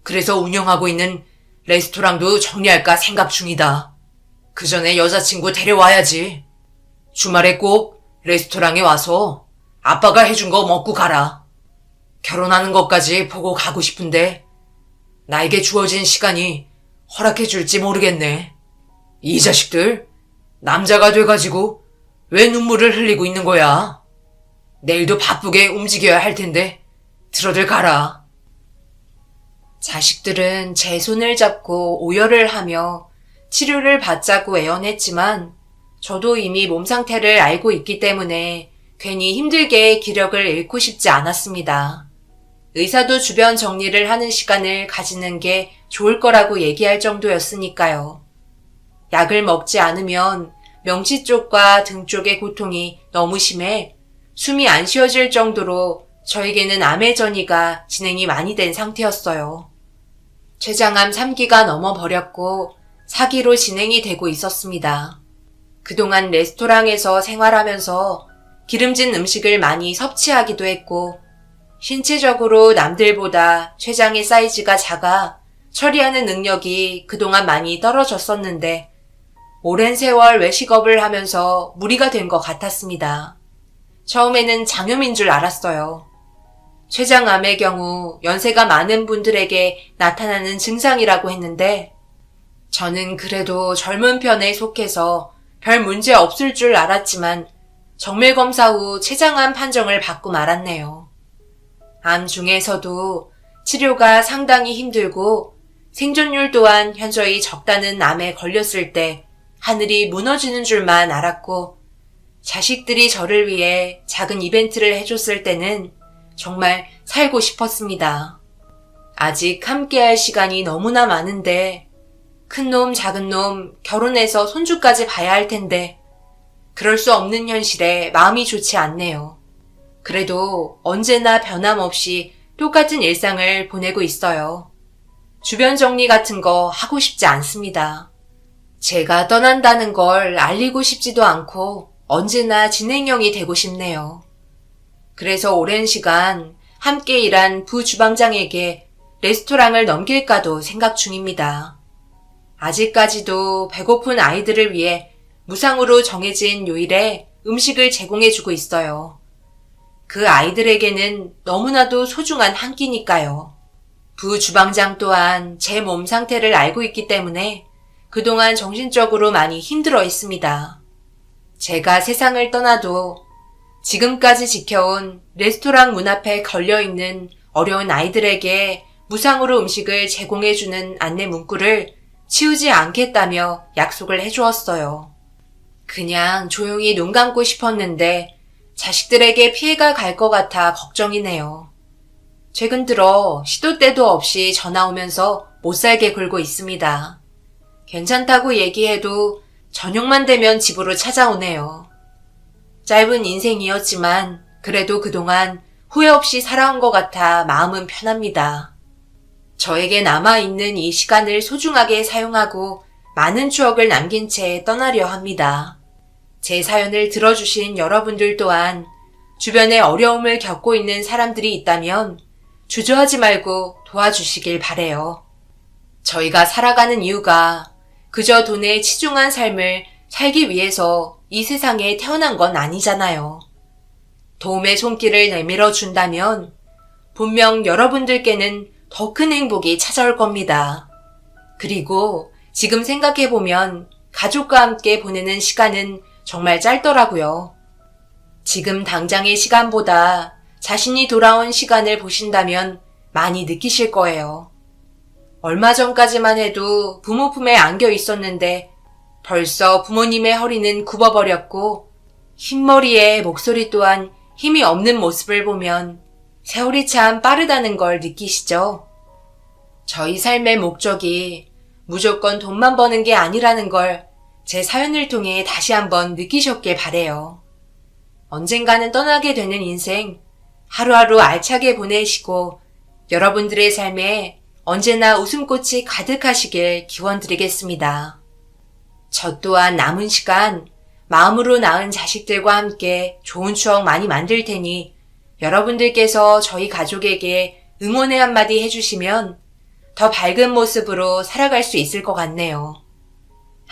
그래서 운영하고 있는 레스토랑도 정리할까 생각 중이다. 그 전에 여자친구 데려와야지. 주말에 꼭 레스토랑에 와서 아빠가 해준 거 먹고 가라. 결혼하는 것까지 보고 가고 싶은데 나에게 주어진 시간이 허락해 줄지 모르겠네. 이 자식들, 남자가 돼가지고 왜 눈물을 흘리고 있는 거야? 내일도 바쁘게 움직여야 할 텐데 들어들 가라. 자식들은 제 손을 잡고 오열을 하며 치료를 받자고 애원했지만 저도 이미 몸 상태를 알고 있기 때문에 괜히 힘들게 기력을 잃고 싶지 않았습니다. 의사도 주변 정리를 하는 시간을 가지는 게 좋을 거라고 얘기할 정도였으니까요. 약을 먹지 않으면 명치 쪽과 등 쪽의 고통이 너무 심해 숨이 안 쉬어질 정도로 저에게는 암의 전이가 진행이 많이 된 상태였어요. 췌장암 3기가 넘어버렸고 4기로 진행이 되고 있었습니다. 그동안 레스토랑에서 생활하면서 기름진 음식을 많이 섭취하기도 했고 신체적으로 남들보다 췌장의 사이즈가 작아 처리하는 능력이 그동안 많이 떨어졌었는데 오랜 세월 외식업을 하면서 무리가 된 것 같았습니다. 처음에는 장염인 줄 알았어요. 췌장암의 경우 연세가 많은 분들에게 나타나는 증상이라고 했는데 저는 그래도 젊은 편에 속해서 별 문제 없을 줄 알았지만 정밀 검사 후 췌장암 판정을 받고 말았네요. 암 중에서도 치료가 상당히 힘들고 생존율 또한 현저히 적다는 암에 걸렸을 때 하늘이 무너지는 줄만 알았고 자식들이 저를 위해 작은 이벤트를 해줬을 때는 정말 살고 싶었습니다. 아직 함께할 시간이 너무나 많은데 큰 놈 작은 놈 결혼해서 손주까지 봐야 할 텐데 그럴 수 없는 현실에 마음이 좋지 않네요. 그래도 언제나 변함없이 똑같은 일상을 보내고 있어요. 주변 정리 같은 거 하고 싶지 않습니다. 제가 떠난다는 걸 알리고 싶지도 않고 언제나 진행형이 되고 싶네요. 그래서 오랜 시간 함께 일한 부주방장에게 레스토랑을 넘길까도 생각 중입니다. 아직까지도 배고픈 아이들을 위해 무상으로 정해진 요일에 음식을 제공해주고 있어요. 그 아이들에게는 너무나도 소중한 한 끼니까요. 부주방장 또한 제 몸 상태를 알고 있기 때문에 그동안 정신적으로 많이 힘들어 했습니다. 제가 세상을 떠나도 지금까지 지켜온 레스토랑 문 앞에 걸려있는 어려운 아이들에게 무상으로 음식을 제공해주는 안내 문구를 치우지 않겠다며 약속을 해주었어요. 그냥 조용히 눈 감고 싶었는데 자식들에게 피해가 갈 것 같아 걱정이네요. 최근 들어 시도 때도 없이 전화 오면서 못살게 굴고 있습니다. 괜찮다고 얘기해도 저녁만 되면 집으로 찾아오네요. 짧은 인생이었지만 그래도 그동안 후회 없이 살아온 것 같아 마음은 편합니다. 저에게 남아있는 이 시간을 소중하게 사용하고 많은 추억을 남긴 채 떠나려 합니다. 제 사연을 들어주신 여러분들 또한 주변에 어려움을 겪고 있는 사람들이 있다면 주저하지 말고 도와주시길 바래요. 저희가 살아가는 이유가 그저 돈에 치중한 삶을 살기 위해서 이 세상에 태어난 건 아니잖아요. 도움의 손길을 내밀어 준다면 분명 여러분들께는 더 큰 행복이 찾아올 겁니다. 그리고 지금 생각해보면 가족과 함께 보내는 시간은 정말 짧더라고요. 지금 당장의 시간보다 자신이 돌아온 시간을 보신다면 많이 느끼실 거예요. 얼마 전까지만 해도 부모 품에 안겨 있었는데 벌써 부모님의 허리는 굽어버렸고 흰머리에 목소리 또한 힘이 없는 모습을 보면 세월이 참 빠르다는 걸 느끼시죠? 저희 삶의 목적이 무조건 돈만 버는 게 아니라는 걸 제 사연을 통해 다시 한번 느끼셨길 바래요. 언젠가는 떠나게 되는 인생, 하루하루 알차게 보내시고 여러분들의 삶에 언제나 웃음꽃이 가득하시길 기원드리겠습니다. 저 또한 남은 시간 마음으로 낳은 자식들과 함께 좋은 추억 많이 만들 테니 여러분들께서 저희 가족에게 응원의 한마디 해주시면 더 밝은 모습으로 살아갈 수 있을 것 같네요.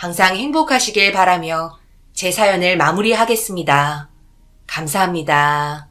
항상 행복하시길 바라며 제 사연을 마무리하겠습니다. 감사합니다.